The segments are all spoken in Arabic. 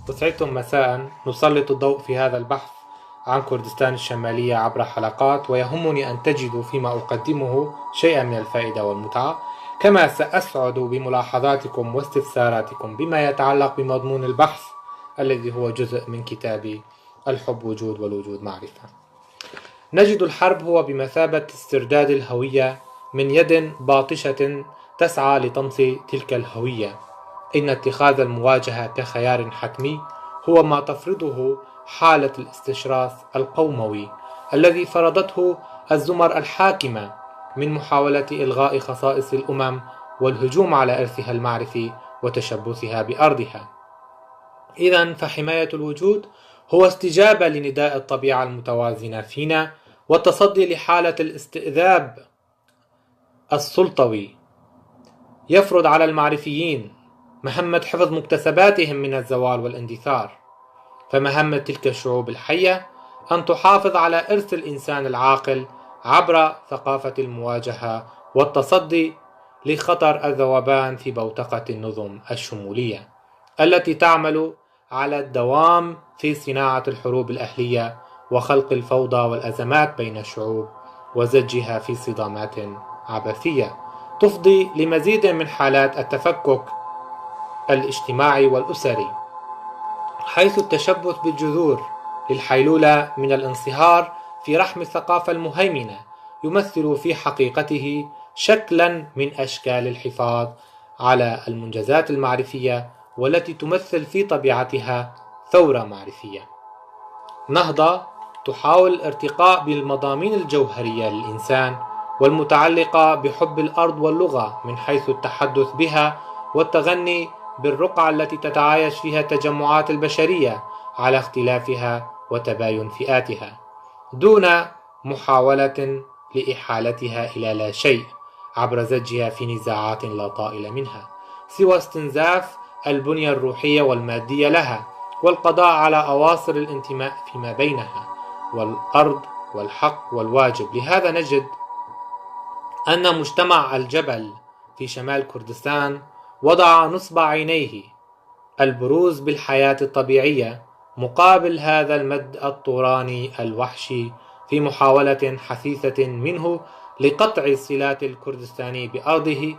وسعدتم مساء نسلط الضوء في هذا البحث عن كردستان الشمالية عبر حلقات، ويهمني أن تجدوا فيما أقدمه شيئا من الفائدة والمتعة، كما سأسعد بملاحظاتكم واستفساراتكم بما يتعلق بمضمون البحث الذي هو جزء من كتابي الحب وجود والوجود معرفة. نجد الحرب هو بمثابة استرداد الهوية من يد باطشة تسعى لطمس تلك الهوية. إن اتخاذ المواجهة كخيار حتمي هو ما تفرضه حالة الاستشراس القوموي الذي فرضته الزمر الحاكمة من محاولة إلغاء خصائص الأمم والهجوم على إرثها المعرفي وتشبثها بأرضها. إذن فحماية الوجود هو استجابة لنداء الطبيعة المتوازنة فينا والتصدي لحالة الاستئذاب السلطوي يفرض على المعرفيين مهمة حفظ مكتسباتهم من الزوال والاندثار. فمهمة تلك الشعوب الحية أن تحافظ على إرث الإنسان العاقل عبر ثقافة المواجهة والتصدي لخطر الذوبان في بوتقة النظم الشمولية التي تعمل على الدوام في صناعة الحروب الأهلية وخلق الفوضى والأزمات بين الشعوب وزجها في صدامات عبثية تفضي لمزيد من حالات التفكك الاجتماعي والأسري، حيث التشبث بالجذور للحيلولة من الانصهار في رحم الثقافة المهيمنة يمثل في حقيقته شكلا من أشكال الحفاظ على المنجزات المعرفية والتي تمثل في طبيعتها ثورة معرفية. نهضة تحاول الارتقاء بالمضامين الجوهرية للإنسان والمتعلقة بحب الأرض واللغة من حيث التحدث بها والتغني بالرقعة التي تتعايش فيها التجمعات البشرية على اختلافها وتباين فئاتها، دون محاولة لإحالتها إلى لا شيء عبر زجها في نزاعات لا طائل منها، سوى استنزاف البنية الروحية والمادية لها والقضاء على أواصر الانتماء فيما بينها والأرض والحق والواجب. لهذا نجد أن مجتمع الجبل في شمال كردستان وضع نصب عينيه البروز بالحياة الطبيعية مقابل هذا المد الطوراني الوحشي في محاولة حثيثة منه لقطع الصلات الكردستاني بأرضه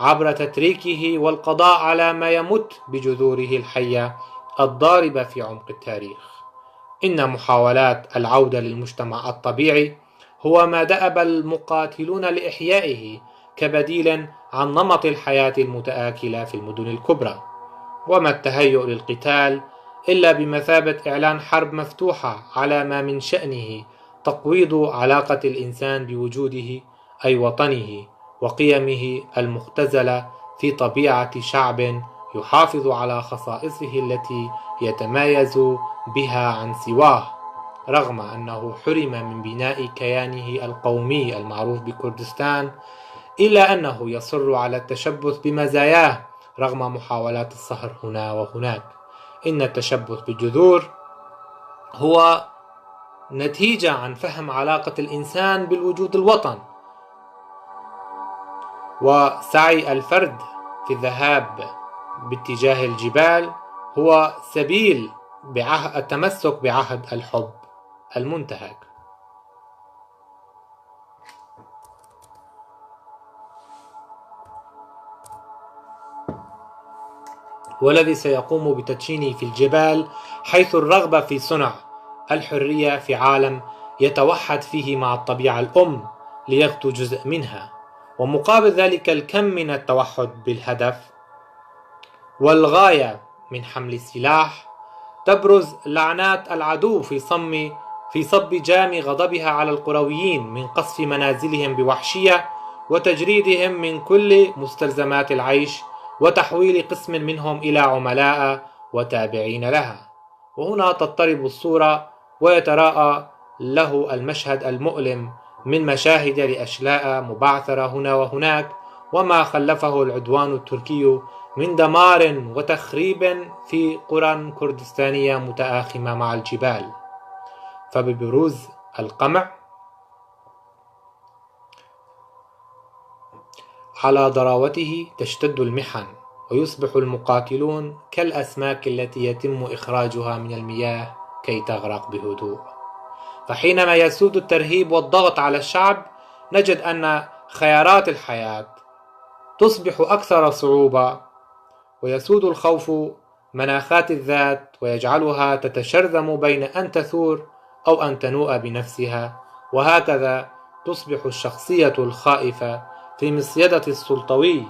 عبر تتريكه والقضاء على ما يمت بجذوره الحية الضاربة في عمق التاريخ. إن محاولات العودة للمجتمع الطبيعي هو ما دأب المقاتلون لإحيائه كبديل عن نمط الحياة المتآكلة في المدن الكبرى، وما التهيؤ للقتال إلا بمثابة إعلان حرب مفتوحة على ما من شأنه تقويض علاقة الإنسان بوجوده أي وطنه وقيمه المختزلة في طبيعة شعب يحافظ على خصائصه التي يتميز بها عن سواه، رغم أنه حرم من بناء كيانه القومي المعروف بكردستان، إلا أنه يصر على التشبث بمزاياه رغم محاولات الصهر هنا وهناك. إن التشبث بالجذور هو نتيجة عن فهم علاقة الإنسان بالوجود الوطن، وسعي الفرد في الذهاب باتجاه الجبال هو سبيل التمسك بعهد الحب المنتهك. والذي سيقوم بتدشينه في الجبال، حيث الرغبة في صنع الحرية في عالم يتوحد فيه مع الطبيعة الأم ليغدو جزء منها، ومقابل ذلك الكم من التوحد بالهدف والغاية من حمل السلاح، تبرز لعنات العدو في صب جام غضبها على القرويين من قصف منازلهم بوحشية وتجريدهم من كل مستلزمات العيش وتحويل قسم منهم إلى عملاء وتابعين لها. وهنا تضطرب الصورة ويتراءى له المشهد المؤلم من مشاهد لأشلاء مبعثرة هنا وهناك، وما خلفه العدوان التركي من دمار وتخريب في قرى كردستانية متآخمة مع الجبال. فببروز القمع على ضراوته تشتد المحن ويصبح المقاتلون كالأسماك التي يتم إخراجها من المياه كي تغرق بهدوء. فحينما يسود الترهيب والضغط على الشعب، نجد أن خيارات الحياة تصبح أكثر صعوبة، ويسود الخوف مناخات الذات ويجعلها تتشرذم بين أن تثور أو أن تنوء بنفسها، وهكذا تصبح الشخصية الخائفة في مصيدة السلطوي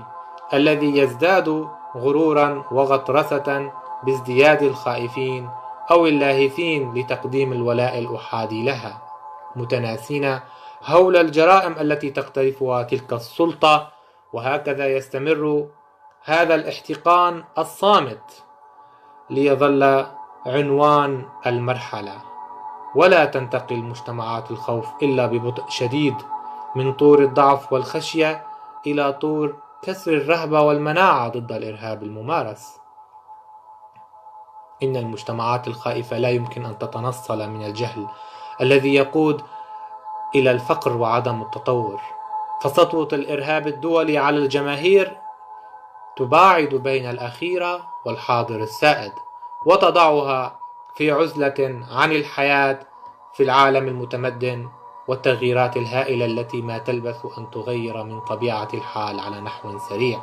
الذي يزداد غرورا وغطرسة بازدياد الخائفين أو اللاهثين لتقديم الولاء الأحادي لها، متناسين هول الجرائم التي تقترفها تلك السلطة. وهكذا يستمر هذا الاحتقان الصامت ليظل عنوان المرحلة، ولا تنتقل مجتمعات الخوف إلا ببطء شديد من طور الضعف والخشية إلى طور كسر الرهبة والمناعة ضد الإرهاب الممارس. إن المجتمعات الخائفة لا يمكن أن تتنصل من الجهل الذي يقود إلى الفقر وعدم التطور، فسطوة الإرهاب الدولي على الجماهير تباعد بين الأخيرة والحاضر السائد، وتضعها في عزلة عن الحياة في العالم المتمدن والتغييرات الهائلة التي ما تلبث أن تغير من طبيعة الحال على نحو سريع.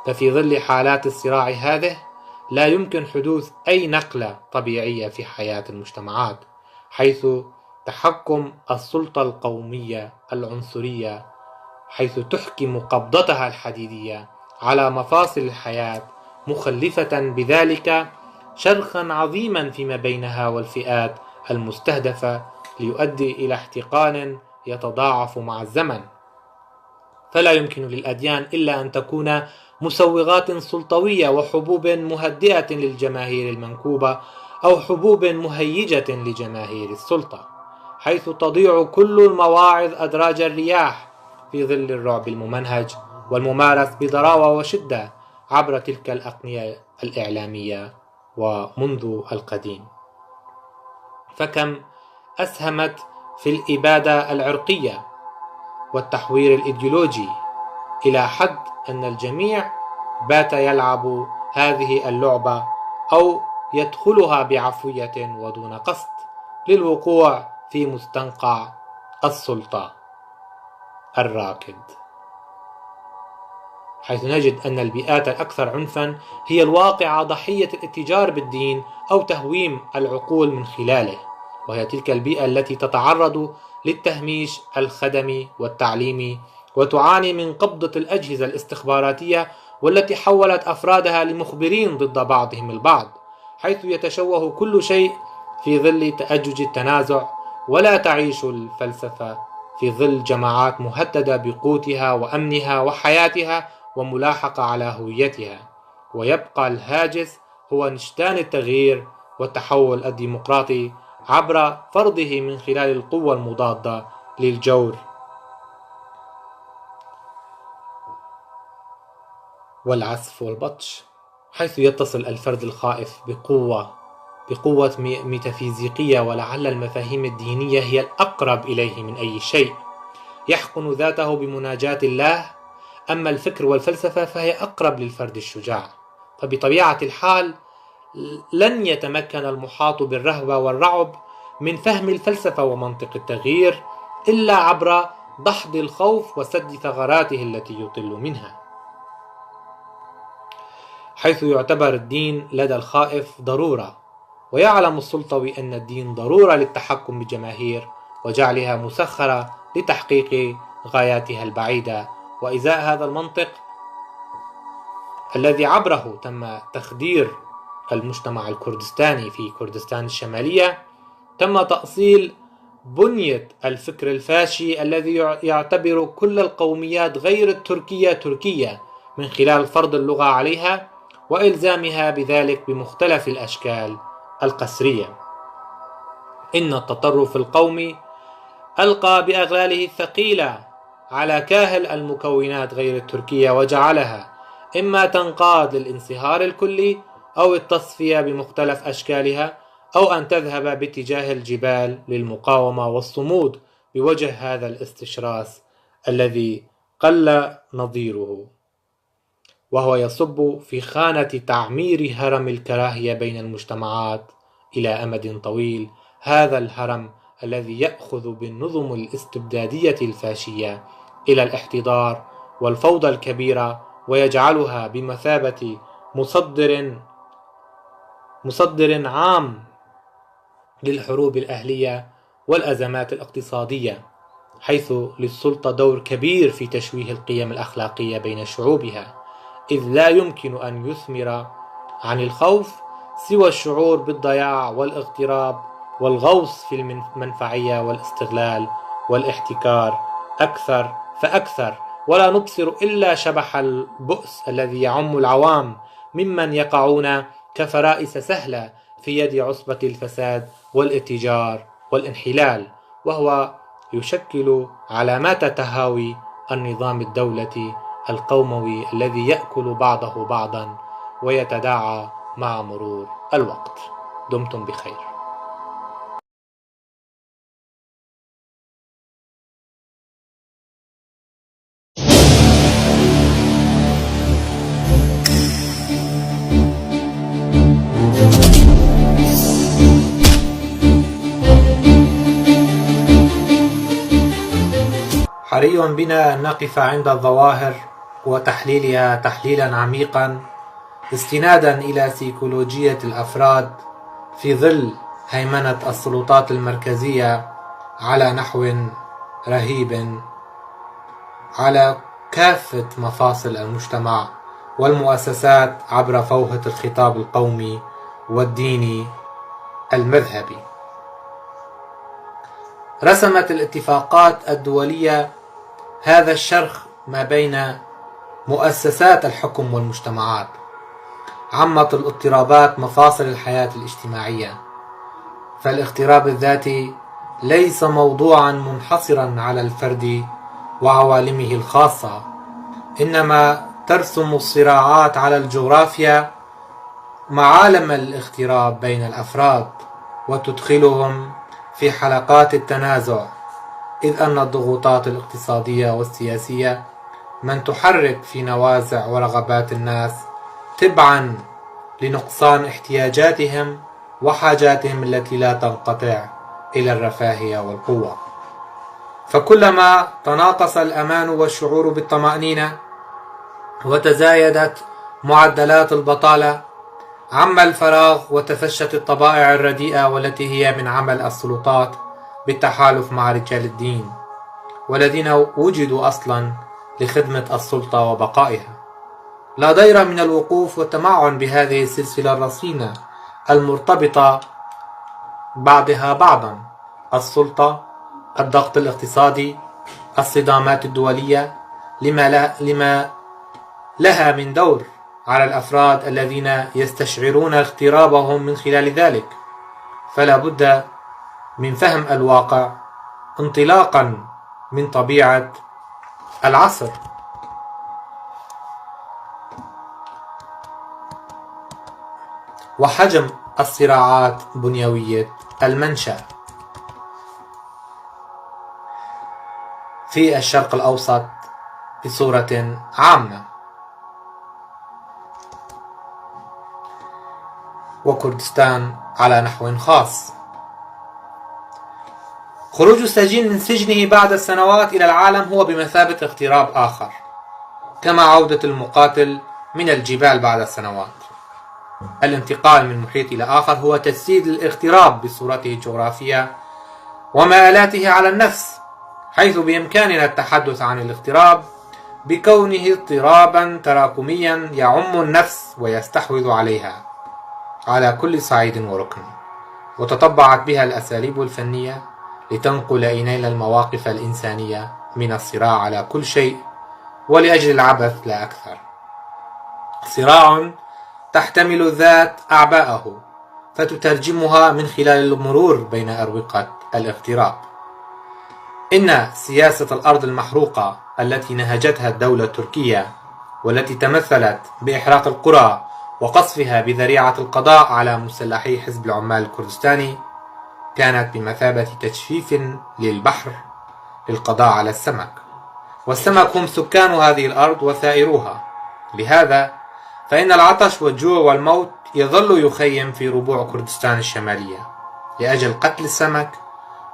ففي ظل حالات الصراع هذه لا يمكن حدوث أي نقلة طبيعية في حياة المجتمعات، حيث تحكم السلطة القومية العنصرية، حيث تحكم قبضتها الحديدية على مفاصل الحياة، مخلفة بذلك شرخا عظيما فيما بينها والفئات المستهدفة، ليؤدي إلى احتقان يتضاعف مع الزمن. فلا يمكن للأديان إلا أن تكون مسوغات سلطوية وحبوب مهدئة للجماهير المنكوبة، أو حبوب مهيجة لجماهير السلطة، حيث تضيع كل المواعظ أدراج الرياح في ظل الرعب الممنهج والممارس بضراوة وشدة عبر تلك الأقنية الإعلامية ومنذ القديم. فكم أسهمت في الإبادة العرقية والتحوير الإيديولوجي، إلى حد أن الجميع بات يلعب هذه اللعبة أو يدخلها بعفوية ودون قصد للوقوع في مستنقع السلطة الراكد، حيث نجد أن البيئات الأكثر عنفا هي الواقعة ضحية الاتجار بالدين أو تهويم العقول من خلاله، وهي تلك البيئة التي تتعرض للتهميش الخدمي والتعليمي وتعاني من قبضة الأجهزة الاستخباراتية، والتي حولت أفرادها لمخبرين ضد بعضهم البعض، حيث يتشوه كل شيء في ظل تأجج التنازع، ولا تعيش الفلسفة في ظل جماعات مهددة بقوتها وأمنها وحياتها وملاحقة على هويتها، ويبقى الهاجس هو نشتان التغيير والتحول الديمقراطي عبر فرضه من خلال القوة المضادة للجور والعسف والبطش، حيث يتصل الفرد الخائف بقوة ميتافيزيقية، ولعل المفاهيم الدينية هي الأقرب إليه من أي شيء، يحقن ذاته بمناجاة الله. أما الفكر والفلسفة فهي أقرب للفرد الشجاع، فبطبيعة الحال لن يتمكن المحاط بالرهبة والرعب من فهم الفلسفة ومنطق التغيير إلا عبر دحض الخوف وسد ثغراته التي يطل منها، حيث يعتبر الدين لدى الخائف ضرورة، ويعلم السلطوي أن الدين ضرورة للتحكم بالجماهير وجعلها مسخرة لتحقيق غاياتها البعيدة. وإزاء هذا المنطق الذي عبره تم تخدير المجتمع الكردستاني في كردستان الشمالية، تم تأصيل بنية الفكر الفاشي الذي يعتبر كل القوميات غير التركية تركية من خلال فرض اللغة عليها وإلزامها بذلك بمختلف الأشكال القسرية. إن التطرف القومي ألقى بأغلاله الثقيلة على كاهل المكونات غير التركية، وجعلها إما تنقاد للانصهار الكلي أو التصفية بمختلف أشكالها، أو أن تذهب باتجاه الجبال للمقاومة والصمود بوجه هذا الاستشراس الذي قل نظيره. وهو يصب في خانة تعمير هرم الكراهية بين المجتمعات إلى أمد طويل، هذا الهرم الذي يأخذ بالنظم الاستبدادية الفاشية إلى الاحتضار والفوضى الكبيرة، ويجعلها بمثابة مصدر عام للحروب الأهلية والأزمات الاقتصادية، حيث للسلطة دور كبير في تشويه القيم الأخلاقية بين شعوبها، إذ لا يمكن أن يثمر عن الخوف سوى الشعور بالضياع والاغتراب والغوص في المنفعية والاستغلال والاحتكار أكثر فأكثر، ولا نبصر إلا شبح البؤس الذي يعم العوام ممن يقعون كفرائس سهلة في يد عصبة الفساد والاتجار والانحلال، وهو يشكل علامات تهاوي النظام الدولة القوموي الذي يأكل بعضه بعضا ويتداعى مع مرور الوقت. دمتم بخير. حري بنا أن نقف عند الظواهر وتحليلها تحليلا عميقا، استنادا إلى سيكولوجية الأفراد في ظل هيمنة السلطات المركزية على نحو رهيب على كافة مفاصل المجتمع والمؤسسات عبر فوهة الخطاب القومي والديني المذهبي. رسمت الاتفاقات الدولية هذا الشرخ ما بين مؤسسات الحكم والمجتمعات، عمت الاضطرابات مفاصل الحياة الاجتماعية، فالاغتراب الذاتي ليس موضوعا منحصرا على الفرد وعوالمه الخاصة، إنما ترسم الصراعات على الجغرافيا معالم الاغتراب بين الأفراد وتدخلهم في حلقات التنازع، إذ أن الضغوطات الاقتصادية والسياسية من تحرك في نوازع ورغبات الناس تبعا لنقصان احتياجاتهم وحاجاتهم التي لا تنقطع إلى الرفاهية والقوة. فكلما تناقص الأمان والشعور بالطمأنينة وتزايدت معدلات البطالة، عم الفراغ وتفشت الطبائع الرديئة والتي هي من عمل السلطات بالتحالف مع رجال الدين والذين وجدوا أصلا لخدمة السلطة وبقائها. لا ضير من الوقوف والتمعن بهذه السلسلة الرصينة المرتبطة بعضها بعضا: السلطة، الضغط الاقتصادي، الصدامات الدولية، لما لها من دور على الأفراد الذين يستشعرون اغترابهم من خلال ذلك. فلا بد من فهم الواقع انطلاقا من طبيعة العصر وحجم الصراعات بنيوية المنشأ في الشرق الأوسط بصورة عامة، وكردستان على نحو خاص. خروج السجين من سجنه بعد سنوات إلى العالم هو بمثابة اغتراب آخر، كما عودة المقاتل من الجبال بعد سنوات. الانتقال من محيط إلى آخر هو تجسيد الاغتراب بصورته الجغرافية ومآلاته على النفس، حيث بإمكاننا التحدث عن الاغتراب بكونه اضطرابا تراكميا يعم النفس ويستحوذ عليها على كل صعيد وركن، وتطبعت بها الأساليب الفنية لتنقل إلينا المواقف الإنسانية من الصراع على كل شيء ولأجل العبث لا أكثر. صراع تحتمل الذات أعباءه فتترجمها من خلال المرور بين أروقة الاغتراب. إن سياسة الأرض المحروقة التي نهجتها الدولة التركية، والتي تمثلت بإحراق القرى وقصفها بذريعة القضاء على مسلحي حزب العمال الكردستاني، كانت بمثابة تجفيف للبحر للقضاء على السمك، والسمك هم سكان هذه الأرض وثائروها، لهذا فإن العطش والجوع والموت يظل يخيم في ربوع كردستان الشمالية لأجل قتل السمك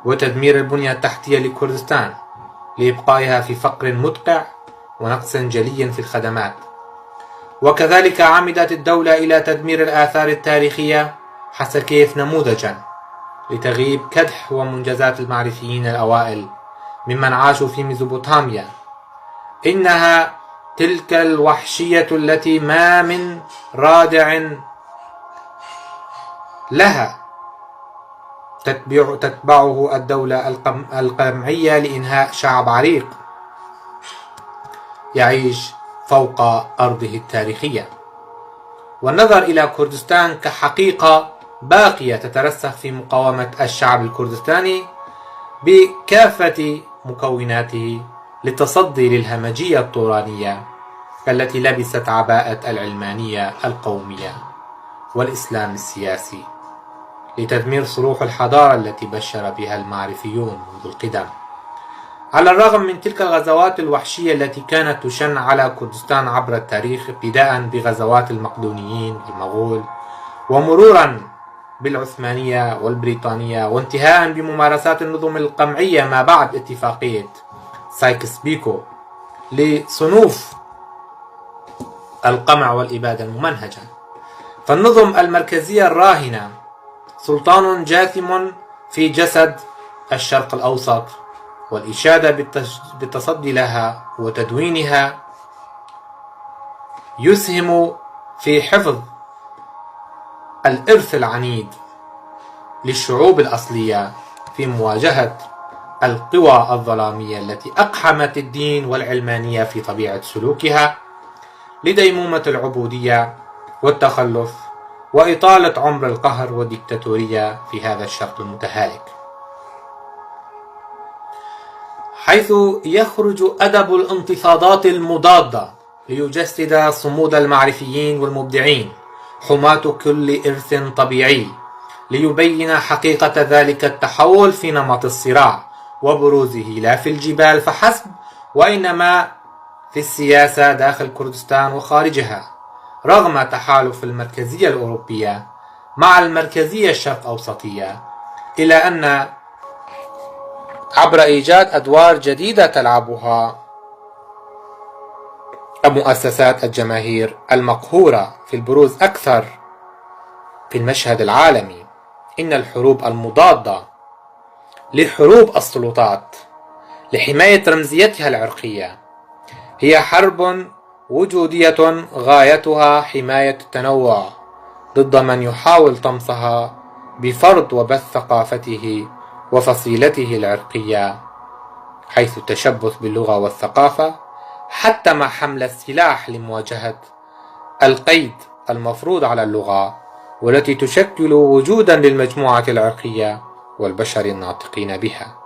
وتدمير البنية التحتية لكردستان لإبقائها في فقر مدقع ونقص جلي في الخدمات. وكذلك عمدت الدولة إلى تدمير الآثار التاريخية حسكيف نموذجا لتغييب كدح ومنجزات المعرفيين الأوائل ممن عاشوا في ميزوبوتاميا. إنها تلك الوحشية التي ما من رادع لها تتبعه الدولة القمعية لإنهاء شعب عريق يعيش فوق أرضه التاريخية. والنظر إلى كردستان كحقيقة باقية تترسخ في مقاومة الشعب الكردستاني بكافة مكوناته للتصدي للهمجية الطورانية التي لبست عباءة العلمانية القومية والإسلام السياسي لتدمير صروح الحضارة التي بشر بها المعرفيون منذ القدم. على الرغم من تلك الغزوات الوحشية التي كانت تشن على كردستان عبر التاريخ، ابتداء بغزوات المقدونيين والمغول ومرورا بالعثمانية والبريطانية وانتهاء بممارسات النظم القمعية ما بعد اتفاقية سايكس بيكو لصنوف القمع والإبادة الممنهجة. فالنظم المركزية الراهنة سلطان جاثم في جسد الشرق الأوسط، والإشادة بالتصدي لها وتدوينها يسهم في حفظ الإرث العنيد للشعوب الأصلية في مواجهة القوى الظلامية التي أقحمت الدين والعلمانية في طبيعة سلوكها لديمومة العبودية والتخلف وإطالة عمر القهر والديكتاتورية في هذا الشرق المتهالك، حيث يخرج أدب الانتفاضات المضادة ليجسد صمود المعرفيين والمبدعين حماة كل إرث طبيعي، ليبين حقيقة ذلك التحول في نمط الصراع وبروزه لا في الجبال فحسب، وإنما في السياسة داخل كردستان وخارجها، رغم تحالف المركزية الأوروبية مع المركزية الشرق أوسطية، إلى أن عبر إيجاد أدوار جديدة تلعبها مؤسسات الجماهير المقهورة في البروز أكثر في المشهد العالمي، إن الحروب المضادة لحروب السلطات لحماية رمزيتها العرقية هي حرب وجودية غايتها حماية التنوع ضد من يحاول طمسها بفرض وبث ثقافته وفصيلته العرقية، حيث التشبث باللغة والثقافة حتى مع حمل السلاح لمواجهة القيد المفروض على اللغة والتي تشكل وجودا للمجموعة العرقية والبشر الناطقين بها.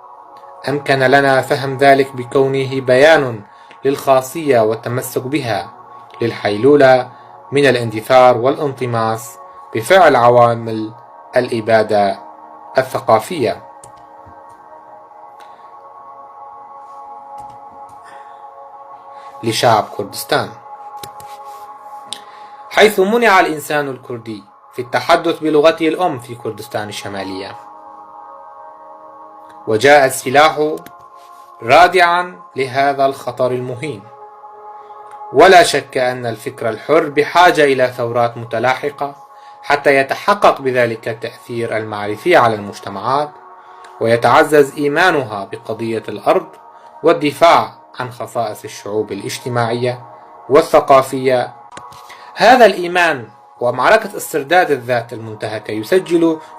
أمكن لنا فهم ذلك بكونه بيان للخاصية والتمسك بها، للحيلولة من الاندثار والانطماس بفعل عوامل الإبادة الثقافية. لشعب كردستان، حيث منع الإنسان الكردي في التحدث بلغته الأم في كردستان الشمالية، وجاء السلاح رادعا لهذا الخطر المهين. ولا شك أن الفكر الحر بحاجة إلى ثورات متلاحقة حتى يتحقق بذلك التأثير المعرفي على المجتمعات ويتعزز إيمانها بقضية الأرض والدفاع عن خصائص الشعوب الاجتماعية والثقافية. هذا الإيمان ومعركة استرداد الذات المنتهكة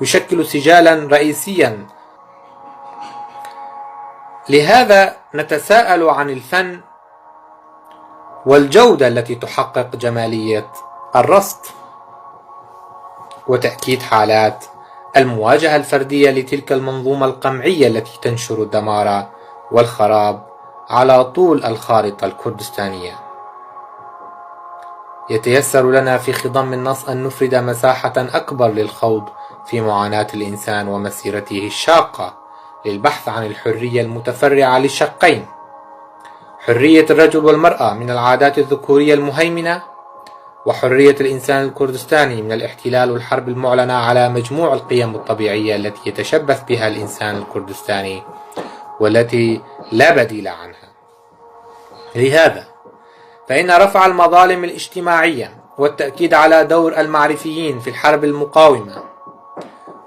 يشكل سجالا رئيسيا. لهذا نتساءل عن الفن والجودة التي تحقق جمالية الرصد وتأكيد حالات المواجهة الفردية لتلك المنظومة القمعية التي تنشر الدمار والخراب على طول الخارطة الكردستانية. يتيسر لنا في خضم النص أن نفرد مساحة أكبر للخوض في معاناة الإنسان ومسيرته الشاقة للبحث عن الحرية المتفرعة للشقين، حرية الرجل والمرأة من العادات الذكورية المهيمنة، وحرية الإنسان الكردستاني من الاحتلال والحرب المعلنة على مجموع القيم الطبيعية التي يتشبث بها الإنسان الكردستاني والتي لا بديل عنها. لهذا فإن رفع المظالم الاجتماعية والتأكيد على دور المعرفيين في الحرب المقاومة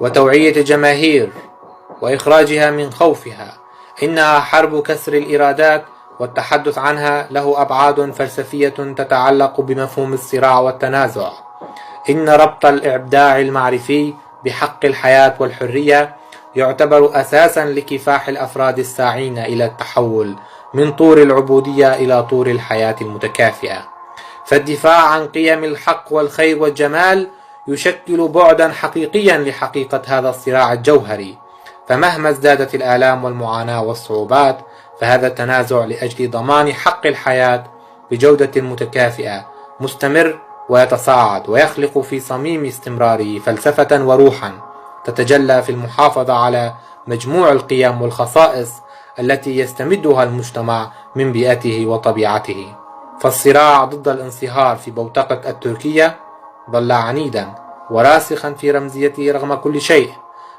وتوعية الجماهير وإخراجها من خوفها إنها حرب كسر الإرادات، والتحدث عنها له أبعاد فلسفية تتعلق بمفهوم الصراع والتنازع. إن ربط الإبداع المعرفي بحق الحياة والحرية يعتبر أساسا لكفاح الأفراد الساعين إلى التحول من طور العبودية إلى طور الحياة المتكافئة. فالدفاع عن قيم الحق والخير والجمال يشكل بعدا حقيقيا لحقيقة هذا الصراع الجوهري. فمهما ازدادت الآلام والمعاناة والصعوبات، فهذا التنازع لأجل ضمان حق الحياة بجودة متكافئة مستمر ويتصاعد، ويخلق في صميم استمراره فلسفة وروحا تتجلى في المحافظة على مجموع القيم والخصائص التي يستمدها المجتمع من بيئته وطبيعته. فالصراع ضد الانصهار في بوتقة التركية ظل عنيدا وراسخا في رمزيته رغم كل شيء،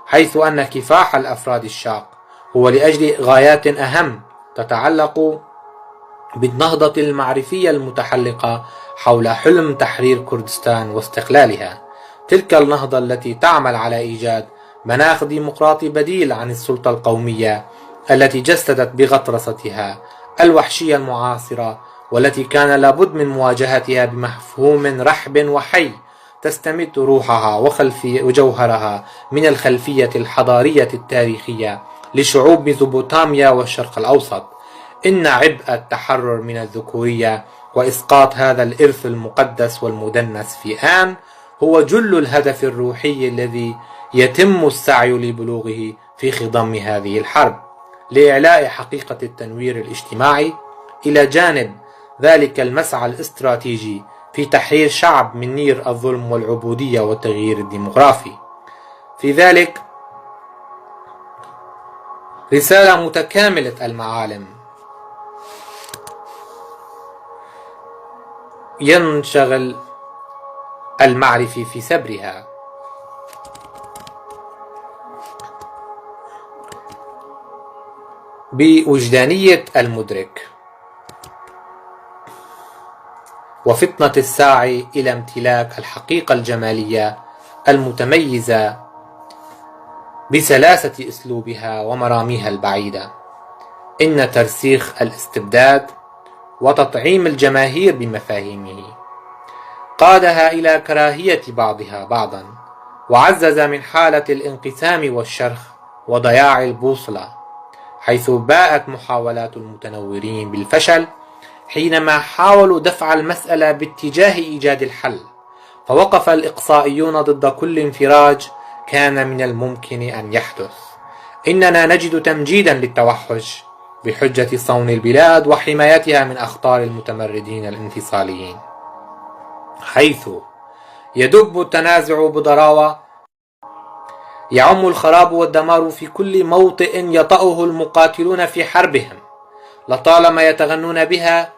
حيث أن كفاح الأفراد الشاق هو لأجل غايات أهم تتعلق بالنهضة المعرفية المتحلقة حول حلم تحرير كردستان واستقلالها. تلك النهضة التي تعمل على إيجاد مناخ ديمقراطي بديل عن السلطة القومية التي جسدت بغطرستها الوحشية المعاصرة، والتي كان لابد من مواجهتها بمفهوم رحب وحي تستمد روحها وجوهرها من الخلفية الحضارية التاريخية لشعوب ميزوبوتاميا والشرق الأوسط. إن عبء التحرر من الذكورية وإسقاط هذا الإرث المقدس والمدنس في آن هو جل الهدف الروحي الذي يتم السعي لبلوغه في خضم هذه الحرب، لإعلاء حقيقة التنوير الاجتماعي إلى جانب ذلك المسعى الاستراتيجي في تحرير شعب من نير الظلم والعبودية والتغيير الديمغرافي. في ذلك رسالة متكاملة المعالم ينشغل المعرفي في سبرها بوجدانية المدرك وفطنة الساعي إلى امتلاك الحقيقة الجمالية المتميزة بسلاسة أسلوبها ومراميها البعيدة. إن ترسيخ الاستبداد وتطعيم الجماهير بمفاهيمه قادها إلى كراهية بعضها بعضا، وعزز من حالة الانقسام والشرخ وضياع البوصلة، حيث باءت محاولات المتنورين بالفشل حينما حاولوا دفع المسألة باتجاه إيجاد الحل. فوقف الإقصائيون ضد كل انفراج كان من الممكن أن يحدث. إننا نجد تمجيدا للتوحش بحجة صون البلاد وحمايتها من أخطار المتمردين الانفصاليين، حيث يدب التنازع بضراوة يعم الخراب والدمار في كل موطئ يطأه المقاتلون في حربهم، لطالما يتغنون بها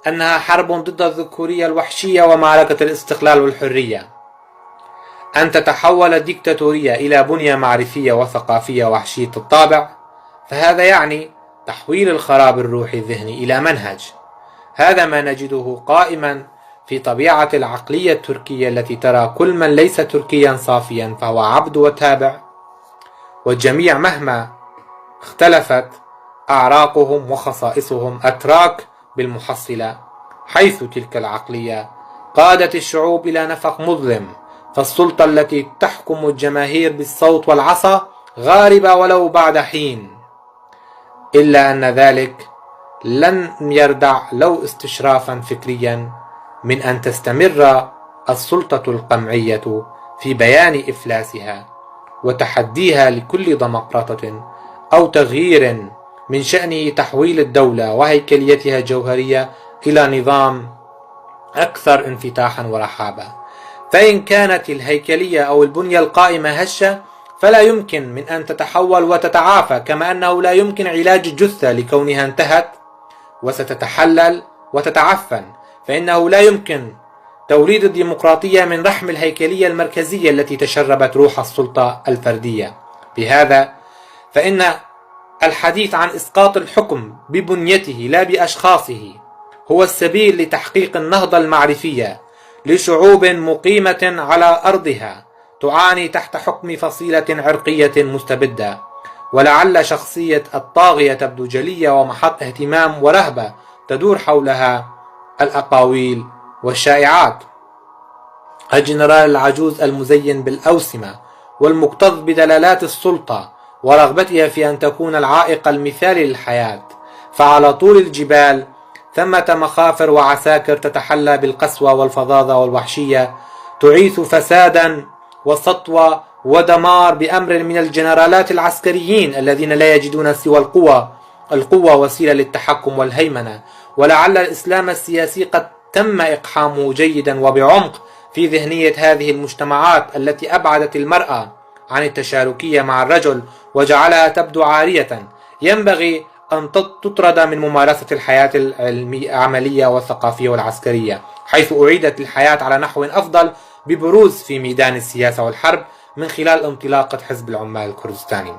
أنها حرب ضد الذكورية الوحشية ومعركة الاستقلال والحرية. أن تتحول الديكتاتورية إلى بنية معرفية وثقافية وحشية الطابع، فهذا يعني تحويل الخراب الروحي الذهني إلى منهج. هذا ما نجده قائما في طبيعة العقلية التركية التي ترى كل من ليس تركيا صافيا فهو عبد وتابع، والجميع مهما اختلفت أعراقهم وخصائصهم أتراك بالمحصلة، حيث تلك العقلية قادت الشعوب إلى نفق مظلم. فالسلطة التي تحكم الجماهير بالصوت والعصا غاربة ولو بعد حين، إلا أن ذلك لن يردع لو استشرافا فكريا من أن تستمر السلطة القمعية في بيان إفلاسها وتحديها لكل ديمقراطة أو تغيير من شأنه تحويل الدولة وهيكليتها الجوهرية إلى نظام أكثر انفتاحا ورحابة. فإن كانت الهيكلية أو البنية القائمة هشة فلا يمكن من أن تتحول وتتعافى، كما أنه لا يمكن علاج الجثة لكونها انتهت وستتحلل وتتعفن، فإنه لا يمكن توليد الديمقراطية من رحم الهيكلية المركزية التي تشربت روح السلطة الفردية. بهذا فإن الحديث عن إسقاط الحكم ببنيته لا بأشخاصه هو السبيل لتحقيق النهضة المعرفية لشعوب مقيمة على أرضها تعاني تحت حكم فصيلة عرقية مستبدة. ولعل شخصية الطاغية تبدو جلية ومحط اهتمام ورهبة تدور حولها الأقاويل والشائعات. الجنرال العجوز المزين بالأوسمة والمكتظ بدلالات السلطة ورغبتها في أن تكون العائق المثالي للحياة، فعلى طول الجبال ثمة مخافر وعساكر تتحلى بالقسوة والفظاظة والوحشية، تعيث فسادا وسطوة ودمار بأمر من الجنرالات العسكريين الذين لا يجدون سوى القوة وسيلة للتحكم والهيمنة. ولعل الإسلام السياسي قد تم إقحامه جيدا وبعمق في ذهنية هذه المجتمعات التي أبعدت المرأة عن التشاركية مع الرجل وجعلها تبدو عارية ينبغي أن تطرد من ممارسة الحياة العملية والثقافية والعسكرية، حيث أعيدت الحياة على نحو أفضل ببروز في ميدان السياسة والحرب من خلال انطلاقة حزب العمال الكردستاني.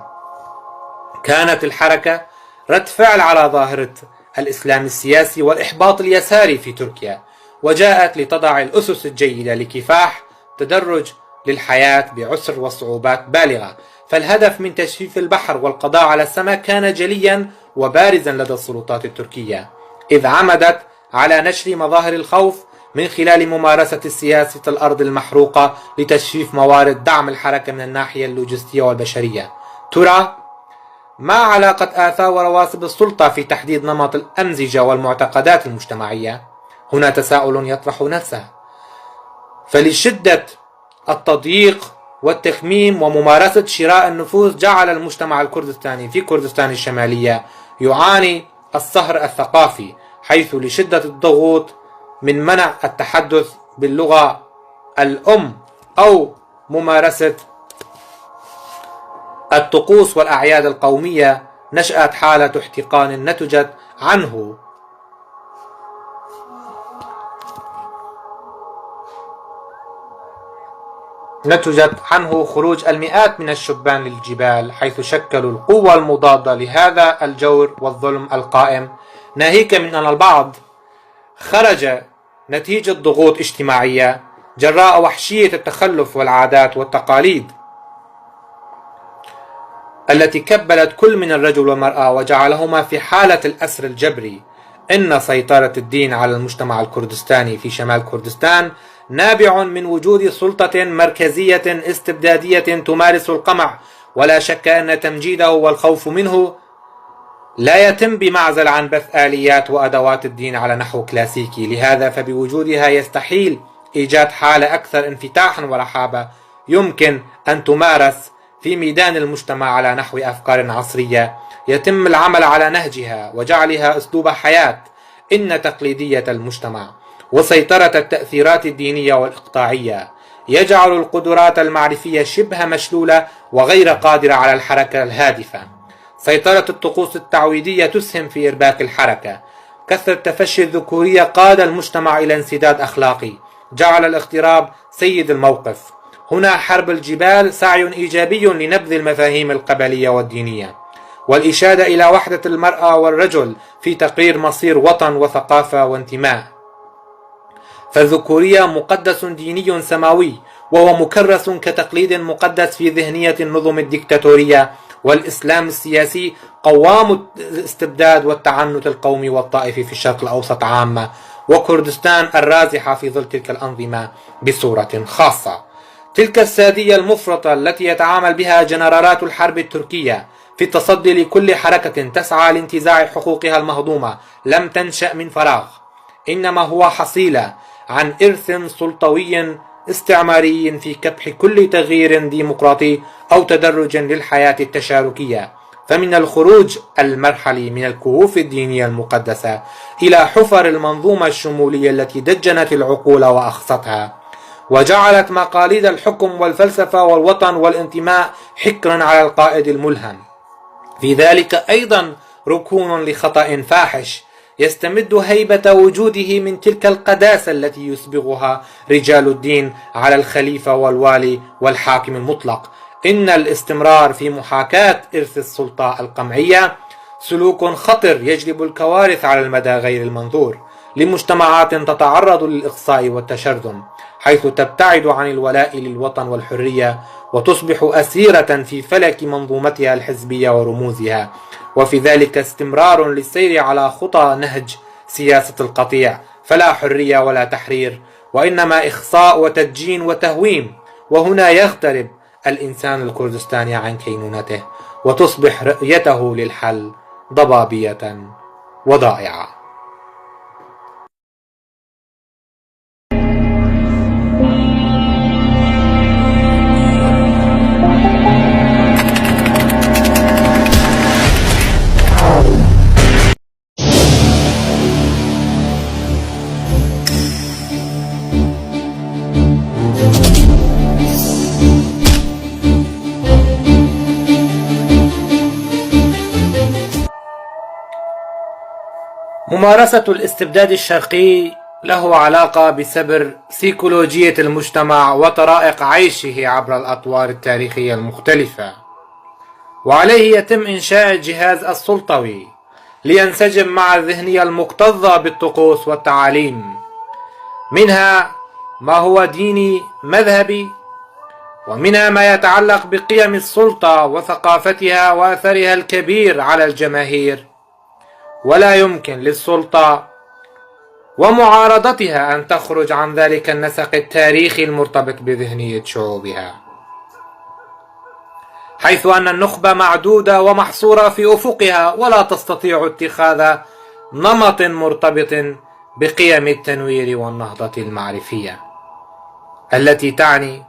كانت الحركة رد فعل على ظاهرة الإسلام السياسي والإحباط اليساري في تركيا، وجاءت لتضع الأسس الجيدة لكفاح تدرج للحياة بعسر وصعوبات بالغة. فالهدف من تجفيف البحر والقضاء على السمك كان جليا وبارزا لدى السلطات التركية، إذ عمدت على نشر مظاهر الخوف من خلال ممارسة السياسة الأرض المحروقة لتجفيف موارد دعم الحركة من الناحية اللوجستية والبشرية. ترى ما علاقة آثار ورواسب السلطة في تحديد نمط الأمزجة والمعتقدات المجتمعية؟ هنا تساؤل يطرح نفسه. فلشدة التضييق والتكميم وممارسة شراء النفوذ جعل المجتمع الكردستاني في كردستان الشمالية يعاني الصهر الثقافي، حيث لشدة الضغوط من منع التحدث باللغة الأم أو ممارسة الطقوس والأعياد القومية نشأت حالة احتقان نتجت عنه خروج المئات من الشبان للجبال، حيث شكلوا القوة المضادة لهذا الجور والظلم القائم، ناهيك من أن البعض خرج نتيجة ضغوط اجتماعية جراء وحشية التخلف والعادات والتقاليد التي كبلت كل من الرجل والمرأة وجعلهما في حالة الأسر الجبري. إن سيطرة الدين على المجتمع الكردستاني في شمال كردستان نابع من وجود سلطة مركزية استبدادية تمارس القمع، ولا شك أن تمجيده والخوف منه لا يتم بمعزل عن بث آليات وأدوات الدين على نحو كلاسيكي. لهذا فبوجودها يستحيل إيجاد حالة أكثر انفتاحا ورحابة يمكن أن تمارس في ميدان المجتمع على نحو أفكار عصرية يتم العمل على نهجها وجعلها أسلوب حياة. إن تقليدية المجتمع وسيطرة التأثيرات الدينية والإقطاعية يجعل القدرات المعرفية شبه مشلولة وغير قادرة على الحركة الهادفة. سيطرة الطقوس التعويدية تسهم في إرباك الحركة. كثرة تفشي الذكورية قاد المجتمع إلى انسداد أخلاقي جعل الاغتراب سيد الموقف. هنا حرب الجبال سعي إيجابي لنبذ المفاهيم القبلية والدينية والإشادة إلى وحدة المرأة والرجل في تقرير مصير وطن وثقافة وانتماء. فالذكورية مقدس ديني سماوي، وهو مكرس كتقليد مقدس في ذهنية النظم الديكتاتورية، والإسلام السياسي قوام الاستبداد والتعنت القومي والطائفي في الشرق الأوسط عامة، وكردستان الرازحة في ظل تلك الأنظمة بصورة خاصة. تلك السادية المفرطة التي يتعامل بها جنرالات الحرب التركية في التصدي لكل حركة تسعى لانتزاع حقوقها المهضومة لم تنشأ من فراغ، إنما هو حصيلة عن إرث سلطوي استعماري في كبح كل تغيير ديمقراطي أو تدرج للحياة التشاركية. فمن الخروج المرحلي من الكهوف الدينية المقدسة إلى حفر المنظومة الشمولية التي دجنت العقول وأخصتها وجعلت مقاليد الحكم والفلسفة والوطن والانتماء حكرا على القائد الملهم. في ذلك أيضا ركون لخطأ فاحش يستمد هيبة وجوده من تلك القداسة التي يسبغها رجال الدين على الخليفة والوالي والحاكم المطلق. إن الاستمرار في محاكاة إرث السلطة القمعية سلوك خطر يجلب الكوارث على المدى غير المنظور لمجتمعات تتعرض للإقصاء والتشرذم، حيث تبتعد عن الولاء للوطن والحرية وتصبح أسيرة في فلك منظومتها الحزبية ورموزها، وفي ذلك استمرار للسير على خطى نهج سياسة القطيع، فلا حرية ولا تحرير، وإنما إخصاء وتدجين وتهويم. وهنا يغترب الإنسان الكردستاني عن كينونته، وتصبح رؤيته للحل ضبابية وضائعة. ممارسة الاستبداد الشرقي له علاقة بسبر سيكولوجية المجتمع وطرائق عيشه عبر الأطوار التاريخية المختلفة، وعليه يتم إنشاء الجهاز السلطوي لينسجم مع الذهنية المكتظة بالطقوس والتعاليم، منها ما هو ديني مذهبي، ومنها ما يتعلق بقيم السلطة وثقافتها وأثرها الكبير على الجماهير. ولا يمكن للسلطة ومعارضتها أن تخرج عن ذلك النسق التاريخي المرتبط بذهنية شعوبها، حيث أن النخبة معدودة ومحصورة في أفقها ولا تستطيع اتخاذ نمط مرتبط بقيم التنوير والنهضة المعرفية التي تعني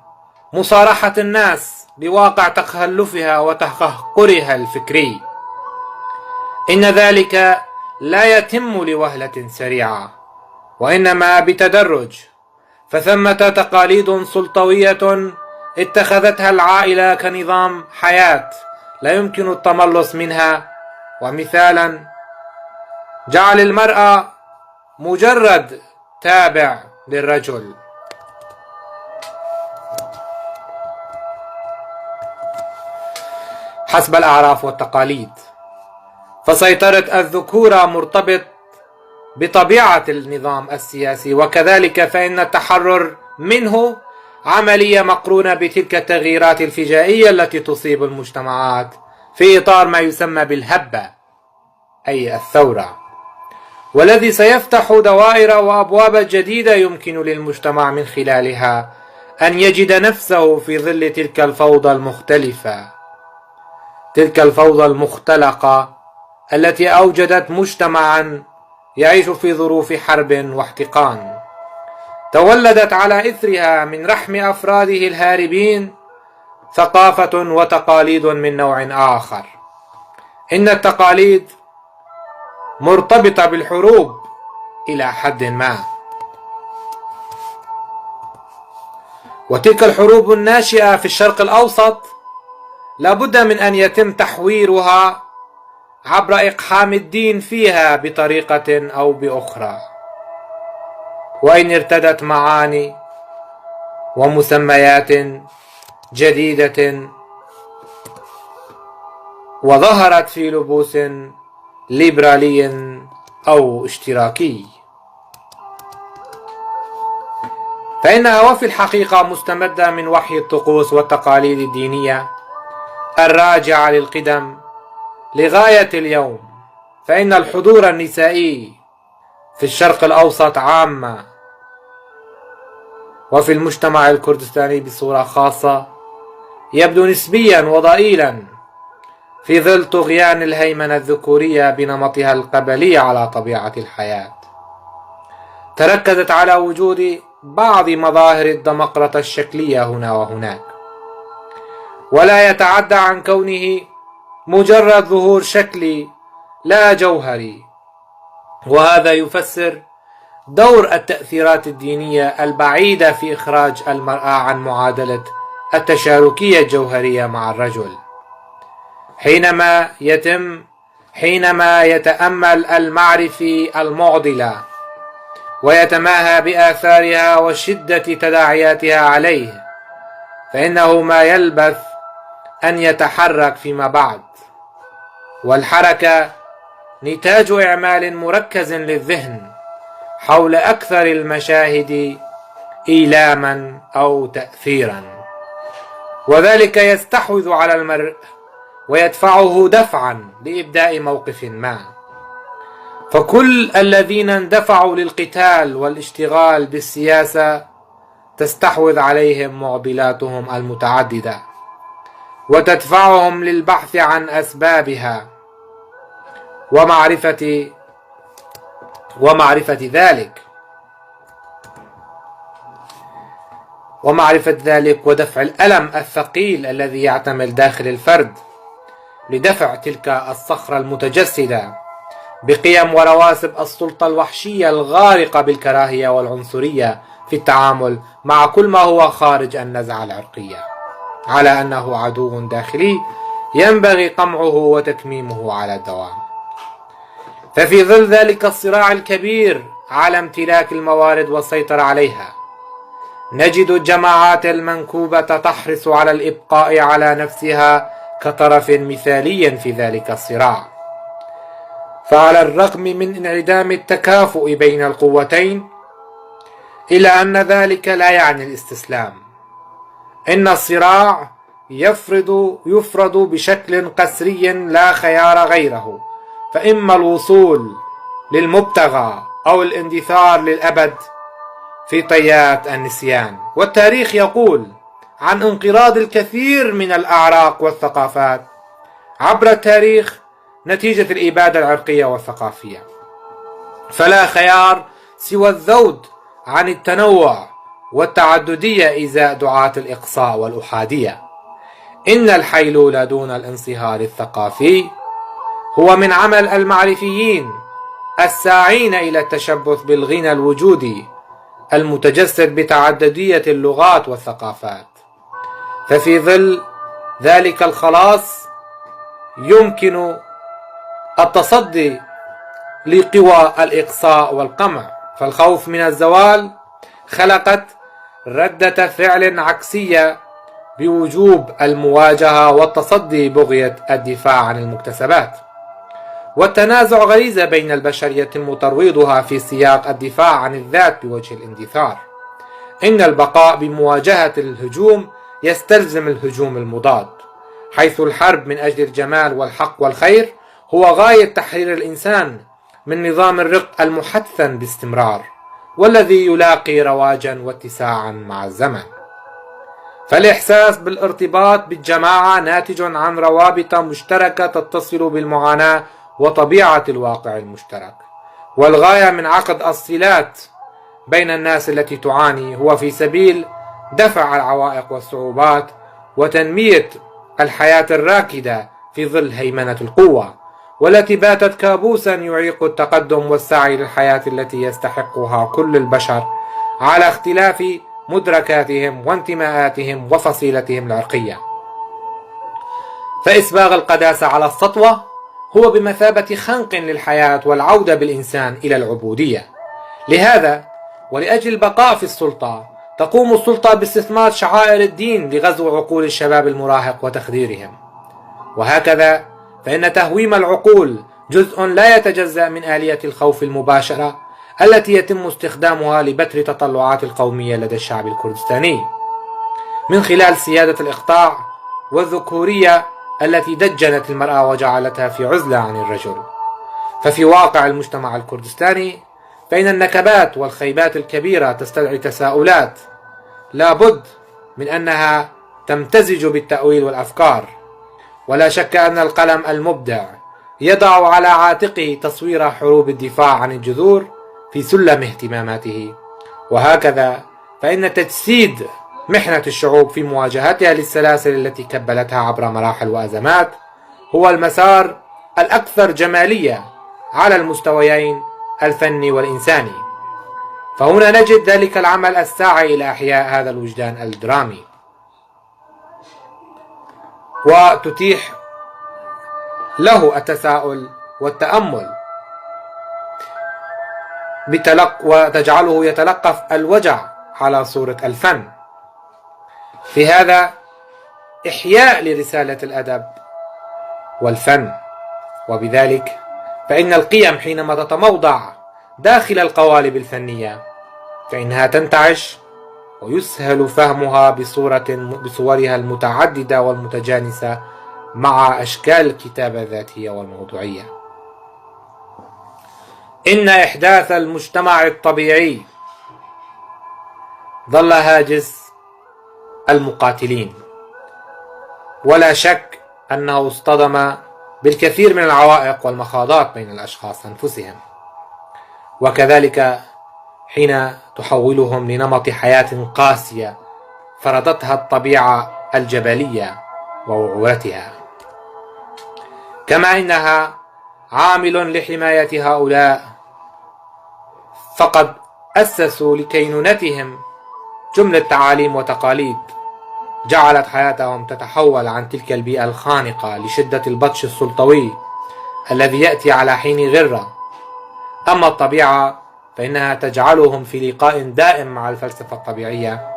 مصارحة الناس بواقع تخلفها وتقهقرها الفكري. إن ذلك لا يتم لوهلة سريعة، وإنما بتدرج، فثمة تقاليد سلطوية اتخذتها العائلة كنظام حياة لا يمكن التملص منها، ومثالا جعل المرأة مجرد تابع للرجل. حسب الأعراف والتقاليد، فسيطرة الذكورة مرتبط بطبيعة النظام السياسي، وكذلك فإن التحرر منه عملية مقرونة بتلك التغييرات الفجائية التي تصيب المجتمعات في إطار ما يسمى بالهبة أي الثورة، والذي سيفتح دوائر وأبواب جديدة يمكن للمجتمع من خلالها أن يجد نفسه في ظل تلك الفوضى المختلفة، تلك الفوضى المختلقة التي أوجدت مجتمعا يعيش في ظروف حرب واحتقان، تولدت على إثرها من رحم أفراده الهاربين ثقافة وتقاليد من نوع آخر. إن التقاليد مرتبطة بالحروب إلى حد ما، وتلك الحروب الناشئة في الشرق الأوسط لابد من أن يتم تحويرها عبر إقحام الدين فيها بطريقة أو بأخرى، وإن ارتدت معاني ومسميات جديدة وظهرت في لبوس ليبرالي أو اشتراكي، فإنها وفي الحقيقة مستمدة من وحي الطقوس والتقاليد الدينية الراجعة للقدم لغاية اليوم. فإن الحضور النسائي في الشرق الأوسط عامة وفي المجتمع الكردستاني بصورة خاصة يبدو نسبيا وضئيلا في ظل طغيان الهيمنة الذكورية بنمطها القبلي على طبيعة الحياة. تركزت على وجود بعض مظاهر الديمقراطية الشكلية هنا وهناك، ولا يتعدى عن كونه مجرد ظهور شكلي لا جوهري، وهذا يفسر دور التأثيرات الدينية البعيدة في إخراج المرأة عن معادلة التشاركية الجوهرية مع الرجل، حينما يتم حينما يتأمل المعرفي المعضلة ويتماهى بآثارها وشدة تداعياتها عليه، فإنه ما يلبث أن يتحرك فيما بعد، والحركة نتاج إعمال مركز للذهن حول أكثر المشاهد إيلاما أو تأثيرا، وذلك يستحوذ على المرء ويدفعه دفعا لإبداء موقف ما. فكل الذين اندفعوا للقتال والاشتغال بالسياسة تستحوذ عليهم معضلاتهم المتعددة وتدفعهم للبحث عن أسبابها ومعرفة ذلك ودفع الألم الثقيل الذي يعتمل داخل الفرد لدفع تلك الصخرة المتجسدة بقيم ورواسب السلطة الوحشية الغارقة بالكراهية والعنصرية في التعامل مع كل ما هو خارج النزعة العرقية، على أنه عدو داخلي ينبغي قمعه وتكميمه على الدوام. ففي ظل ذلك الصراع الكبير على امتلاك الموارد والسيطرة عليها، نجد الجماعات المنكوبة تحرص على الإبقاء على نفسها كطرف مثالي في ذلك الصراع. فعلى الرغم من انعدام التكافؤ بين القوتين، إلا أن ذلك لا يعني الاستسلام. إن الصراع يفرض بشكل قسري لا خيار غيره، فإما الوصول للمبتغى أو الاندثار للأبد في طيات النسيان. والتاريخ يقول عن انقراض الكثير من الأعراق والثقافات عبر التاريخ نتيجة الإبادة العرقية والثقافية، فلا خيار سوى الذود عن التنوع والتعددية إزاء دعاة الإقصاء والأحادية. إن الحيلولة دون الانصهار الثقافي هو من عمل المعرفيين الساعين إلى التشبث بالغنى الوجودي المتجسد بتعددية اللغات والثقافات. ففي ظل ذلك الخلاص يمكن التصدي لقوى الإقصاء والقمع، فالخوف من الزوال خلقت ردة فعل عكسية بوجوب المواجهة والتصدي بغية الدفاع عن المكتسبات، والتنازع غريزة بين البشر يتم ترويضها في سياق الدفاع عن الذات بوجه الاندثار. إن البقاء بمواجهة الهجوم يستلزم الهجوم المضاد، حيث الحرب من أجل الجمال والحق والخير هو غاية تحرير الإنسان من نظام الرق المحثن باستمرار، والذي يلاقي رواجا واتساعا مع الزمن. فالإحساس بالارتباط بالجماعة ناتج عن روابط مشتركة تتصل بالمعاناة وطبيعة الواقع المشترك، والغاية من عقد الصلات بين الناس التي تعاني هو في سبيل دفع العوائق والصعوبات وتنمية الحياة الراكدة في ظل هيمنة القوة، والتي باتت كابوسا يعيق التقدم والسعي للحياة التي يستحقها كل البشر على اختلاف مدركاتهم وانتماءاتهم وفصيلتهم العرقية. فإسباغ القداسة على السطوة هو بمثابة خنق للحياة والعودة بالإنسان إلى العبودية. لهذا ولأجل البقاء في السلطة تقوم السلطة باستثمار شعائر الدين لغزو عقول الشباب المراهق وتخديرهم. وهكذا فإن تهويم العقول جزء لا يتجزأ من آلية الخوف المباشرة التي يتم استخدامها لبتر تطلعات القومية لدى الشعب الكردستاني من خلال سيادة الإقطاع والذكورية التي دجنت المرأة وجعلتها في عزلة عن الرجل. ففي واقع المجتمع الكردستاني فإن النكبات والخيبات الكبيرة تستدعي تساؤلات لا بد من أنها تمتزج بالتأويل والأفكار، ولا شك أن القلم المبدع يضع على عاتقه تصوير حروب الدفاع عن الجذور في سلم اهتماماته. وهكذا فإن تجسيد محنة الشعوب في مواجهتها للسلاسل التي كبلتها عبر مراحل وأزمات هو المسار الأكثر جمالية على المستويين الفني والإنساني. فهنا نجد ذلك العمل الساعي إلى إحياء هذا الوجدان الدرامي، وتتيح له التساؤل والتأمل وتجعله يتلقف الوجع على صورة الفن. في هذا إحياء لرسالة الأدب والفن، وبذلك فإن القيم حينما تتموضع داخل القوالب الفنية فإنها تنتعش ويسهل فهمها بصورها المتعددة والمتجانسة مع أشكال الكتابة الذاتية والموضوعية. إن إحداث المجتمع الطبيعي ظل هاجس المقاتلين، ولا شك أنه اصطدم بالكثير من العوائق والمخاضات بين الأشخاص أنفسهم، وكذلك حين تحولهم لنمط حياة قاسية فرضتها الطبيعة الجبلية ووعورتها، كما إنها عامل لحماية هؤلاء، فقد أسسوا لكينونتهم جملة تعاليم وتقاليد جعلت حياتهم تتحول عن تلك البيئة الخانقة لشدة البطش السلطوي الذي يأتي على حين غرة. أما الطبيعة فإنها تجعلهم في لقاء دائم مع الفلسفة الطبيعية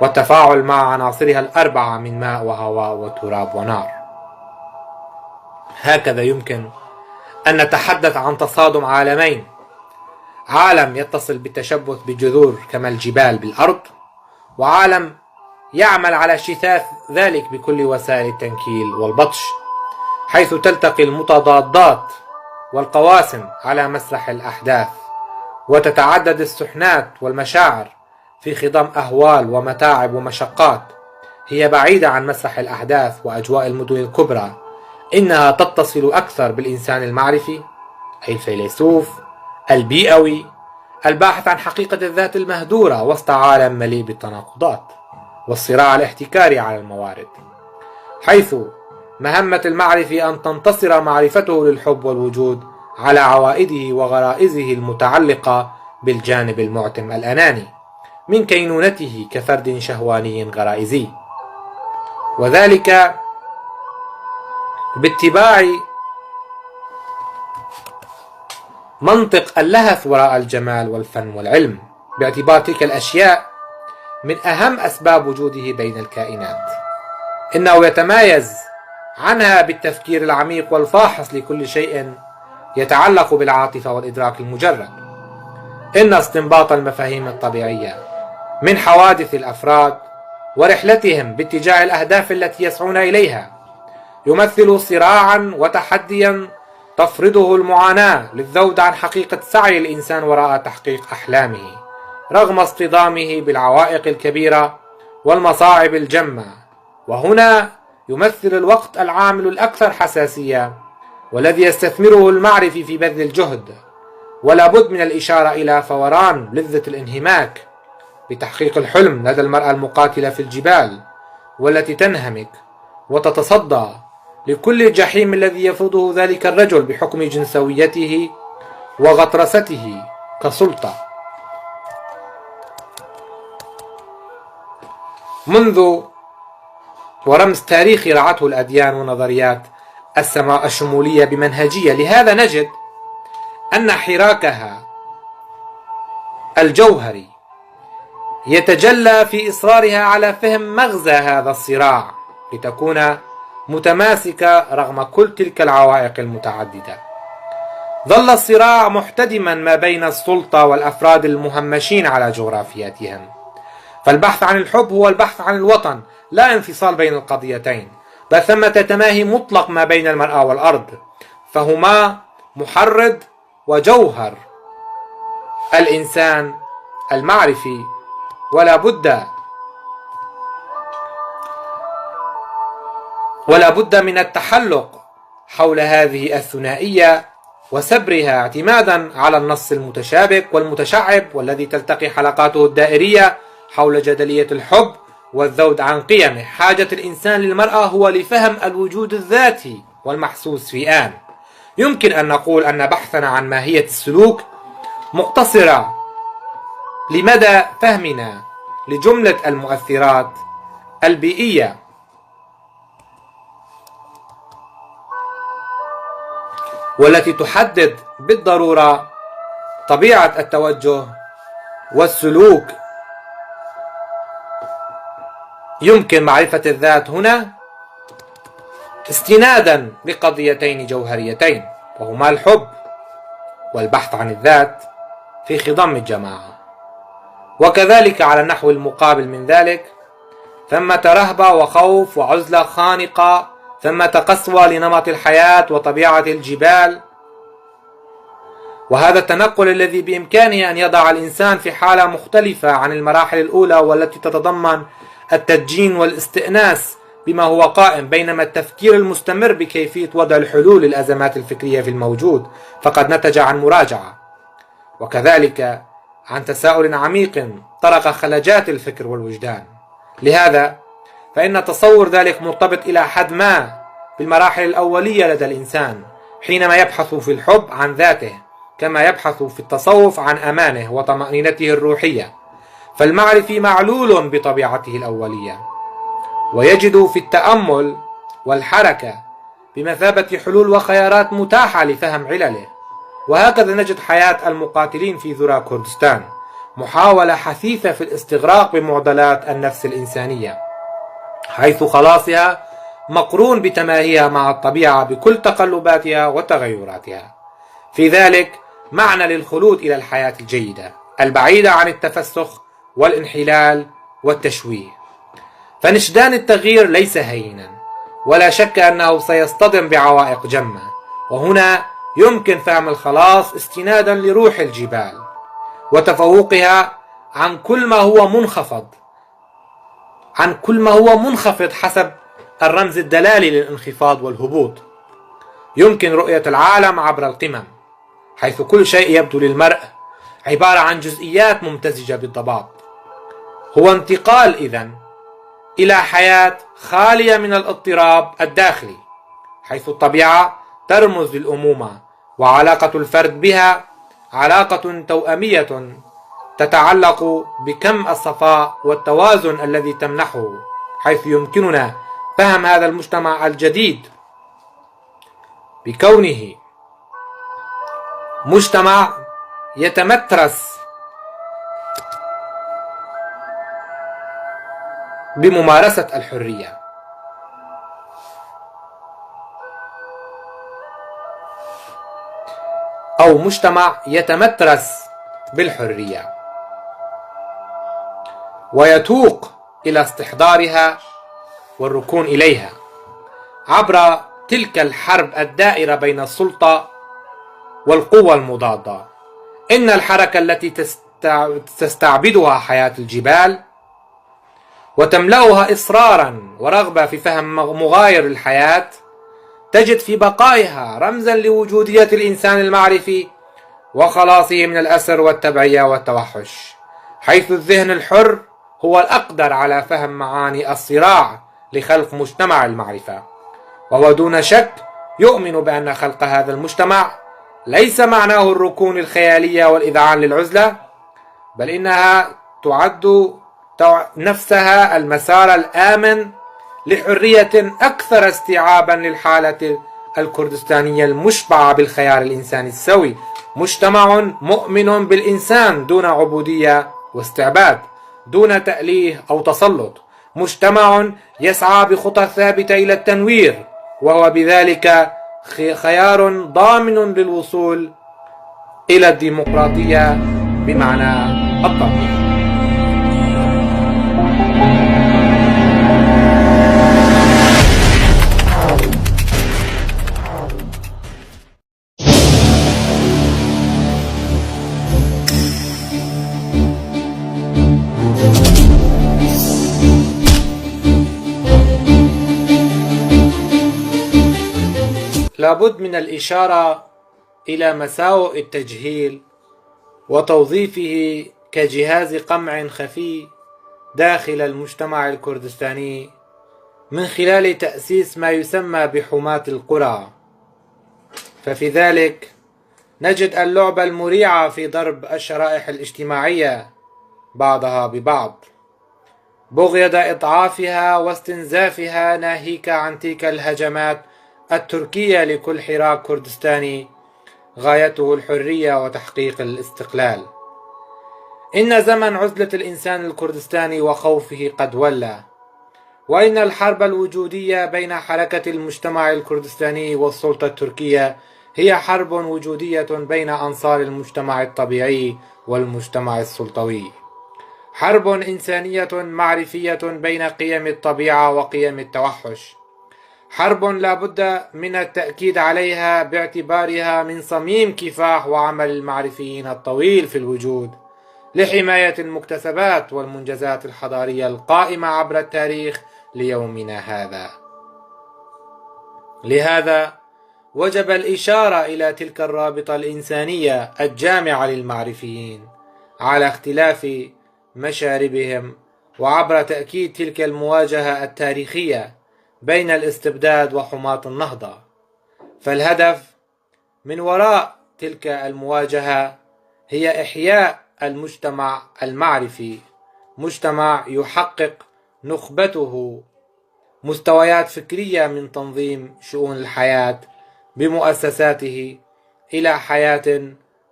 والتفاعل مع عناصرها الأربعة من ماء وهواء وتراب ونار. هكذا يمكن أن نتحدث عن تصادم عالمين: عالم يتصل بالتشبث بجذور كما الجبال بالأرض، وعالم يعمل على شثاث ذلك بكل وسائل التنكيل والبطش، حيث تلتقي المتضادات والقواسم على مسرح الأحداث، وتتعدد السحنات والمشاعر في خضم أهوال ومتاعب ومشقات هي بعيدة عن مسرح الأحداث وأجواء المدن الكبرى. إنها تتصل أكثر بالإنسان المعرفي، أي الفيلسوف البيئوي الباحث عن حقيقة الذات المهدورة وسط عالم مليء بالتناقضات والصراع الاحتكاري على الموارد، حيث مهمة المعرفة أن تنتصر معرفته للحب والوجود على عوائده وغرائزه المتعلقة بالجانب المعتم الأناني من كينونته كفرد شهواني غرائزي، وذلك باتباع منطق اللهث وراء الجمال والفن والعلم، باعتبار تلك الأشياء من أهم أسباب وجوده بين الكائنات. إنه يتميز عنها بالتفكير العميق والفاحص لكل شيء يتعلق بالعاطفة والإدراك المجرد. إن استنباط المفاهيم الطبيعية من حوادث الأفراد ورحلتهم باتجاه الأهداف التي يسعون إليها يمثل صراعا وتحديا تفرضه المعاناة للذود عن حقيقة سعي الإنسان وراء تحقيق أحلامه رغم اصطدامه بالعوائق الكبيرة والمصاعب الجمة. وهنا يمثل الوقت العامل الأكثر حساسية والذي يستثمره المعرفي في بذل الجهد، ولا بد من الإشارة إلى فوران لذة الانهماك بتحقيق الحلم لدى المرأة المقاتلة في الجبال، والتي تنهمك وتتصدى لكل الجحيم الذي يفرضه ذلك الرجل بحكم جنسويته وغطرسته كسلطة. منذ ورمز تاريخي رعته الأديان ونظريات السماء الشمولية بمنهجية، لهذا نجد أن حراكها الجوهري يتجلى في إصرارها على فهم مغزى هذا الصراع لتكون متماسكة رغم كل تلك العوائق المتعددة. ظل الصراع محتدما ما بين السلطة والأفراد المهمشين على جغرافياتهم، فالبحث عن الحب هو البحث عن الوطن، لا انفصال بين القضيتين، بل ثمة تماهي مطلق ما بين المرأة والأرض، فهما محرض وجوهر الإنسان المعرفي. ولا بد من التحلق حول هذه الثنائية وسبرها اعتمادا على النص المتشابك والمتشعب، والذي تلتقي حلقاته الدائرية حول جدلية الحب والذود عن قيمه. حاجة الإنسان للمرأة هو لفهم الوجود الذاتي والمحسوس في آن. يمكن أن نقول أن بحثنا عن ماهية السلوك مقتصرة لمدى فهمنا لجملة المؤثرات البيئية. والتي تحدد بالضرورة طبيعة التوجه والسلوك. يمكن معرفة الذات هنا استنادا بقضيتين جوهريتين، وهما الحب والبحث عن الذات في خضم الجماعة. وكذلك على النحو المقابل من ذلك ثمة رهبة وخوف وعزلة خانقة، ثمة قسوة لنمط الحياة وطبيعة الجبال. وهذا التنقل الذي بإمكانه أن يضع الإنسان في حالة مختلفة عن المراحل الأولى، والتي تتضمن التدجين والاستئناس بما هو قائم، بينما التفكير المستمر بكيفية وضع الحلول للأزمات الفكرية في الموجود فقد نتج عن مراجعة، وكذلك عن تساؤل عميق طرق خلجات الفكر والوجدان. لهذا فإن تصور ذلك مرتبط إلى حد ما بالمراحل الأولية لدى الإنسان حينما يبحث في الحب عن ذاته، كما يبحث في التصوف عن أمانه وطمأنينته الروحية. فالمعرفي معلول بطبيعته الأولية، ويجد في التأمل والحركة بمثابة حلول وخيارات متاحة لفهم علله. وهكذا نجد حياة المقاتلين في ذرى كردستان محاولة حثيثة في الاستغراق بمعضلات النفس الإنسانية، حيث خلاصها مقرون بتماهيها مع الطبيعة بكل تقلباتها وتغيراتها. في ذلك معنى للخلود إلى الحياة الجيدة البعيدة عن التفسخ والانحلال والتشويه. فنشدان التغيير ليس هينا، ولا شك أنه سيصطدم بعوائق جمة، وهنا يمكن فهم الخلاص استنادا لروح الجبال وتفوقها عن كل ما هو منخفض حسب الرمز الدلالي للانخفاض والهبوط. يمكن رؤية العالم عبر القمم، حيث كل شيء يبدو للمرء عبارة عن جزئيات ممتزجة بالضباب. هو انتقال إذن إلى حياة خالية من الاضطراب الداخلي، حيث الطبيعة ترمز للأمومة، وعلاقة الفرد بها علاقة توأمية تتعلق بكم الصفاء والتوازن الذي تمنحه، حيث يمكننا فهم هذا المجتمع الجديد بكونه مجتمع يتمترس بممارسة الحرية، أو مجتمع يتمترس بالحرية ويتوق إلى استحضارها والركون إليها عبر تلك الحرب الدائرة بين السلطة والقوى المضادة. إن الحركة التي تستعبدها حياة الجبال وتملأها إصرارا ورغبة في فهم مغاير الحياة تجد في بقائها رمزا لوجودية الإنسان المعرفي وخلاصه من الأسر والتبعية والتوحش، حيث الذهن الحر هو الأقدر على فهم معاني الصراع لخلق مجتمع المعرفة. وهو دون شك يؤمن بأن خلق هذا المجتمع ليس معناه الركون الخيالية والإذعان للعزلة، بل إنها تعد نفسها المسار الآمن لحرية أكثر استيعابا للحالة الكردستانية المشبعة بالخيار الإنساني السوي، مجتمع مؤمن بالإنسان دون عبودية واستعباد، دون تأليه أو تسلط، مجتمع يسعى بخطى ثابتة إلى التنوير، وهو بذلك خيار ضامن للوصول إلى الديمقراطية بمعنى الطبيعي. لابد من الإشارة إلى مساوئ التجهيل وتوظيفه كجهاز قمع خفي داخل المجتمع الكردستاني من خلال تأسيس ما يسمى بحماة القرى. ففي ذلك نجد اللعبة المريعة في ضرب الشرائح الاجتماعية بعضها ببعض بغية إضعافها واستنزافها، ناهيك عن تلك الهجمات التركية لكل حراك كردستاني غايته الحرية وتحقيق الاستقلال. إن زمن عزلة الإنسان الكردستاني وخوفه قد ولى، وإن الحرب الوجودية بين حركة المجتمع الكردستاني والسلطة التركية هي حرب وجودية بين أنصار المجتمع الطبيعي والمجتمع السلطوي، حرب إنسانية معرفية بين قيم الطبيعة وقيم التوحش، حرب لا بد من التأكيد عليها باعتبارها من صميم كفاح وعمل المعرفيين الطويل في الوجود لحماية المكتسبات والمنجزات الحضارية القائمة عبر التاريخ ليومنا هذا. لهذا وجب الإشارة إلى تلك الرابطة الإنسانية الجامعة للمعرفيين على اختلاف مشاربهم، وعبر تأكيد تلك المواجهة التاريخية بين الاستبداد وحماة النهضة. فالهدف من وراء تلك المواجهة هي إحياء المجتمع المعرفي، مجتمع يحقق نخبته مستويات فكرية من تنظيم شؤون الحياة بمؤسساته إلى حياة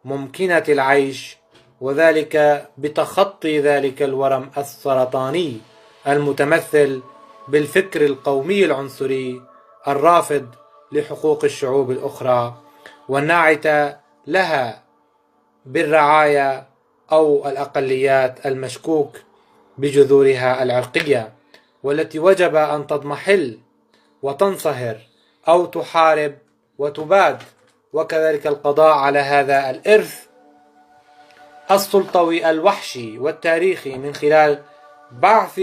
ممكنة العيش، وذلك بتخطي ذلك الورم السرطاني المتمثل بالفكر القومي العنصري الرافض لحقوق الشعوب الأخرى والناعتة لها بالرعاية أو الأقليات المشكوك بجذورها العرقية، والتي وجب أن تضمحل وتنصهر أو تحارب وتباد، وكذلك القضاء على هذا الإرث السلطوي الوحشي والتاريخي من خلال بعث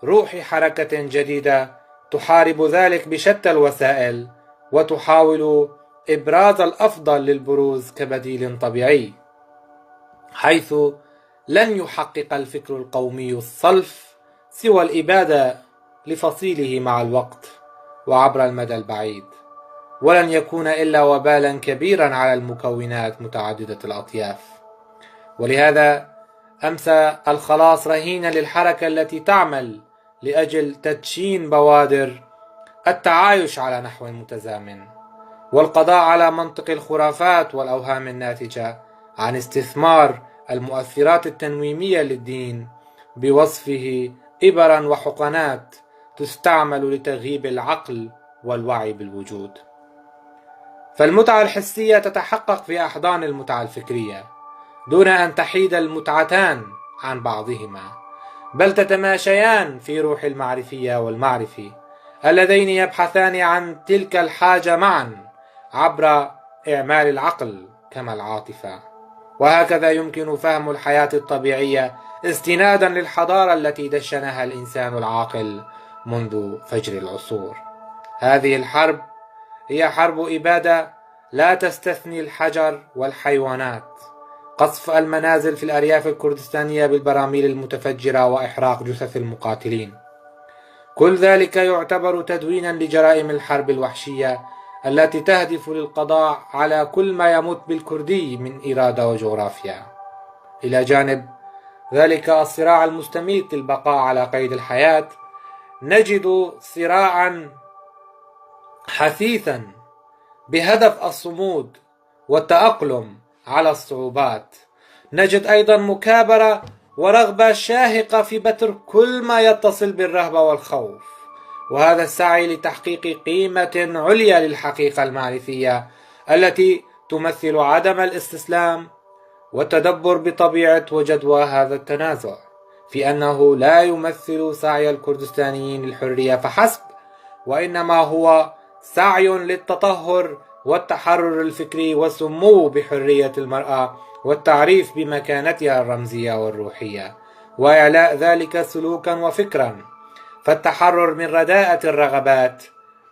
روح حركة جديدة تحارب ذلك بشتى الوسائل وتحاول إبراز الأفضل للبروز كبديل طبيعي، حيث لن يحقق الفكر القومي الصلف سوى الإبادة لفصيله مع الوقت وعبر المدى البعيد، ولن يكون إلا وبالا كبيرا على المكونات متعددة الأطياف. ولهذا أمسى الخلاص رهينا للحركة التي تعمل لأجل تدشين بوادر التعايش على نحو متزامن، والقضاء على منطق الخرافات والأوهام الناتجة عن استثمار المؤثرات التنويمية للدين بوصفه إبرا وحقنات تستعمل لتغييب العقل والوعي بالوجود. فالمتعة الحسية تتحقق في أحضان المتعة الفكرية دون أن تحيد المتعتان عن بعضهما، بل تتماشيان في روح المعرفية والمعرفي اللذين يبحثان عن تلك الحاجة معا عبر إعمال العقل كما العاطفة. وهكذا يمكن فهم الحياة الطبيعية استنادا للحضارة التي دشنها الإنسان العاقل منذ فجر العصور. هذه الحرب هي حرب إبادة لا تستثني الحجر والحيوانات، قصف المنازل في الأرياف الكردستانية بالبراميل المتفجرة وإحراق جثث المقاتلين، كل ذلك يعتبر تدوينا لجرائم الحرب الوحشية التي تهدف للقضاء على كل ما يمت بالكردي من إرادة وجغرافيا. إلى جانب ذلك الصراع المستميت للبقاء على قيد الحياة، نجد صراعا حثيثا بهدف الصمود والتأقلم على الصعوبات. نجد أيضا مكابرة ورغبة شاهقة في بتر كل ما يتصل بالرهبة والخوف، وهذا السعي لتحقيق قيمة عليا للحقيقة المعرفية التي تمثل عدم الاستسلام والتدبر بطبيعة وجدوى هذا التنازع، في أنه لا يمثل سعي الكردستانيين للحرية فحسب، وإنما هو سعي للتطهر والتحرر الفكري والسمو بحرية المرأة والتعريف بمكانتها الرمزية والروحية، وإعلاء ذلك سلوكا وفكرا. فالتحرر من رداءة الرغبات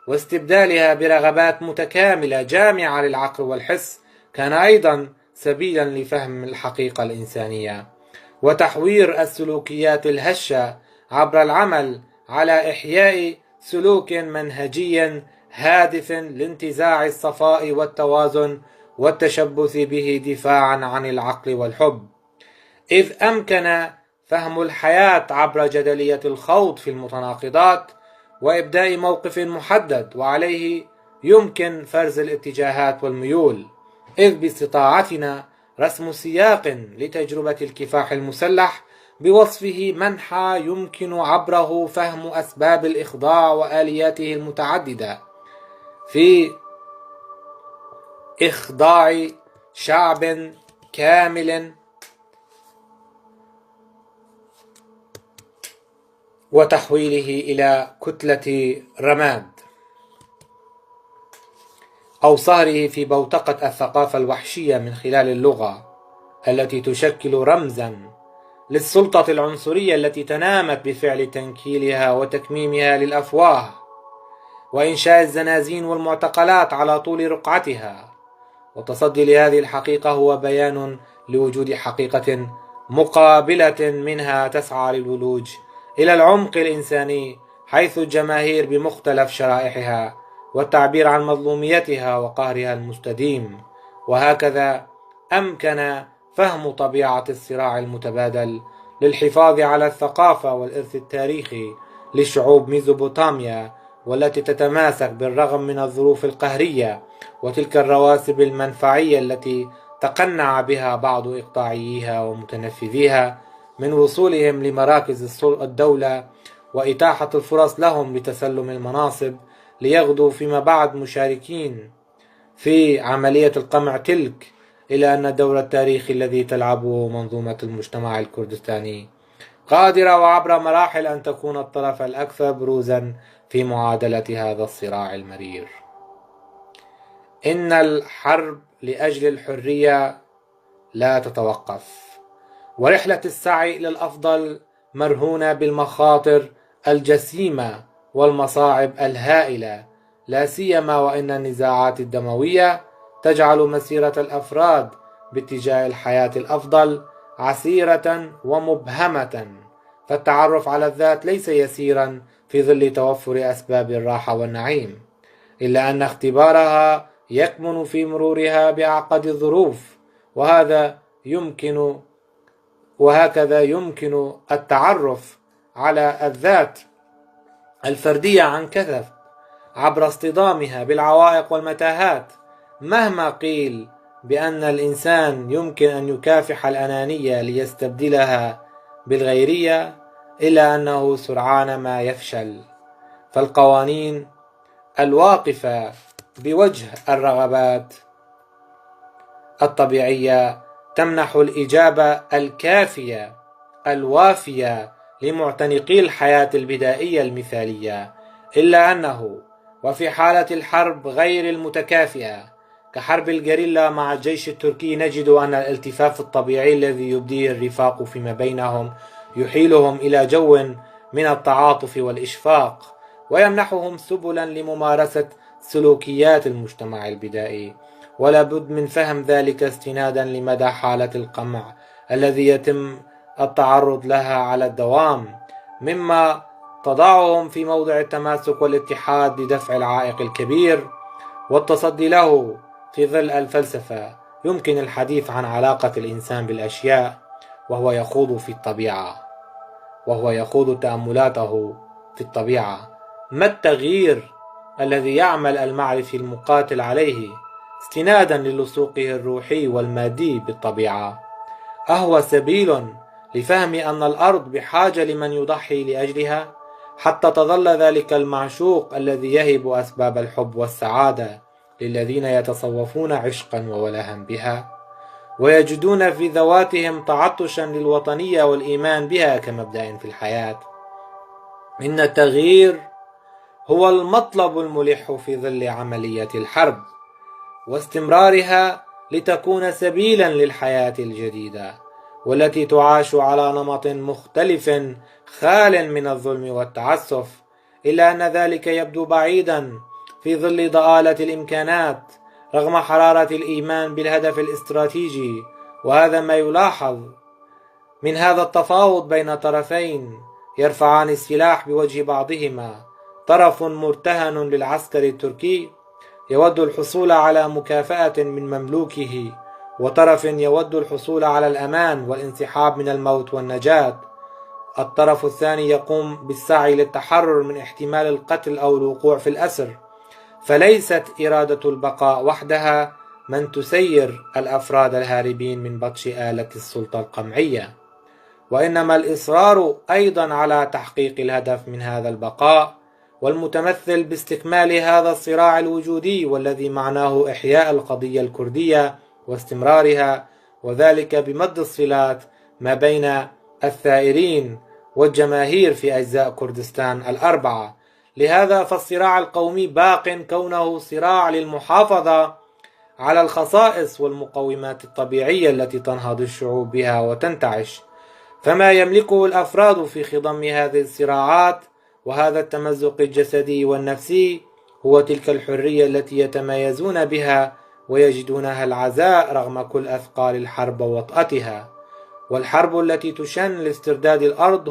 واستبدالها برغبات متكاملة جامعة للعقل والحس كان أيضا سبيلا لفهم الحقيقة الإنسانية وتحوير السلوكيات الهشة عبر العمل على إحياء سلوك منهجي هادف لانتزاع الصفاء والتوازن والتشبث به دفاعا عن العقل والحب، إذ أمكن فهم الحياة عبر جدلية الخوض في المتناقضات وإبداء موقف محدد وعليه يمكن فرز الاتجاهات والميول، إذ باستطاعتنا رسم سياق لتجربة الكفاح المسلح بوصفه منحى يمكن عبره فهم أسباب الإخضاع وآلياته المتعددة في إخضاع شعب كامل وتحويله إلى كتلة رماد، أو صهره في بوتقة الثقافة الوحشية من خلال اللغة التي تشكل رمزا للسلطة العنصرية التي تنامت بفعل تنكيلها وتكميمها للأفواه وإنشاء الزنازين والمعتقلات على طول رقعتها. والتصدي لهذه الحقيقة هو بيان لوجود حقيقة مقابلة منها تسعى للولوج إلى العمق الإنساني، حيث الجماهير بمختلف شرائحها والتعبير عن مظلوميتها وقهرها المستديم. وهكذا أمكن فهم طبيعة الصراع المتبادل للحفاظ على الثقافة والإرث التاريخي لشعوب ميزوبوتاميا، والتي تتماسك بالرغم من الظروف القهرية وتلك الرواسب المنفعية التي تقنع بها بعض إقطاعيها ومتنفذيها من وصولهم لمراكز الدولة وإتاحة الفرص لهم لتسلم المناصب ليغدوا فيما بعد مشاركين في عملية القمع تلك، إلى أن الدور التاريخي الذي تلعبه منظومة المجتمع الكردستاني قادرة وعبر مراحل أن تكون الطرف الأكثر بروزا في معادلة هذا الصراع المرير. إن الحرب لأجل الحرية لا تتوقف، ورحلة السعي للأفضل مرهونة بالمخاطر الجسيمة والمصاعب الهائلة، لا سيما وإن النزاعات الدموية تجعل مسيرة الأفراد باتجاه الحياة الأفضل عسيرة ومبهمة. فالتعرف على الذات ليس يسيرا في ظل توفر أسباب الراحة والنعيم، إلا أن اختبارها يكمن في مرورها بأعقد الظروف، وهكذا يمكن التعرف على الذات الفردية عن كثب عبر اصطدامها بالعوائق والمتاهات. مهما قيل بأن الإنسان يمكن أن يكافح الأنانية ليستبدلها بالغيرية، إلا أنه سرعان ما يفشل. فالقوانين الواقفة بوجه الرغبات الطبيعية تمنح الإجابة الكافية الوافية لمعتنقي الحياة البدائية المثالية، إلا أنه وفي حالة الحرب غير المتكافئة كحرب الجريلا مع الجيش التركي نجد أن الالتفاف الطبيعي الذي يبديه الرفاق فيما بينهم يحيلهم إلى جو من التعاطف والإشفاق، ويمنحهم سبلا لممارسة سلوكيات المجتمع البدائي. ولا بد من فهم ذلك استنادا لمدى حالة القمع الذي يتم التعرض لها على الدوام، مما تضعهم في موضع التماسك والاتحاد لدفع العائق الكبير والتصدي له. في ظل الفلسفة يمكن الحديث عن علاقة الإنسان بالأشياء وهو يخوض تأملاته في الطبيعة. ما التغيير الذي يعمل المعرفي المقاتل عليه استنادا للصوقه الروحي والمادي بالطبيعة؟ أهو سبيل لفهم أن الأرض بحاجة لمن يضحي لأجلها حتى تظل ذلك المعشوق الذي يهب أسباب الحب والسعادة للذين يتصوفون عشقا وولها بها ويجدون في ذواتهم تعطشا للوطنية والإيمان بها كمبدأ في الحياة. إن التغيير هو المطلب الملح في ظل عملية الحرب واستمرارها لتكون سبيلا للحياة الجديدة والتي تعاش على نمط مختلف خال من الظلم والتعسف، إلا أن ذلك يبدو بعيدا في ظل ضآلة الإمكانات رغم حرارة الإيمان بالهدف الاستراتيجي. وهذا ما يلاحظ من هذا التفاوض بين طرفين يرفعان السلاح بوجه بعضهما. طرف مرتهن للعسكر التركي يود الحصول على مكافأة من مملوكه، وطرف يود الحصول على الأمان والانسحاب من الموت والنجاة. الطرف الثاني يقوم بالسعي للتحرر من احتمال القتل أو الوقوع في الأسر. فليست إرادة البقاء وحدها من تسير الأفراد الهاربين من بطش آلة السلطة القمعية، وإنما الإصرار أيضا على تحقيق الهدف من هذا البقاء، والمتمثل باستكمال هذا الصراع الوجودي، والذي معناه إحياء القضية الكردية واستمرارها، وذلك بمد الصلات ما بين الثائرين والجماهير في أجزاء كردستان الأربعة. لهذا فالصراع القومي باق كونه صراع للمحافظة على الخصائص والمقومات الطبيعية التي تنهض الشعوب بها وتنتعش. فما يملكه الأفراد في خضم هذه الصراعات وهذا التمزق الجسدي والنفسي هو تلك الحرية التي يتميزون بها ويجدونها العزاء رغم كل أثقال الحرب ووطأتها. والحرب التي تشن لاسترداد الأرض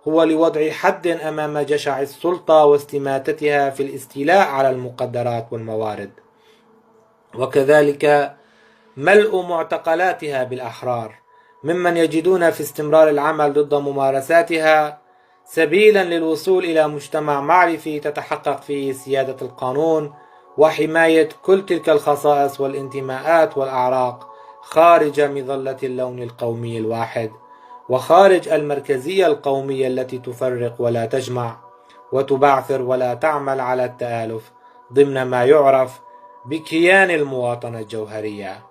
هو لوضع حد أمام جشع السلطة واستماتتها في الاستيلاء على المقدرات والموارد، وكذلك ملء معتقلاتها بالأحرار ممن يجدون في استمرار العمل ضد ممارساتها سبيلا للوصول إلى مجتمع معرفي تتحقق فيه سيادة القانون وحماية كل تلك الخصائص والانتماءات والأعراق خارج مظلة اللون القومي الواحد، وخارج المركزية القومية التي تفرق ولا تجمع، وتبعثر ولا تعمل على التآلف ضمن ما يعرف بكيان المواطنة الجوهرية.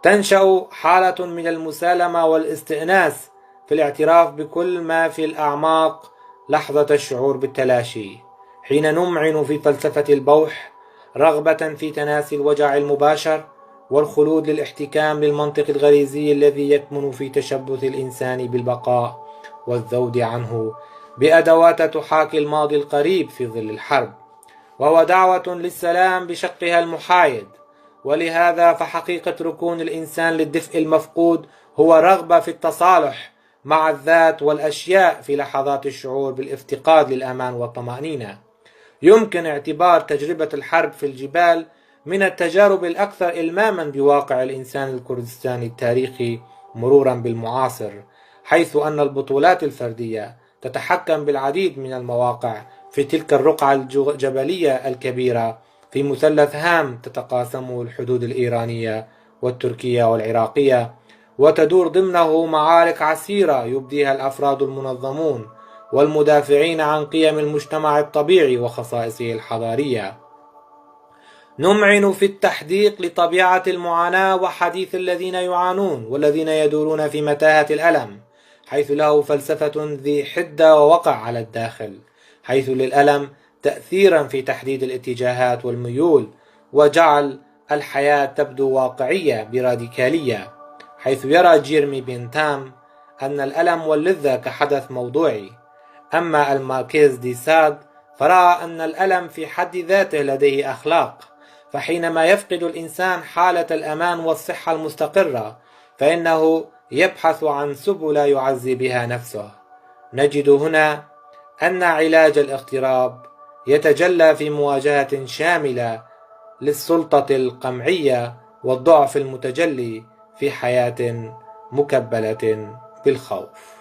تنشأ حالة من المسالمة والاستئناس في الاعتراف بكل ما في الأعماق لحظة الشعور بالتلاشي، حين نمعن في فلسفة البوح رغبة في تناسي الوجع المباشر والخلود للاحتكام للمنطق الغريزي الذي يكمن في تشبث الإنسان بالبقاء والذود عنه بأدوات تحاكي الماضي القريب في ظل الحرب، وهو دعوة للسلام بشقها المحايد. ولهذا فحقيقة ركون الإنسان للدفء المفقود هو رغبة في التصالح مع الذات والأشياء في لحظات الشعور بالافتقاد للأمان والطمأنينة. يمكن اعتبار تجربة الحرب في الجبال من التجارب الأكثر إلماما بواقع الإنسان الكردستاني التاريخي مرورا بالمعاصر، حيث أن البطولات الفردية تتحكم بالعديد من المواقع في تلك الرقعة الجبلية الكبيرة في مثلث هام تتقاسمه الحدود الإيرانية والتركية والعراقية، وتدور ضمنه معارك عسيرة يبديها الأفراد المنظمون والمدافعين عن قيم المجتمع الطبيعي وخصائصه الحضارية. نمعن في التحديق لطبيعة المعاناة وحديث الذين يعانون والذين يدورون في متاهة الألم، حيث له فلسفة ذي حدة ووقع على الداخل، حيث للألم تأثيرا في تحديد الاتجاهات والميول وجعل الحياة تبدو واقعية براديكالية، حيث يرى جيرمي بنتام أن الألم واللذة كحدث موضوعي. أما الماركيز دي ساد فرأى أن الألم في حد ذاته لديه أخلاق، فحينما يفقد الإنسان حالة الأمان والصحة المستقرة فإنه يبحث عن سبل يعزي بها نفسه. نجد هنا أن علاج الاغتراب يتجلى في مواجهة شاملة للسلطة القمعية والضعف المتجلي في حياة مكبلة بالخوف.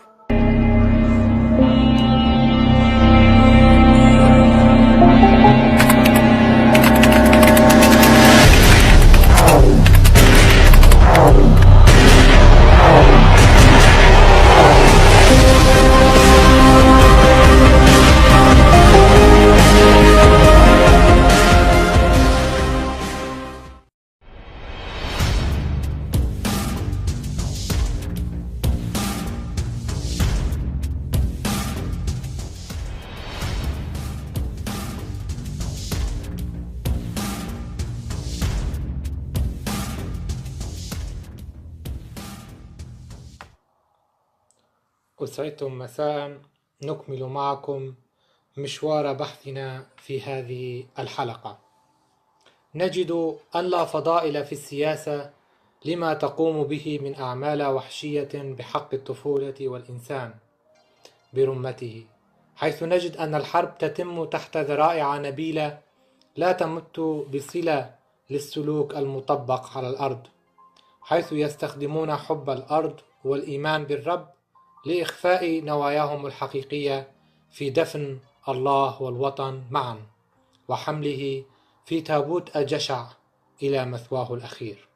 أسعدتم مساء. نكمل معكم مشوار بحثنا في هذه الحلقة. نجد أن لا فضائل في السياسة لما تقوم به من أعمال وحشية بحق الطفولة والإنسان برمته، حيث نجد أن الحرب تتم تحت ذرائع نبيلة لا تمت بصلة للسلوك المطبق على الأرض، حيث يستخدمون حب الأرض والإيمان بالرب لإخفاء نواياهم الحقيقية في دفن الله والوطن معا، وحمله في تابوت الجشع إلى مثواه الأخير،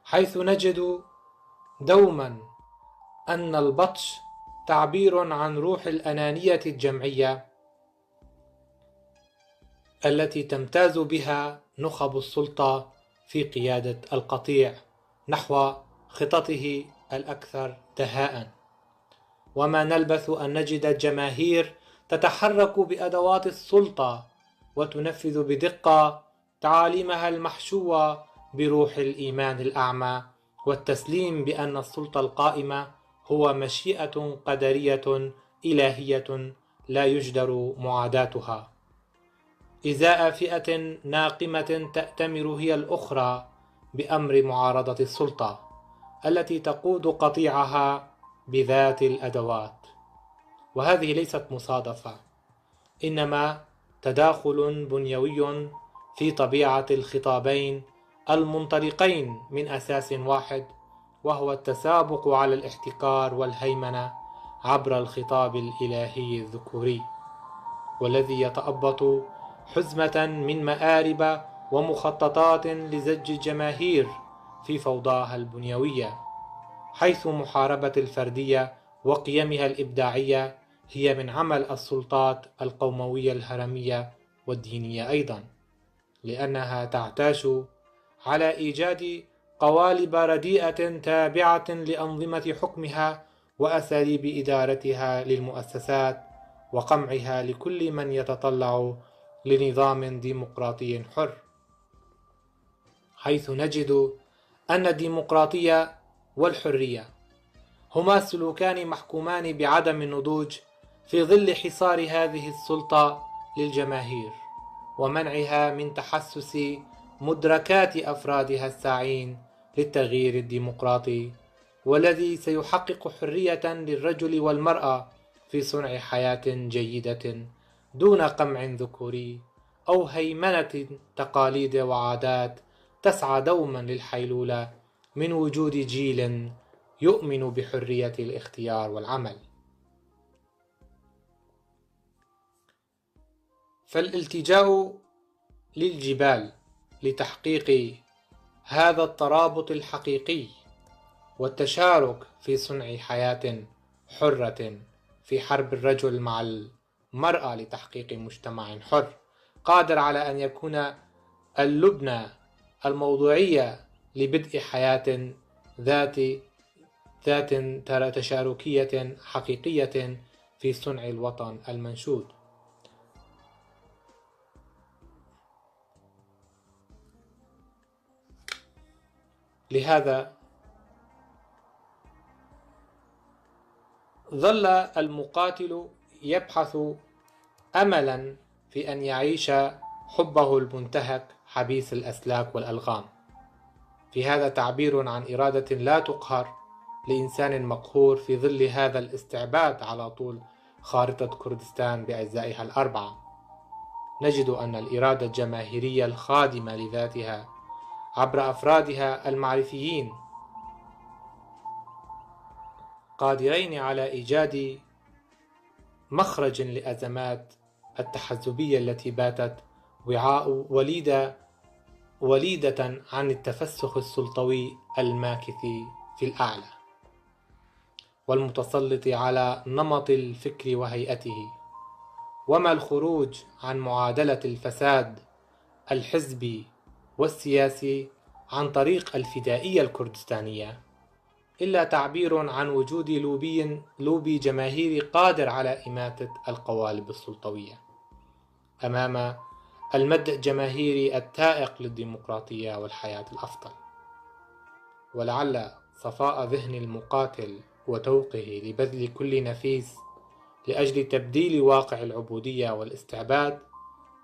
حيث نجد دوما أن البطش تعبير عن روح الأنانية الجمعية التي تمتاز بها نخب السلطة في قيادة القطيع نحو خططه الأكثر دهاء. وما نلبث أن نجد الجماهير تتحرك بأدوات السلطة وتنفذ بدقة تعاليمها المحشوة بروح الإيمان الأعمى والتسليم بأن السلطة القائمة هو مشيئة قدرية إلهية لا يجدر معاداتها، إزاء فئة ناقمة تأتمر هي الأخرى بأمر معارضة السلطة التي تقود قطيعها بذات الأدوات. وهذه ليست مصادفة، إنما تداخل بنيوي في طبيعة الخطابين المنطلقين من أساس واحد، وهو التسابق على الاحتكار والهيمنة عبر الخطاب الإلهي الذكوري، والذي يتأبط حزمة من مآرب ومخططات لزج الجماهير في فوضاها البنيوية، حيث محاربة الفردية وقيمها الإبداعية هي من عمل السلطات القوموية الهرمية والدينية أيضا، لأنها تعتاش على إيجاد قوالب رديئة تابعة لأنظمة حكمها وأساليب إدارتها للمؤسسات وقمعها لكل من يتطلع لنظام ديمقراطي حر، حيث نجد أن الديمقراطية والحرية هما سلوكان محكومان بعدم النضوج في ظل حصار هذه السلطة للجماهير ومنعها من تحسس مدركات أفرادها الساعين للتغيير الديمقراطي، والذي سيحقق حرية للرجل والمرأة في صنع حياة جيدة دون قمع ذكوري أو هيمنة تقاليد وعادات تسعى دوما للحيلولة من وجود جيل يؤمن بحرية الاختيار والعمل. فالالتجاء للجبال لتحقيق هذا الترابط الحقيقي والتشارك في صنع حياة حرة في حرب الرجل مع المرأة لتحقيق مجتمع حر قادر على أن يكون اللبنة الموضوعية لبدء حياة ذات تشاركية حقيقية في صنع الوطن المنشود. لهذا ظل المقاتل يبحث أملا في أن يعيش حبه المنتهك حبيس الأسلاك والألغام. في هذا تعبير عن إرادة لا تقهر لإنسان مقهور في ظل هذا الاستعباد على طول خارطة كردستان بأجزائها الأربعة. نجد أن الإرادة الجماهيرية الخادمة لذاتها عبر أفرادها المعرفيين قادرين على إيجاد مخرج لأزمات التحزبية التي باتت وليدة عن التفسخ السلطوي الماكث في الأعلى والمتسلط على نمط الفكر وهيئته، وما الخروج عن معادلة الفساد الحزبي والسياسي عن طريق الفدائية الكردستانية إلا تعبير عن وجود لوبي جماهيري قادر على إماتة القوالب السلطوية أمام المد الجماهيري التائق للديمقراطية والحياة الأفضل. ولعل صفاء ذهن المقاتل وتوقه لبذل كل نفيس لأجل تبديل واقع العبودية والاستعباد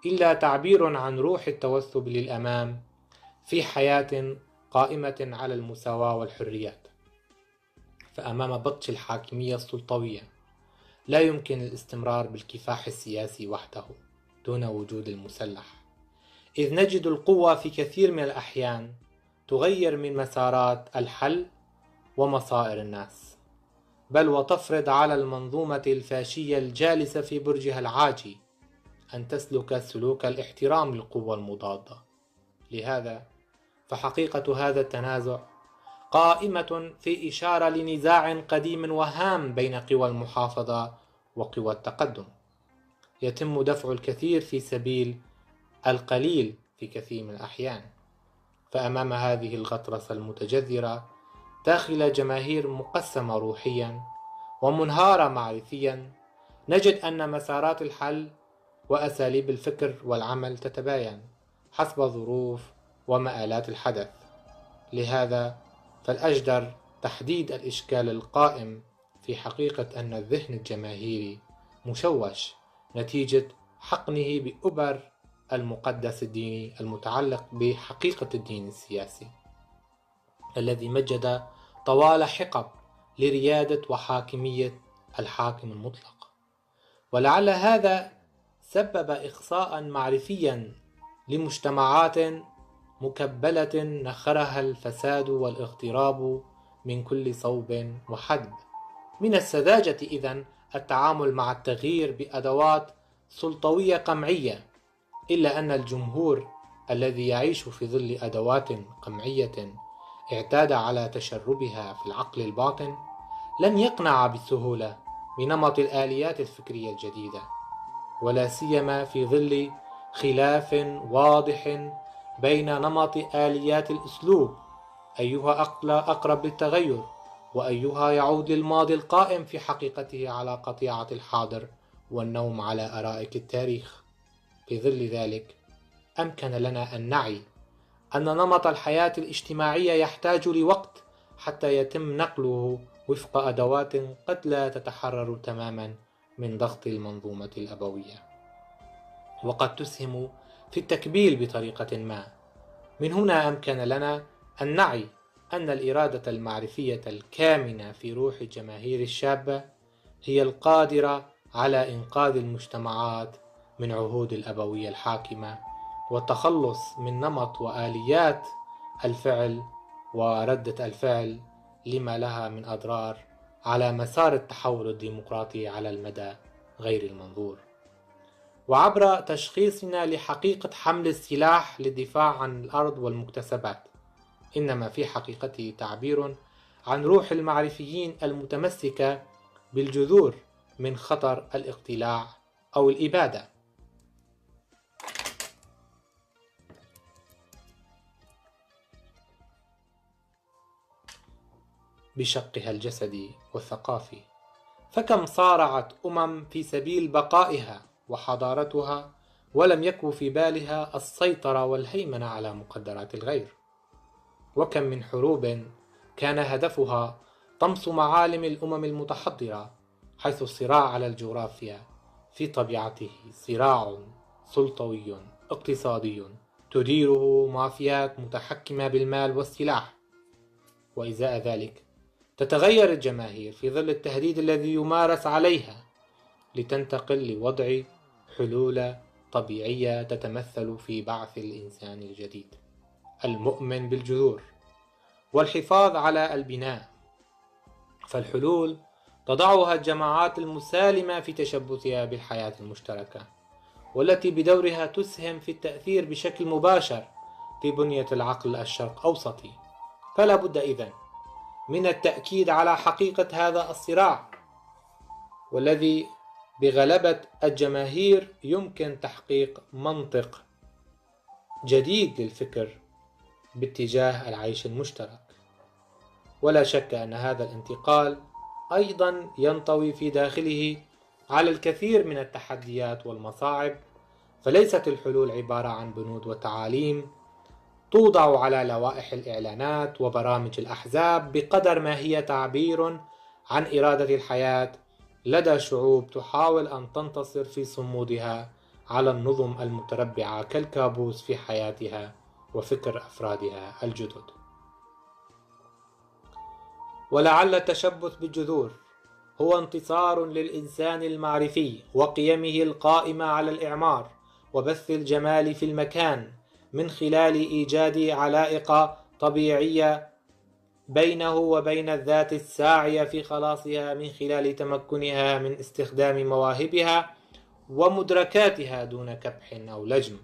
إلا تعبير عن روح التوثب للأمام في حياة قائمة على المساواة والحريات. فأمام بطش الحاكمية السلطوية لا يمكن الاستمرار بالكفاح السياسي وحده دون وجود المسلح، إذ نجد القوة في كثير من الأحيان تغير من مسارات الحل ومصائر الناس، بل وتفرض على المنظومة الفاشية الجالسة في برجها العاجي أن تسلك سلوك الاحترام للقوى المضادة. لهذا فحقيقة هذا التنازع قائمة في إشارة لنزاع قديم وهام بين قوى المحافظة وقوى التقدم، يتم دفع الكثير في سبيل القليل في كثير من الأحيان. فأمام هذه الغطرسة المتجذرة داخل جماهير مقسمة روحيا ومنهارة معرفيا، نجد أن مسارات الحل وأساليب الفكر والعمل تتباين حسب ظروف ومآلات الحدث. لهذا فالأجدر تحديد الإشكال القائم في حقيقة أن الذهن الجماهيري مشوش نتيجة حقنه بأبر المقدس الديني المتعلق بحقيقة الدين السياسي الذي مجد طوال حقب لريادة وحاكمية الحاكم المطلق. ولعل هذا سبب إخصاء معرفيا لمجتمعات مكبلة نخرها الفساد والاغتراب من كل صوب وحدب. من السذاجة إذن التعامل مع التغيير بأدوات سلطوية قمعية، إلا أن الجمهور الذي يعيش في ظل أدوات قمعية اعتاد على تشربها في العقل الباطن لن يقنع بسهولة بنمط الآليات الفكرية الجديدة، ولا سيما في ظل خلاف واضح بين نمط آليات الأسلوب، أيها أقرب للتغير وأيها يعود للماضي القائم في حقيقته على قطيعة الحاضر والنوم على أرائك التاريخ. في ظل ذلك أمكن لنا أن نعي أن نمط الحياة الاجتماعية يحتاج لوقت حتى يتم نقله وفق أدوات قد لا تتحرر تماما من ضغط المنظومة الأبوية، وقد تسهم في التكبيل بطريقة ما. من هنا أمكن لنا أن نعي أن الإرادة المعرفية الكامنة في روح الجماهير الشابة هي القادرة على إنقاذ المجتمعات من عهود الأبوية الحاكمة والتخلص من نمط وآليات الفعل وردة الفعل لما لها من أضرار على مسار التحول الديمقراطي على المدى غير المنظور. وعبر تشخيصنا لحقيقة حمل السلاح للدفاع عن الأرض والمكتسبات، إنما في حقيقته تعبير عن روح المعرفيين المتمسكة بالجذور من خطر الاقتلاع أو الإبادة. بشقها الجسدي والثقافي، فكم صارعت في سبيل بقائها وحضارتها ولم يكن في بالها السيطرة والهيمنة على مقدرات الغير، وكم من حروب كان هدفها طمس معالم الأمم المتحضرة، حيث الصراع على الجغرافيا في طبيعته صراع سلطوي اقتصادي تديره مافيات متحكمة بالمال والسلاح. وإزاء ذلك تتغير الجماهير في ظل التهديد الذي يمارس عليها لتنتقل لوضع حلول طبيعية تتمثل في بعث الإنسان الجديد المؤمن بالجذور والحفاظ على البناء. فالحلول تضعها الجماعات المسالمة في تشبثها بالحياة المشتركة، والتي بدورها تسهم في التأثير بشكل مباشر في بنية العقل الشرق أوسطي. فلا بد إذن من التأكيد على حقيقة هذا الصراع، والذي بغلبة الجماهير يمكن تحقيق منطق جديد للفكر باتجاه العيش المشترك. ولا شك أن هذا الانتقال أيضا ينطوي في داخله على الكثير من التحديات والمصاعب، فليست الحلول عبارة عن بنود وتعاليم توضع على لوائح الإعلانات وبرامج الأحزاب، بقدر ما هي تعبير عن إرادة الحياة لدى شعوب تحاول أن تنتصر في صمودها على النظم المتربعة كالكابوس في حياتها وفكر أفرادها الجدد. ولعل التشبث بالجذور هو انتصار للإنسان المعرفي وقيمه القائمة على الإعمار وبث الجمال في المكان، من خلال إيجاد علائق طبيعية بينه وبين الذات الساعية في خلاصها من خلال تمكنها من استخدام مواهبها ومدركاتها دون كبح أو لجم.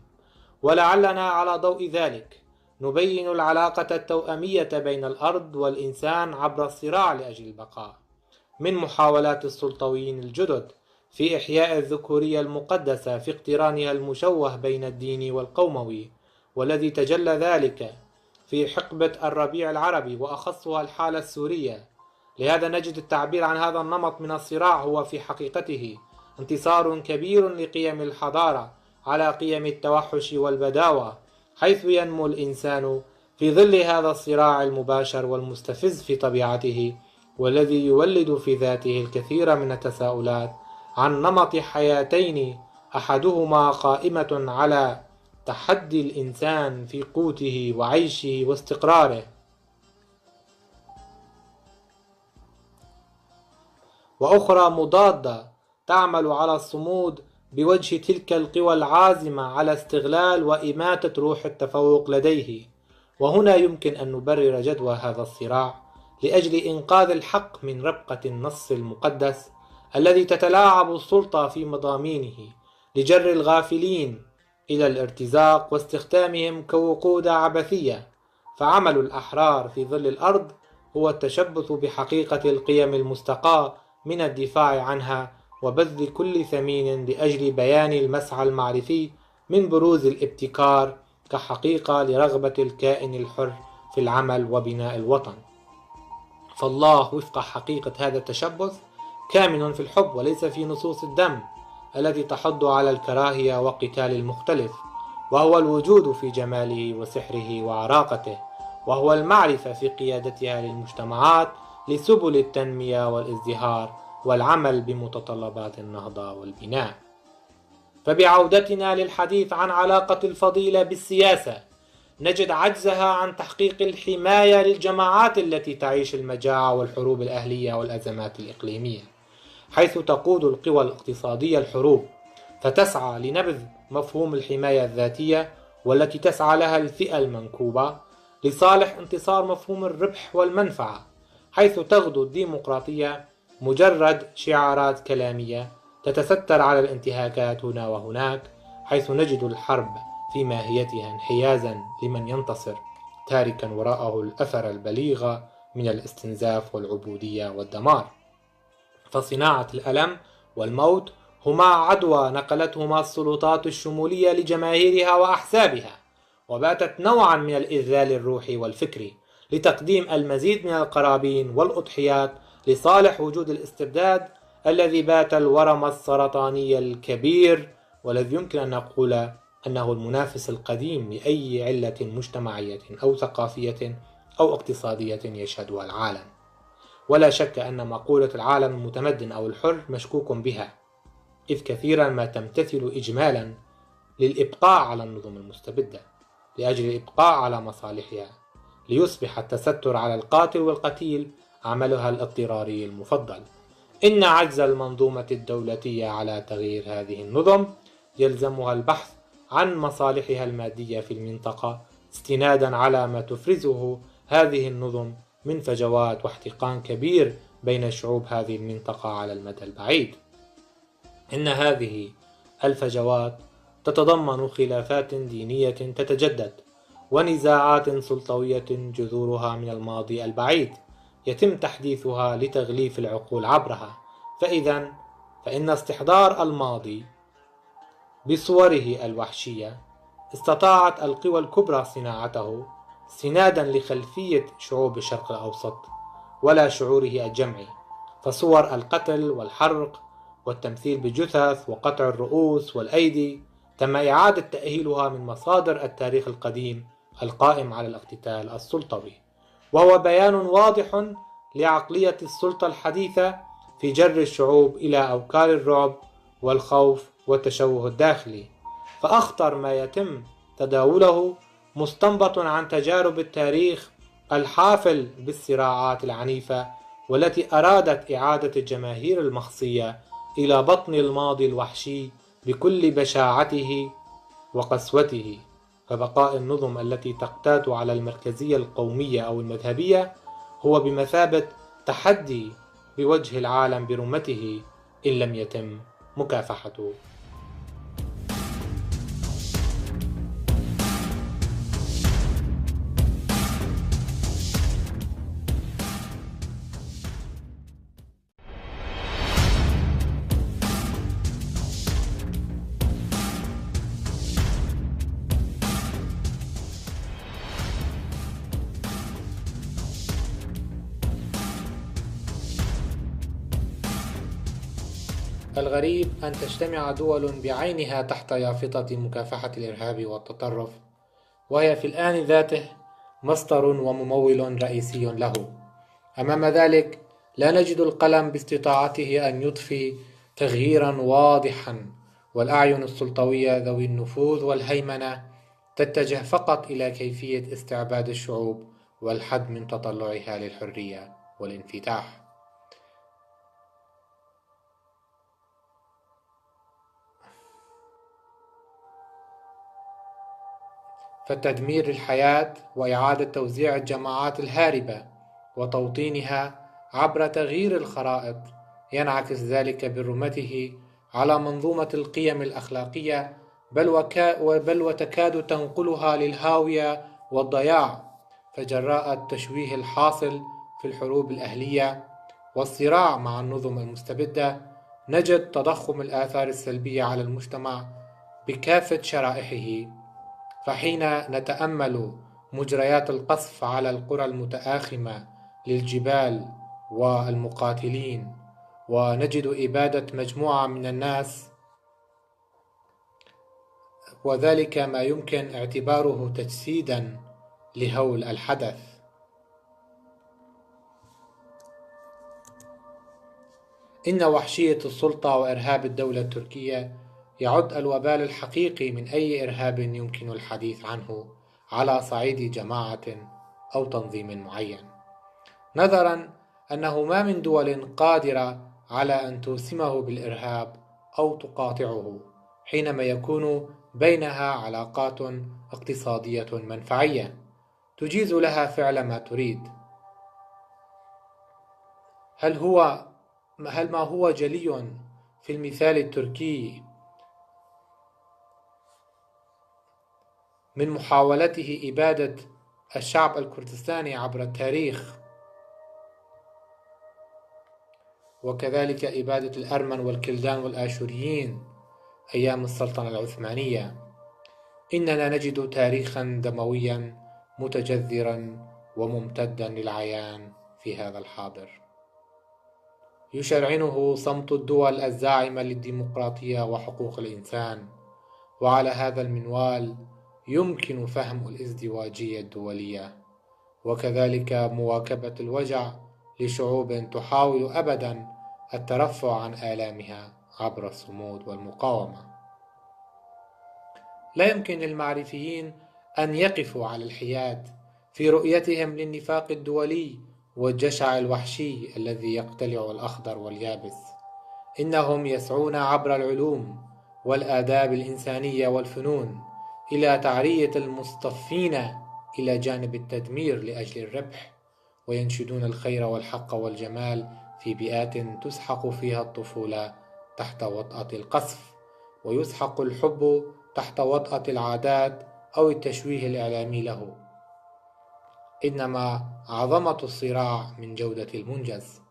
ولعلنا على ضوء ذلك نبين العلاقة التوأمية بين الأرض والإنسان عبر الصراع لأجل البقاء، من محاولات السلطويين الجدد في إحياء الذكورية المقدسة في اقترانها المشوه بين الديني والقوموي، والذي تجلى ذلك في حقبة الربيع العربي وأخصها الحالة السورية. لهذا نجد التعبير عن هذا النمط من الصراع هو في حقيقته انتصار كبير لقيم الحضارة على قيم التوحش والبداوة، حيث ينمو الإنسان في ظل هذا الصراع المباشر والمستفز في طبيعته، والذي يولد في ذاته الكثير من التساؤلات عن نمط حياتين، أحدهما قائمة على تحدي الإنسان في قوته وعيشه واستقراره، وأخرى مضادة تعمل على الصمود بوجه تلك القوى العازمة على استغلال وإماتة روح التفوق لديه. وهنا يمكن أن نبرر جدوى هذا الصراع لأجل إنقاذ الحق من ربقة النص المقدس الذي تتلاعب السلطة في مضامينه لجر الغافلين إلى الارتزاق واستخدامهم كوقود عبثية. فعمل الأحرار في ظل الأرض هو التشبث بحقيقة القيم المستقاة من الدفاع عنها وبذل كل ثمين لأجل بيان المسعى المعرفي من بروز الابتكار كحقيقة لرغبة الكائن الحر في العمل وبناء الوطن. فالله وفق حقيقة هذا التشبث كامن في الحب وليس في نصوص الدم التي تحض على الكراهية وقتال المختلف، وهو الوجود في جماله وسحره وعراقته، وهو المعرفة في قيادتها للمجتمعات لسبل التنمية والازدهار والعمل بمتطلبات النهضة والبناء. فبعودتنا للحديث عن علاقة الفضيلة بالسياسة، نجد عجزها عن تحقيق الحماية للجماعات التي تعيش المجاعة والحروب الأهلية والأزمات الإقليمية، حيث تقود القوى الاقتصادية الحروب، فتسعى لنبذ مفهوم الحماية الذاتية والتي تسعى لها الفئة المنكوبة لصالح انتصار مفهوم الربح والمنفعة، حيث تغدو الديمقراطية مجرد شعارات كلامية تتستر على الانتهاكات هنا وهناك، حيث نجد الحرب في ماهيتها انحيازا لمن ينتصر، تاركا وراءه الأثر البليغ من الاستنزاف والعبودية والدمار. فصناعة الألم والموت هما عدوى نقلتهما السلطات الشمولية لجماهيرها وأحزابها، وباتت نوعا من الإذلال الروحي والفكري لتقديم المزيد من القرابين والأضحيات لصالح وجود الاستبداد الذي بات الورم السرطاني الكبير، والذي يمكن أن نقول أنه المنافس القديم لأي علة مجتمعية أو ثقافية أو اقتصادية يشهدها العالم. ولا شك أن مقولة العالم المتمدن أو الحر مشكوك بها، إذ كثيرا ما تمتثل إجمالا للإبقاء على النظم المستبدة لأجل الإبقاء على مصالحها، ليصبح التستر على القاتل والقتيل عملها الاضطراري المفضل. إن عجز المنظومة الدولتية على تغيير هذه النظم يلزمها البحث عن مصالحها المادية في المنطقة، استنادا على ما تفرزه هذه النظم من فجوات واحتقان كبير بين شعوب هذه المنطقة على المدى البعيد. إن هذه الفجوات تتضمن خلافات دينية تتجدد ونزاعات سلطوية جذورها من الماضي البعيد يتم تحديثها لتغليف العقول عبرها. فإن استحضار الماضي بصوره الوحشية استطاعت القوى الكبرى صناعته استنادا لخلفية شعوب الشرق الأوسط ولا شعوره الجمعي، فصور القتل والحرق والتمثيل بالجثث وقطع الرؤوس والأيدي تم إعادة تأهيلها من مصادر التاريخ القديم القائم على الاقتتال السلطوي، وهو بيان واضح لعقلية السلطة الحديثة في جر الشعوب إلى أوكار الرعب والخوف والتشوه الداخلي. فأخطر ما يتم تداوله مستنبط عن تجارب التاريخ الحافل بالصراعات العنيفة والتي أرادت إعادة الجماهير المخصية إلى بطن الماضي الوحشي بكل بشاعته وقسوته. فبقاء النظم التي تقتات على المركزية القومية أو المذهبية هو بمثابة تحدي بوجه العالم برمته إن لم يتم مكافحته. الغريب أن تجتمع دول بعينها تحت يافطة مكافحة الإرهاب والتطرف، وهي في الآن ذاته مصدر وممول رئيسي له. أمام ذلك لا نجد القلم باستطاعته أن يضفي تغييرا واضحا، والأعين السلطوية ذوي النفوذ والهيمنة تتجه فقط إلى كيفية استعباد الشعوب والحد من تطلعها للحرية والانفتاح. فتدمير الحياة وإعادة توزيع الجماعات الهاربة وتوطينها عبر تغيير الخرائط ينعكس ذلك برمته على منظومة القيم الأخلاقية، بل وتكاد تنقلها للهاوية والضياع. فجراء التشويه الحاصل في الحروب الأهلية والصراع مع النظم المستبدة نجد تضخم الآثار السلبية على المجتمع بكافة شرائحه. فحين نتأمل مجريات القصف على القرى المتآخمة للجبال والمقاتلين ونجد إبادة مجموعة من الناس، وذلك ما يمكن اعتباره تجسيدا لهول الحدث. إن وحشية السلطة وإرهاب الدولة التركية يعد الوبال الحقيقي من أي إرهاب يمكن الحديث عنه على صعيد جماعة أو تنظيم معين، نظرا أنه ما من دول قادرة على أن توسمه بالإرهاب أو تقاطعه حينما يكون بينها علاقات اقتصادية منفعية تجيز لها فعل ما تريد. هل ما هو جلي في المثال التركي من محاولته إبادة الشعب الكردستاني عبر التاريخ، وكذلك إبادة الأرمن والكلدان والآشوريين أيام السلطنة العثمانية، إننا نجد تاريخا دمويا متجذرا وممتدا للعيان في هذا الحاضر، يشرعنه صمت الدول الزاعمة للديمقراطية وحقوق الإنسان. وعلى هذا المنوال يمكن فهم الازدواجية الدولية، وكذلك مواكبة الوجع لشعوب تحاول أبدا الترفع عن آلامها عبر الصمود والمقاومة. لا يمكن للمعرفيين أن يقفوا على الحياد في رؤيتهم للنفاق الدولي والجشع الوحشي الذي يقتلع الأخضر واليابس. إنهم يسعون عبر العلوم والآداب الإنسانية والفنون إلى تعرية المصطفين إلى جانب التدمير لأجل الربح، وينشدون الخير والحق والجمال في بيئات تسحق فيها الطفولة تحت وطأة القصف، ويسحق الحب تحت وطأة العادات أو التشويه الإعلامي له. إنما عظمة الصراع من جودة المنجز،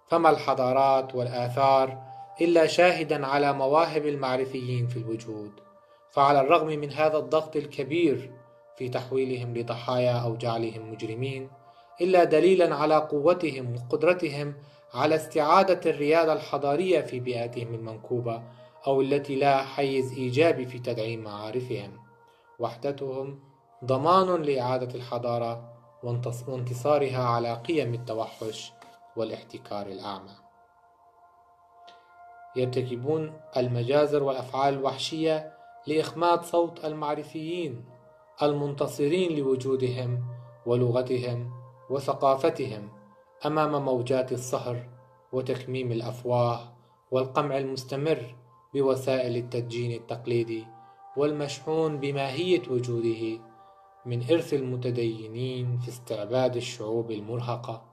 فما الحضارات والآثار إلا شاهدا على مواهب المعرفيين في الوجود، فعلى الرغم من هذا الضغط الكبير في تحويلهم لضحايا أو جعلهم مجرمين، إلا دليلا على قوتهم وقدرتهم على استعادة الريادة الحضارية في بيئاتهم المنكوبة أو التي لا حيز إيجابي في تدعيم معارفهم. وحدتهم ضمان لإعادة الحضارة وانتصارها على قيم التوحش والاحتكار الأعمى. يرتكبون المجازر والأفعال الوحشية لإخماد صوت المعرفيين المنتصرين لوجودهم ولغتهم وثقافتهم أمام موجات الصهر وتكميم الأفواه والقمع المستمر بوسائل التدجين التقليدي والمشحون بماهية وجوده من إرث المتدينين في استعباد الشعوب المرهقة.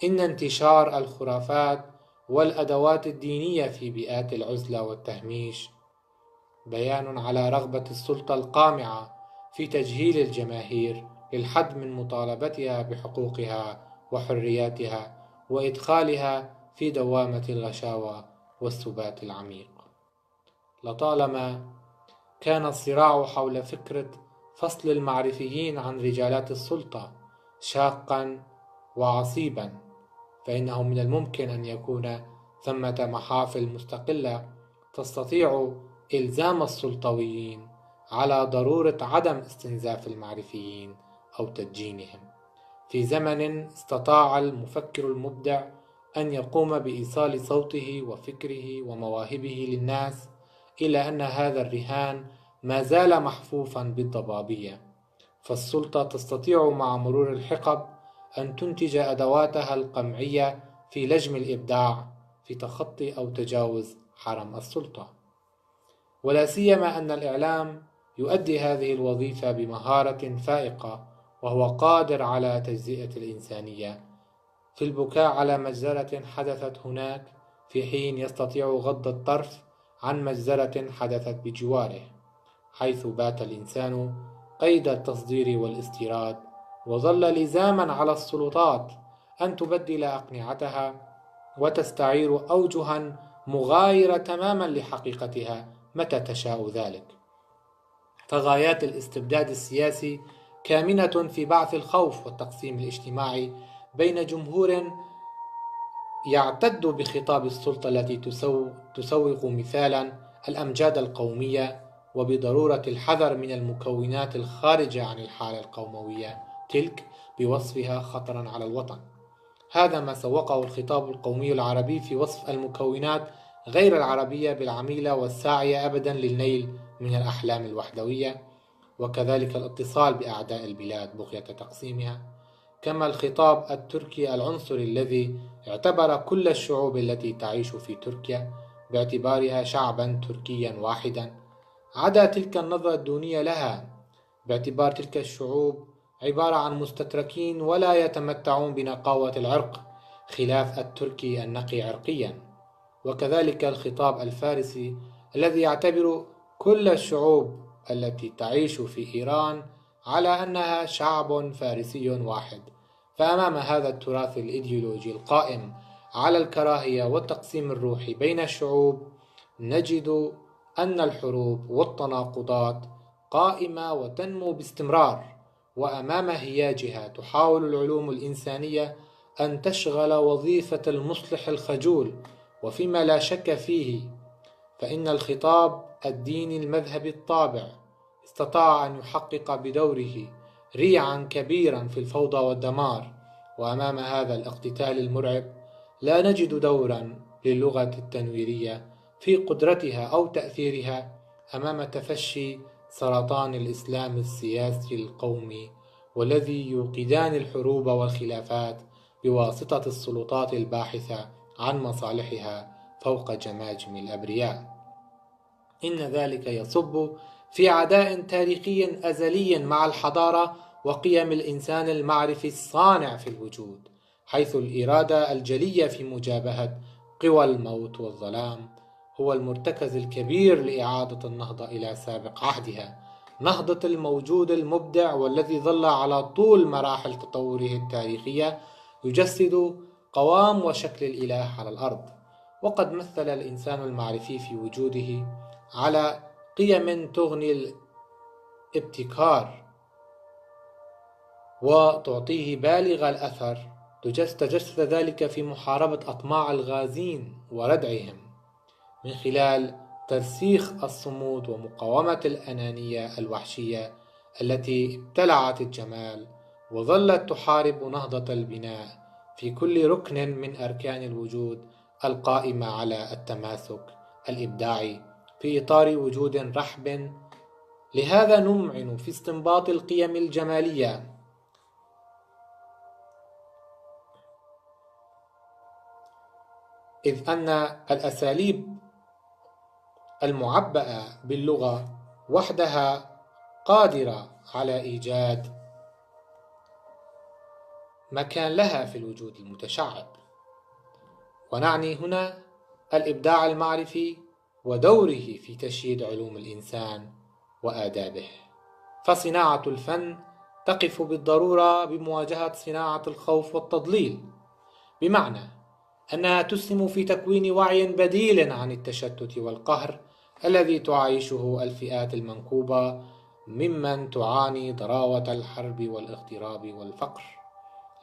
إن انتشار الخرافات والأدوات الدينية في بيئات العزلة والتهميش بيان على رغبة السلطة القامعة في تجهيل الجماهير للحد من مطالبتها بحقوقها وحرياتها وإدخالها في دوامة الغشاوة والسبات العميق. لطالما كان الصراع حول فكرة فصل المعرفيين عن رجالات السلطة شاقا وعصيبا، فإنه من الممكن أن يكون ثمة محافل مستقلة تستطيع إلزام السلطويين على ضرورة عدم استنزاف المعرفيين أو تدجينهم. في زمن استطاع المفكر المبدع أن يقوم بإيصال صوته وفكره ومواهبه للناس، إلا أن هذا الرهان ما زال محفوفا بالضبابية، فالسلطة تستطيع مع مرور الحقب أن تنتج أدواتها القمعية في لجم الإبداع في تخطي أو تجاوز حرم السلطة، ولا سيما أن الإعلام يؤدي هذه الوظيفة بمهارة فائقة، وهو قادر على تجزئة الإنسانية في البكاء على مجزرة حدثت هناك، في حين يستطيع غض الطرف عن مجزرة حدثت بجواره، حيث بات الإنسان قيد التصدير والاستيراد، وظل لزاما على السلطات أن تبدل أقنعتها وتستعير أوجها مغايرة تماما لحقيقتها متى تشاء ذلك. فغايات الاستبداد السياسي كامنة في بعث الخوف والتقسيم الاجتماعي بين جمهور يعتد بخطاب السلطة التي تسوق مثالا الأمجاد القومية، وبضرورة الحذر من المكونات الخارجة عن الحالة القوموية تلك بوصفها خطرا على الوطن. هذا ما سوقه الخطاب القومي العربي في وصف المكونات غير العربية بالعميلة والساعية أبدا للنيل من الأحلام الوحدوية، وكذلك الاتصال بأعداء البلاد بغية تقسيمها، كما الخطاب التركي العنصري الذي اعتبر كل الشعوب التي تعيش في تركيا باعتبارها شعبا تركيا واحدا، عدا تلك النظرة الدونية لها باعتبار تلك الشعوب عبارة عن مستتركين ولا يتمتعون بنقاوة العرق، خلاف التركي النقي عرقيا. وكذلك الخطاب الفارسي الذي يعتبر كل الشعوب التي تعيش في إيران على أنها شعب فارسي واحد. فأمام هذا التراث الإيديولوجي القائم على الكراهية والتقسيم الروحي بين الشعوب، نجد أن الحروب والتناقضات قائمة وتنمو باستمرار، وأمام هياجها تحاول العلوم الإنسانية أن تشغل وظيفة المصلح الخجول، وفيما لا شك فيه فإن الخطاب الديني المذهبي الطابع استطاع أن يحقق بدوره ريعا كبيرا في الفوضى والدمار. وأمام هذا الاقتتال المرعب لا نجد دورا للغة التنويرية في قدرتها أو تأثيرها أمام تفشي سرطان الإسلام السياسي القومي، والذي يوقدان الحروب والخلافات بواسطة السلطات الباحثة عن مصالحها فوق جماجم الأبرياء. إن ذلك يصب في عداء تاريخي أزلي مع الحضارة وقيم الإنسان المعرفي الصانع في الوجود، حيث الإرادة الجلية في مجابهة قوى الموت والظلام هو المرتكز الكبير لإعادة النهضة إلى سابق عهدها، نهضة الموجود المبدع والذي ظل على طول مراحل تطوره التاريخية يجسد قوام وشكل الإله على الأرض. وقد مثل الإنسان المعرفي في وجوده على قيم تغني الابتكار وتعطيه بالغ الأثر، تجسد ذلك في محاربة أطماع الغازين وردعهم من خلال ترسيخ الصمود ومقاومة الأنانية الوحشية التي ابتلعت الجمال وظلت تحارب نهضة البناء في كل ركن من أركان الوجود القائمة على التماسك الإبداعي في إطار وجود رحب. لهذا نمعن في استنباط القيم الجمالية، إذ أن الأساليب المعبأة باللغة وحدها قادرة على إيجاد مكان لها في الوجود المتشعب، ونعني هنا الإبداع المعرفي ودوره في تشييد علوم الإنسان وآدابه. فصناعة الفن تقف بالضرورة بمواجهة صناعة الخوف والتضليل، بمعنى أنها تسهم في تكوين وعي بديل عن التشتت والقهر الذي تعيشه الفئات المنكوبة ممن تعاني ضراوة الحرب والاغتراب والفقر.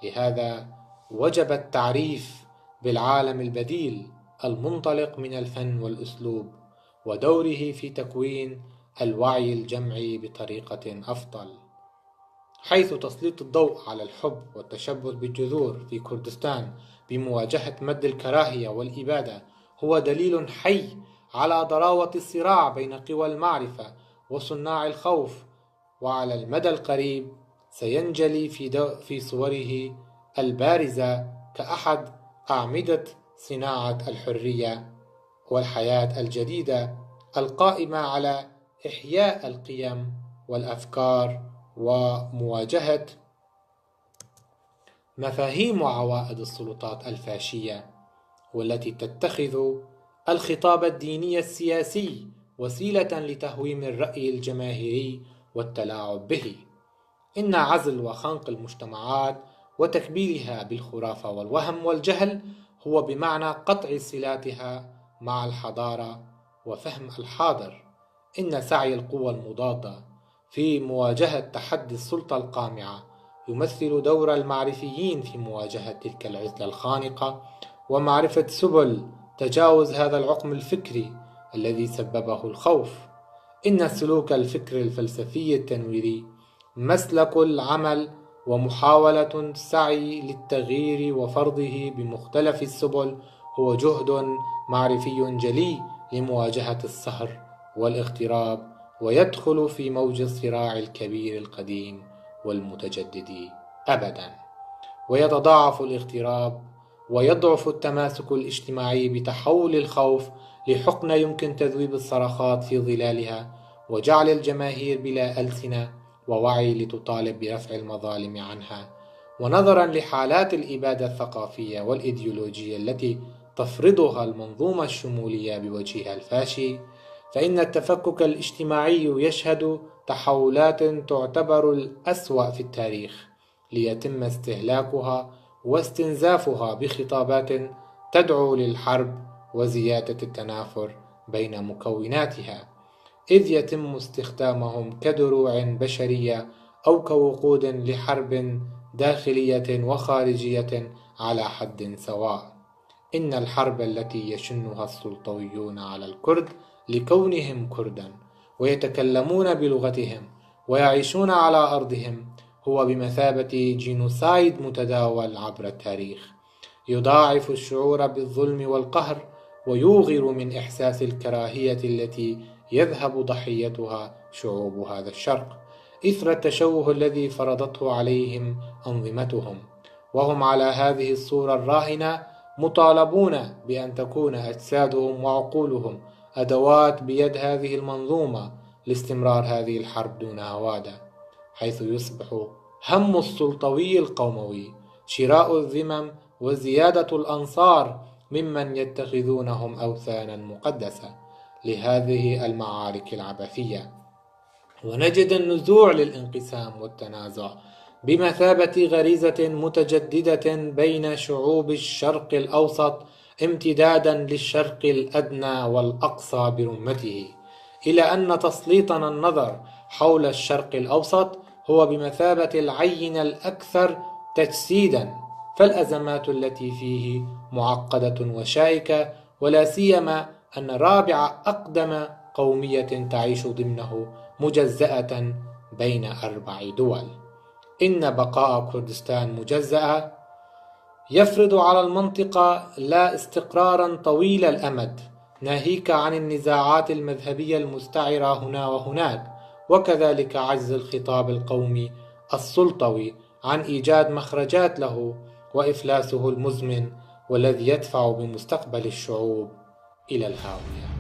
لهذا وجب التعريف بالعالم البديل المنطلق من الفن والأسلوب، ودوره في تكوين الوعي الجمعي بطريقة أفضل، حيث تسليط الضوء على الحب والتشبث بالجذور في كردستان بمواجهة مد الكراهية والإبادة هو دليل حي على ضراوة الصراع بين قوى المعرفة وصناع الخوف، وعلى المدى القريب سينجلي في صوره البارزة كأحد أعمدة صناعة الحرية والحياة الجديدة القائمة على إحياء القيم والأفكار ومواجهة مفاهيم وعوائد السلطات الفاشية، والتي تتخذ الخطاب الديني السياسي وسيلة لتهويم الرأي الجماهيري والتلاعب به. إن عزل وخنق المجتمعات وتكبيلها بالخرافة والوهم والجهل هو بمعنى قطع صلاتها مع الحضارة وفهم الحاضر. إن سعي القوى المضادة في مواجهة تحدي السلطة القامعة يمثل دور المعرفيين في مواجهة تلك العزلة الخانقة ومعرفة سبل تجاوز هذا العقم الفكري الذي سببه الخوف. إن سلوك الفكر الفلسفي التنويري مسلك العمل ومحاولة السعي للتغيير وفرضه بمختلف السبل هو جهد معرفي جلي لمواجهة السهر والاغتراب، ويدخل في موج الصراع الكبير القديم والمتجدد أبدا. ويتضاعف الاغتراب ويضعف التماسك الاجتماعي بتحول الخوف لحقنة يمكن تذويب الصرخات في ظلالها وجعل الجماهير بلا ألسنة ووعي لتطالب برفع المظالم عنها. ونظرا لحالات الإبادة الثقافية والإيديولوجية التي تفرضها المنظومة الشمولية بوجهها الفاشي، فإن التفكك الاجتماعي يشهد تحولات تعتبر الأسوأ في التاريخ، ليتم استهلاكها واستنزافها بخطابات تدعو للحرب وزيادة التنافر بين مكوناتها، إذ يتم استخدامهم كدروع بشرية أو كوقود لحرب داخلية وخارجية على حد سواء. إن الحرب التي يشنها السلطويون على الكرد لكونهم كردا ويتكلمون بلغتهم ويعيشون على أرضهم هو بمثابة جينوسايد متداول عبر التاريخ، يضاعف الشعور بالظلم والقهر ويوغر من إحساس الكراهية التي يذهب ضحيتها شعوب هذا الشرق إثر التشوه الذي فرضته عليهم أنظمتهم. وهم على هذه الصورة الراهنة مطالبون بأن تكون أجسادهم وعقولهم أدوات بيد هذه المنظومة لاستمرار هذه الحرب دون هوادة، حيث يصبح هم السلطوي القوموي شراء الذمم وزيادة الأنصار ممن يتخذونهم أوثانا مقدسة لهذه المعارك العبثية. ونجد النزوع للانقسام والتنازع بمثابة غريزة متجددة بين شعوب الشرق الأوسط امتدادا للشرق الأدنى والأقصى برمته، إلى أن تسليطنا النظر حول الشرق الأوسط هو بمثابة العين الأكثر تجسيدا، فالأزمات التي فيه معقدة وشائكة، ولا سيما أن رابع أقدم قومية تعيش ضمنه مجزأة بين 4 دول. إن بقاء كردستان مجزأة يفرض على المنطقة لا استقرارا طويل الأمد، ناهيك عن النزاعات المذهبية المستعرة هنا وهناك، وكذلك عجز الخطاب القومي السلطوي عن إيجاد مخرجات له، وإفلاسه المزمن والذي يدفع بمستقبل الشعوب إلى الهاوية.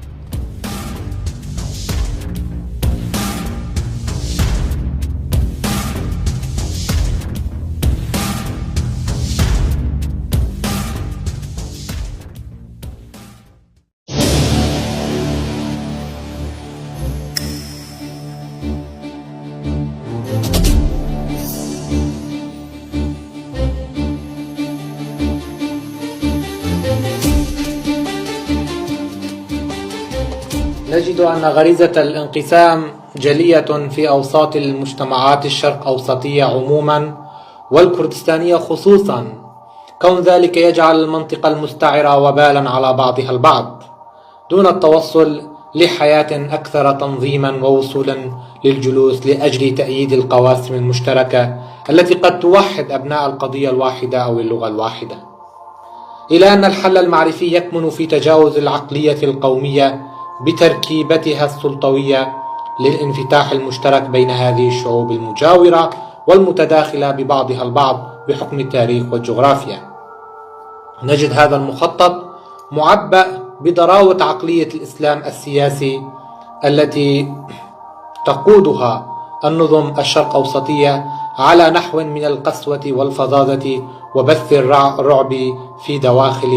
نجد أن غريزة الانقسام جلية في أوساط المجتمعات الشرق أوسطية عموما والكردستانية خصوصا، كون ذلك يجعل المنطقة المستعرة وبالا على بعضها البعض دون التوصل لحياة أكثر تنظيما ووصولا للجلوس لأجل تأييد القواسم المشتركة التي قد توحد أبناء القضية الواحدة أو اللغة الواحدة، إلى أن الحل المعرفي يكمن في تجاوز العقلية القومية بتركيبتها السلطوية للانفتاح المشترك بين هذه الشعوب المجاورة والمتداخلة ببعضها البعض بحكم التاريخ والجغرافيا. نجد هذا المخطط معبأ بضراوة عقلية الإسلام السياسي التي تقودها النظم الشرق أوسطية على نحو من القسوة والفظاظة وبث الرعب في دواخل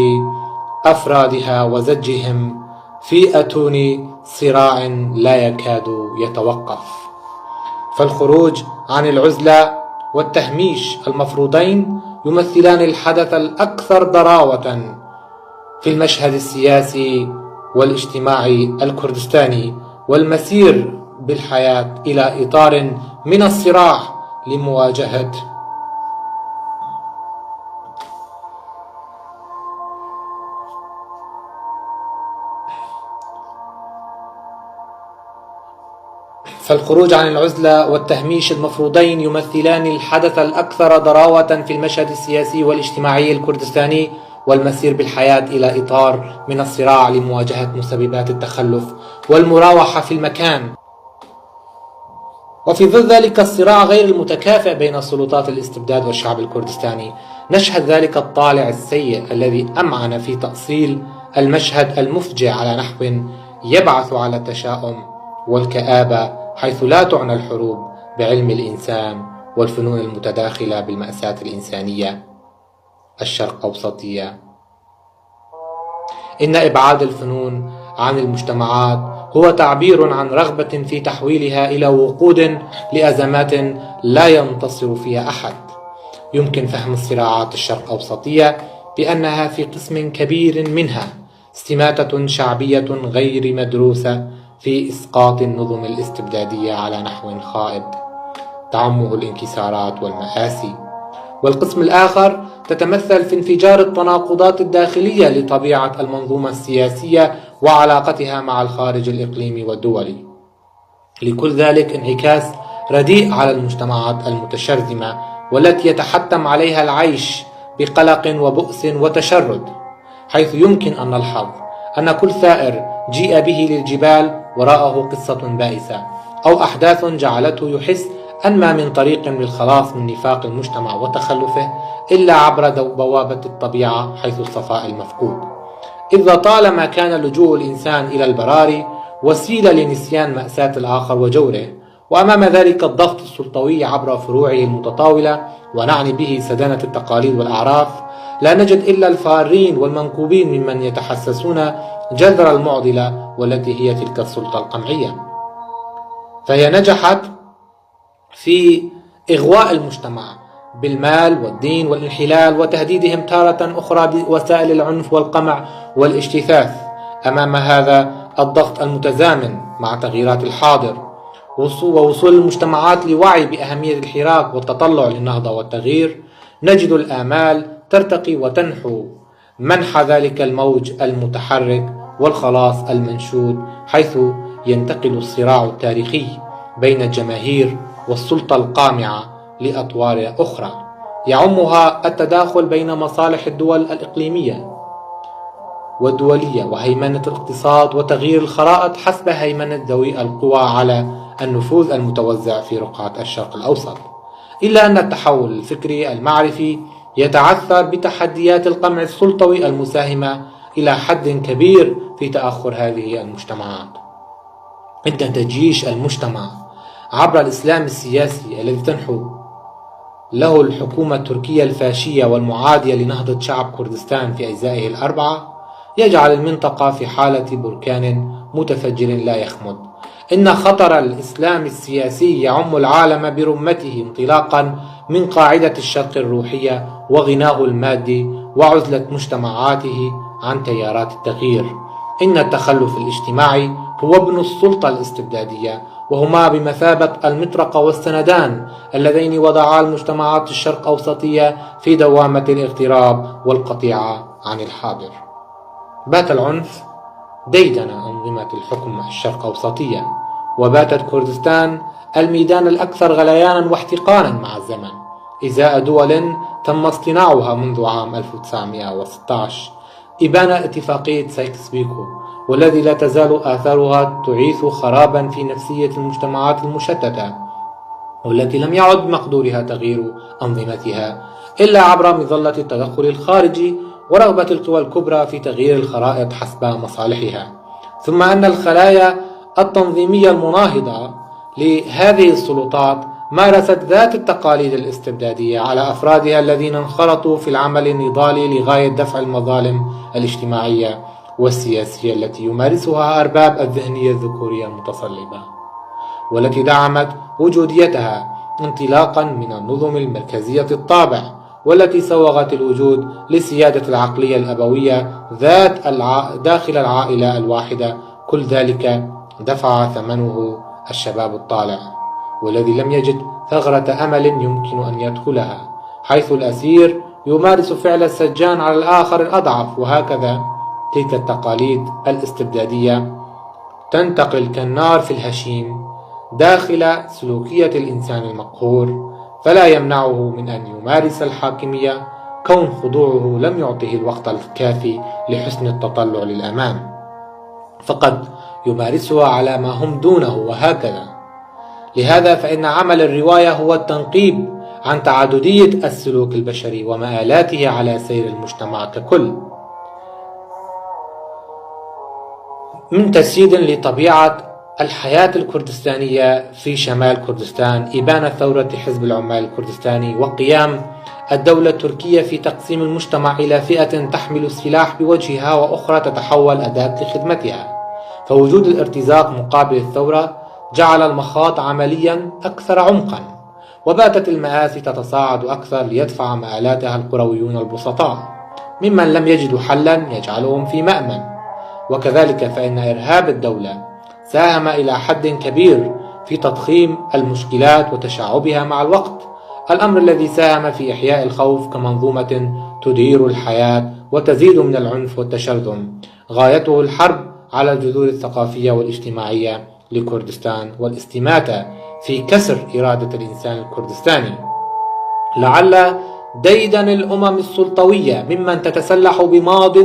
أفرادها وزجهم في أتون صراع لا يكاد يتوقف. فالخروج عن العزلة والتهميش المفروضين يمثلان الحدث الأكثر ضراوة في المشهد السياسي والاجتماعي الكردستاني، والمسير بالحياة إلى إطار من الصراع لمواجهة فالخروج عن العزلة والتهميش المفروضين يمثلان الحدث الأكثر ضراوة في المشهد السياسي والاجتماعي الكردستاني، والمسير بالحياة إلى إطار من الصراع لمواجهة مسببات التخلف والمراوحة في المكان. وفي ظل ذلك الصراع غير المتكافئ بين سلطات الاستبداد والشعب الكردستاني، نشهد ذلك الطالع السيء الذي أمعن في تأصيل المشهد المفجع على نحو يبعث على التشاؤم والكآبة، حيث لا تعنى الحروب بعلم الإنسان والفنون المتداخلة بالمأساة الإنسانية الشرق أوسطية. إن إبعاد الفنون عن المجتمعات هو تعبير عن رغبة في تحويلها إلى وقود لأزمات لا ينتصر فيها أحد. يمكن فهم الصراعات الشرق أوسطية بأنها في قسم كبير منها استماتة شعبية غير مدروسة في إسقاط النظم الاستبدادية على نحو خائب تعمه الانكسارات والمآسي، والقسم الآخر تتمثل في انفجار التناقضات الداخلية لطبيعة المنظومة السياسية وعلاقتها مع الخارج الإقليمي والدولي. لكل ذلك انعكاس رديء على المجتمعات المتشرذمة والتي يتحتم عليها العيش بقلق وبؤس وتشرد، حيث يمكن أن نلحظ أن كل ثائر جيء به للجبال وراءه قصة بائسة أو أحداث جعلته يحس أن ما من طريق للخلاص من نفاق المجتمع وتخلفه إلا عبر بوابة الطبيعة حيث الصفاء المفقود، إذ طالما كان لجوء الإنسان إلى البراري وسيلة لنسيان مأساة الآخر وجوره، وأمام ذلك الضغط السلطوي عبر فروعه المتطاولة ونعني به سدانة التقاليد والأعراف، لا نجد إلا الفارين والمنكوبين ممن يتحسسون جذر المعضلة والتي هي تلك السلطة القمعية. فهي نجحت في إغواء المجتمع بالمال والدين والانحلال وتهديدهم تارة أخرى بوسائل العنف والقمع والاجتثاث. أمام هذا الضغط المتزامن مع تغييرات الحاضر ووصول المجتمعات لوعي بأهمية الحراك والتطلع للنهضة والتغيير، نجد الآمال ترتقي وتنحو منح ذلك الموج المتحرك والخلاص المنشود، حيث ينتقل الصراع التاريخي بين الجماهير والسلطة القامعة لأطوار أخرى يعمها التداخل بين مصالح الدول الإقليمية والدولية وهيمنة الاقتصاد وتغيير الخرائط حسب هيمنة ذوي القوى على النفوذ المتوزع في رقعة الشرق الأوسط. إلا أن التحول الفكري المعرفي يتعثر بتحديات القمع السلطوي المساهمة إلى حد كبير في تأخر هذه المجتمعات. إن تجيش المجتمع عبر الإسلام السياسي الذي تنحو له الحكومة التركية الفاشية والمعادية لنهضة شعب كردستان في أجزائه الأربعة يجعل المنطقة في حالة بركان متفجر لا يخمد. إن خطر الإسلام السياسي يعم العالم برمته انطلاقا من قاعدة الشرق الروحية وغناه المادي وعزلة مجتمعاته عن تيارات التغيير. إن التخلف الاجتماعي هو ابن السلطة الاستبدادية، وهما بمثابة المطرقة والسندان اللذين وضعا المجتمعات الشرق أوسطية في دوامة الاغتراب والقطيعة عن الحاضر. بات العنف ديدن أنظمة الحكم الشرق أوسطية، وباتت كردستان الميدان الأكثر غليانا واحتقانا مع الزمن إزاء دول تم اصطناعها منذ عام 1916 إبان اتفاقية سايكس-بيكو، والذي لا تزال آثارها تعيث خرابا في نفسية المجتمعات المشتتة، والتي لم يعد بمقدورها تغيير أنظمتها إلا عبر مظلة التدخل الخارجي ورغبة القوى الكبرى في تغيير الخرائط حسب مصالحها. ثم أن الخلايا التنظيمية المناهضة لهذه السلطات مارست ذات التقاليد الاستبدادية على أفرادها الذين انخرطوا في العمل النضالي لغاية دفع المظالم الاجتماعية والسياسية التي يمارسها أرباب الذهنية الذكورية المتصلبة، والتي دعمت وجوديتها انطلاقا من النظم المركزية الطابع، والتي سوغت الوجود لسيادة العقلية الأبوية ذات داخل العائلة الواحدة. كل ذلك دفع ثمنه الشباب الطالع، والذي لم يجد ثغرة أمل يمكن أن يدخلها، حيث الأسير يمارس فعل السجان على الآخر الأضعف. وهكذا تلك التقاليد الاستبدادية تنتقل كالنار في الهشيم داخل سلوكية الإنسان المقهور، فلا يمنعه من أن يمارس الحاكمية كون خضوعه لم يعطه الوقت الكافي لحسن التطلع للأمام، فقد يمارسها على ما هم دونه. وهكذا لهذا فإن عمل الرواية هو التنقيب عن تعددية السلوك البشري ومآلاته على سير المجتمع ككل، من تجسيد لطبيعة الحياة الكردستانية في شمال كردستان، إبان ثورة حزب العمال الكردستاني، وقيام الدولة التركية في تقسيم المجتمع إلى فئة تحمل السلاح بوجهها وأخرى تتحول أداة لخدمتها. فوجود الارتزاق مقابل الثورة جعل المخاض عمليا أكثر عمقا، وباتت المآسي تتصاعد أكثر ليدفع مآلاتها القرويون البسطاء ممن لم يجدوا حلا يجعلهم في مأمن. وكذلك فإن إرهاب الدولة ساهم إلى حد كبير في تضخيم المشكلات وتشعبها مع الوقت، الأمر الذي ساهم في إحياء الخوف كمنظومة تدير الحياة وتزيد من العنف والتشرذم، غايته الحرب على الجذور الثقافية والاجتماعية لكردستان والاستماتة في كسر إرادة الإنسان الكردستاني. لعل ديدن الأمم السلطوية ممن تتسلح بماض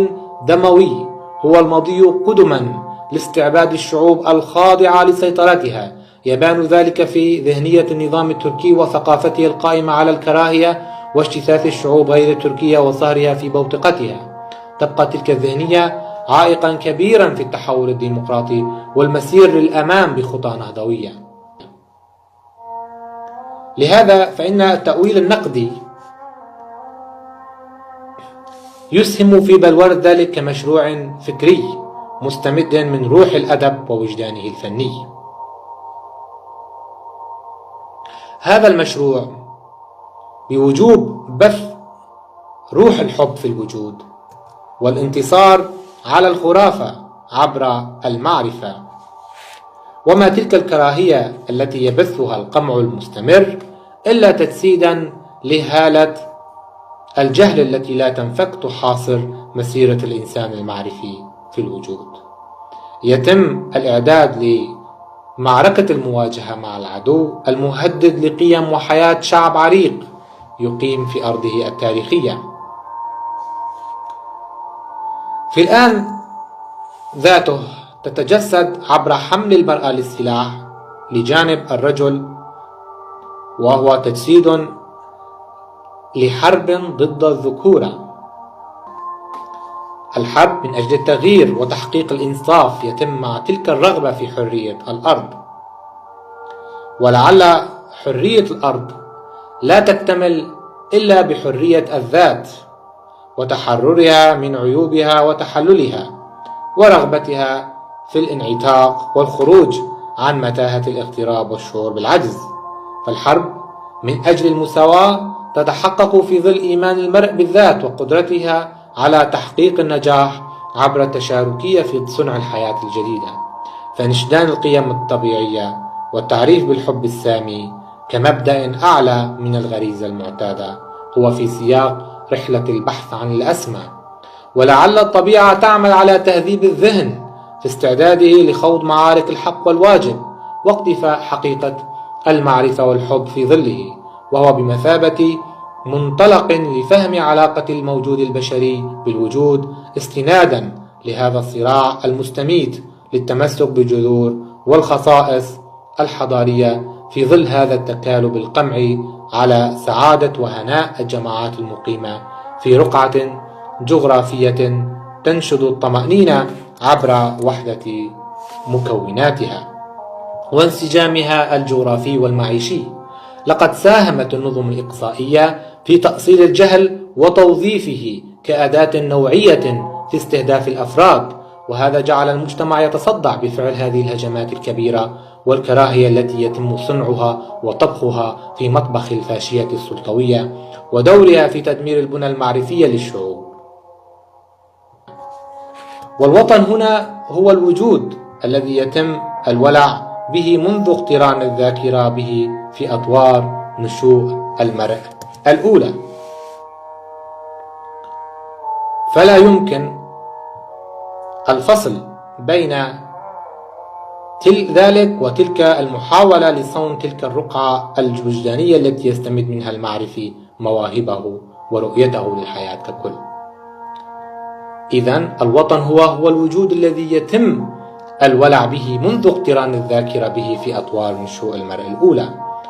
دموي هو المضي قدما لاستعباد الشعوب الخاضعة لسيطرتها، يبان ذلك في ذهنية النظام التركي وثقافته القائمة على الكراهية واجتثاث الشعوب غير التركية وصهرها في بوتقتها. تبقى تلك الذهنية عائقا كبيرا في التحول الديمقراطي والمسير للأمام بخطى نهضوية. لهذا فإن التأويل النقدي يسهم في بلورة ذلك كمشروع فكري مستمد من روح الأدب ووجدانه الفني. هذا المشروع بوجوب بث روح الحب في الوجود والانتصار على الخرافة عبر المعرفة، وما تلك الكراهية التي يبثها القمع المستمر إلا تجسيدا لهالة الجهل التي لا تنفك تحاصر مسيرة الإنسان المعرفي في الوجود. يتم الإعداد لمعركة المواجهة مع العدو المهدد لقيم وحياة شعب عريق يقيم في أرضه التاريخية. في الآن ذاته تتجسد عبر حمل المرأة للسلاح لجانب الرجل، وهو تجسيد لحرب ضد الذكورة. الحرب من أجل التغيير وتحقيق الإنصاف يتم مع تلك الرغبة في حرية الأرض، ولعل حرية الأرض لا تكتمل إلا بحرية الذات وتحررها من عيوبها وتحللها ورغبتها في الانعتاق والخروج عن متاهة الاغتراب والشعور بالعجز. فالحرب من أجل المساواة تتحقق في ظل إيمان المرء بالذات وقدرتها على تحقيق النجاح عبر التشاركية في صنع الحياة الجديدة. فنشدان القيم الطبيعية والتعريف بالحب السامي كمبدأ أعلى من الغريزة المعتادة هو في سياق رحلة البحث عن الأسمى، ولعل الطبيعة تعمل على تهذيب الذهن في استعداده لخوض معارك الحق والواجب واقتفاء حقيقة المعرفة والحب في ظله، وهو بمثابة منطلق لفهم علاقة الموجود البشري بالوجود استنادا لهذا الصراع المستميت للتمسك بالجذور والخصائص الحضارية في ظل هذا التكالب القمعي على سعادة وهناء الجماعات المقيمة في رقعة جغرافية تنشد الطمأنينة عبر وحدة مكوناتها وانسجامها الجغرافي والمعيشي. لقد ساهمت النظم الإقصائية في تأصيل الجهل وتوظيفه كأداة نوعية في استهداف الأفراد، وهذا جعل المجتمع يتصدع بفعل هذه الهجمات الكبيرة والكراهية التي يتم صنعها وطبخها في مطبخ الفاشية السلطوية ودورها في تدمير البنى المعرفية للشعوب. والوطن هنا هو الوجود الذي يتم الولع به منذ اقتران الذاكرة به في أطوار نشوء المرء الأولى. فلا يمكن الفصل بين ذلك وتلك المحاولة لصون تلك الرقعة الوجدانية التي يستمد منها المعرفي مواهبه ورؤيته للحياة ككل. إذن الوطن هو الوجود الذي يتم الولع به منذ اقتران الذاكرة به في أطوار نشوء المرء الأولى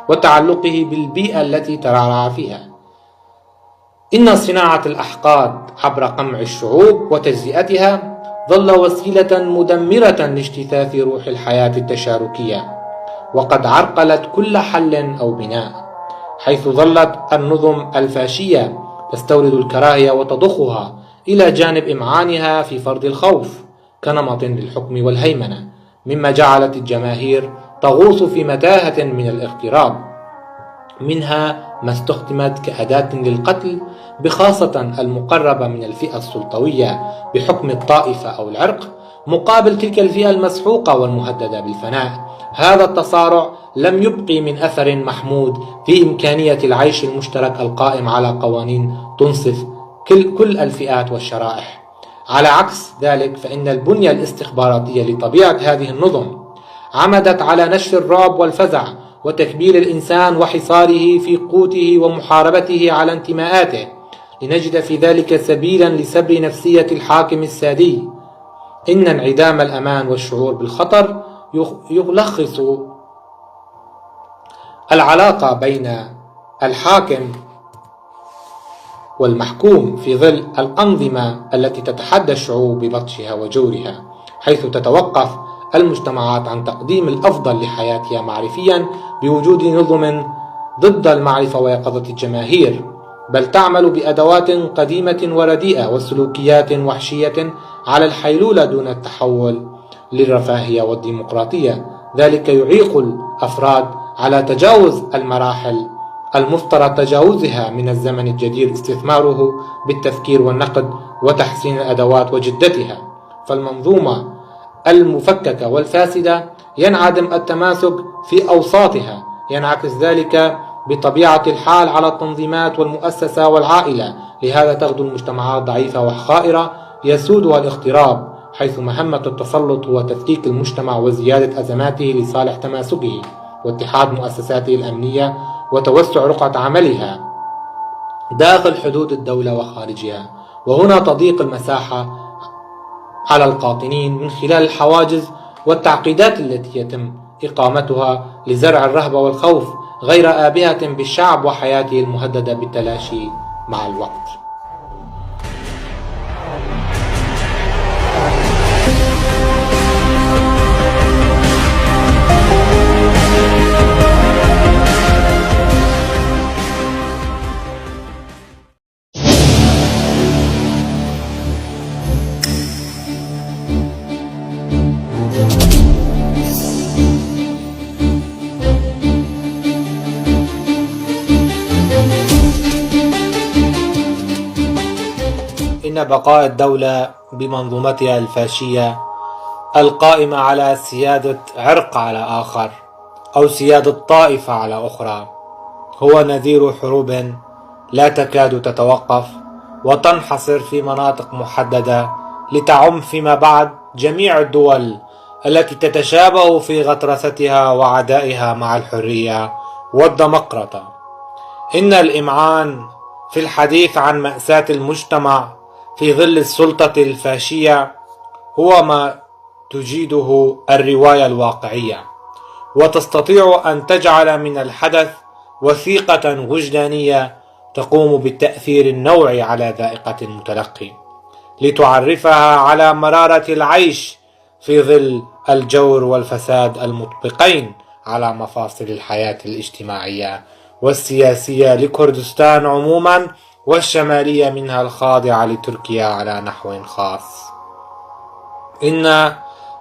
وتعلقه بالبيئة التي ترعرع فيها. إن صناعة الأحقاد عبر قمع الشعوب وتجزئتها ظل وسيلة مدمرة لاجتثاث روح الحياة التشاركية، وقد عرقلت كل حل أو بناء، حيث ظلت النظم الفاشية تستورد الكراهية وتضخها إلى جانب إمعانها في فرض الخوف كنمط للحكم والهيمنة، مما جعلت الجماهير تغوص في متاهة من الاغتراب، منها ما استخدمت كأداة للقتل بخاصة المقربة من الفئة السلطوية بحكم الطائفة أو العرق مقابل تلك الفئة المسحوقة والمهددة بالفناء. هذا التصارع لم يبقي من أثر محمود في إمكانية العيش المشترك القائم على قوانين تنصف كل الفئات والشرائح. على عكس ذلك فإن البنية الاستخباراتية لطبيعة هذه النظم عمدت على نشر الرعب والفزع وتكبير الإنسان وحصاره في قوته ومحاربته على انتماءاته، لنجد في ذلك سبيلا لسبر نفسية الحاكم السادي. إن انعدام الأمان والشعور بالخطر يلخص العلاقة بين الحاكم والمحكوم في ظل الأنظمة التي تتحدى الشعوب ببطشها وجورها، حيث تتوقف المجتمعات عن تقديم الأفضل لحياتها معرفيا بوجود نظم ضد المعرفة ويقظة الجماهير، بل تعمل بأدوات قديمة ورديئة وسلوكيات وحشية على الحيلولة دون التحول للرفاهية والديمقراطية. ذلك يعيق الأفراد على تجاوز المراحل المفترض تجاوزها من الزمن الجدير استثماره بالتفكير والنقد وتحسين الأدوات وجدتها. فالمنظومة المفككة والفاسدة ينعدم التماسك في أوساطها، ينعكس ذلك بطبيعة الحال على التنظيمات والمؤسسة والعائلة. لهذا تغدو المجتمعات ضعيفة وخائرة يسودها الاغتراب، حيث مهمة التسلط هو تفكيك المجتمع وزيادة أزماته لصالح تماسكه واتحاد مؤسساته الأمنية وتوسع رقعة عملها داخل حدود الدولة وخارجها. وهنا تضيق المساحة على القاطنين من خلال الحواجز والتعقيدات التي يتم إقامتها لزرع الرهبة والخوف غير آبهة بالشعب وحياته المهددة بالتلاشي مع الوقت. إن بقاء الدولة بمنظومتها الفاشية القائمة على سيادة عرق على آخر أو سيادة طائفة على أخرى. هو نذير حروب لا تكاد تتوقف وتنحصر في مناطق محددة لتعم فيما بعد جميع الدول التي تتشابه في غطرستها وعدائها مع الحرية والديمقراطية. إن الإمعان في الحديث عن مأساة المجتمع في ظل السلطة الفاشية هو ما تجيده الرواية الواقعية، وتستطيع أن تجعل من الحدث وثيقة وجدانية تقوم بالتأثير النوعي على ذائقة المتلقي، لتعرفها على مرارة العيش في ظل الجور والفساد المطبقين على مفاصل الحياة الاجتماعية والسياسية لكردستان عموما، والشمالية منها الخاضعة لتركيا على نحو خاص. إن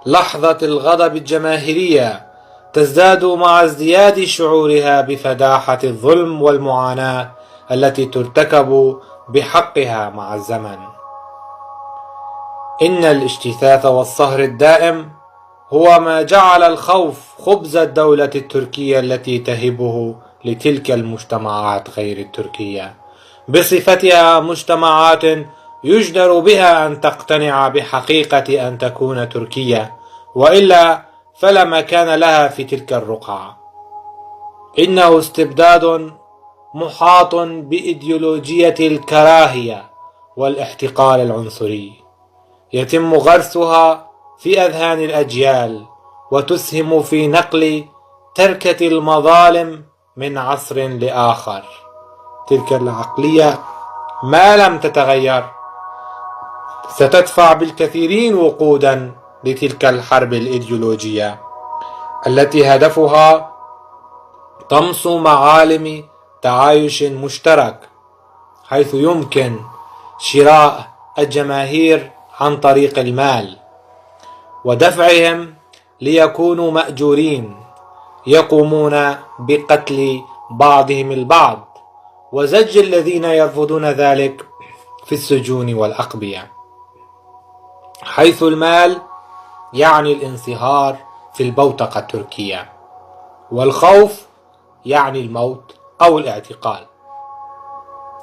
لحظة الغضب الجماهيرية تزداد مع ازدياد شعورها بفداحة الظلم والمعاناة التي ترتكب بحقها مع الزمن. إن الاجتثاث والصهر الدائم هو ما جعل الخوف خبز الدولة التركية التي تهبه لتلك المجتمعات غير التركية بصفتها مجتمعات يجدر بها أن تقتنع بحقيقة أن تكون تركية، وإلا فلا مكان لها في تلك الرقعة. إنه استبداد محاط بإيديولوجية الكراهية والاحتقار العنصري يتم غرسها في أذهان الأجيال، وتسهم في نقل تركة المظالم من عصر لآخر. تلك العقلية ما لم تتغير ستدفع بالكثيرين وقودا لتلك الحرب الإيديولوجية التي هدفها طمس معالم تعايش مشترك، حيث يمكن شراء الجماهير عن طريق المال ودفعهم ليكونوا مأجورين يقومون بقتل بعضهم البعض وزج الذين يرفضون ذلك في السجون والأقبية، حيث المال يعني الانصهار في البوتقة التركية، والخوف يعني الموت أو الاعتقال.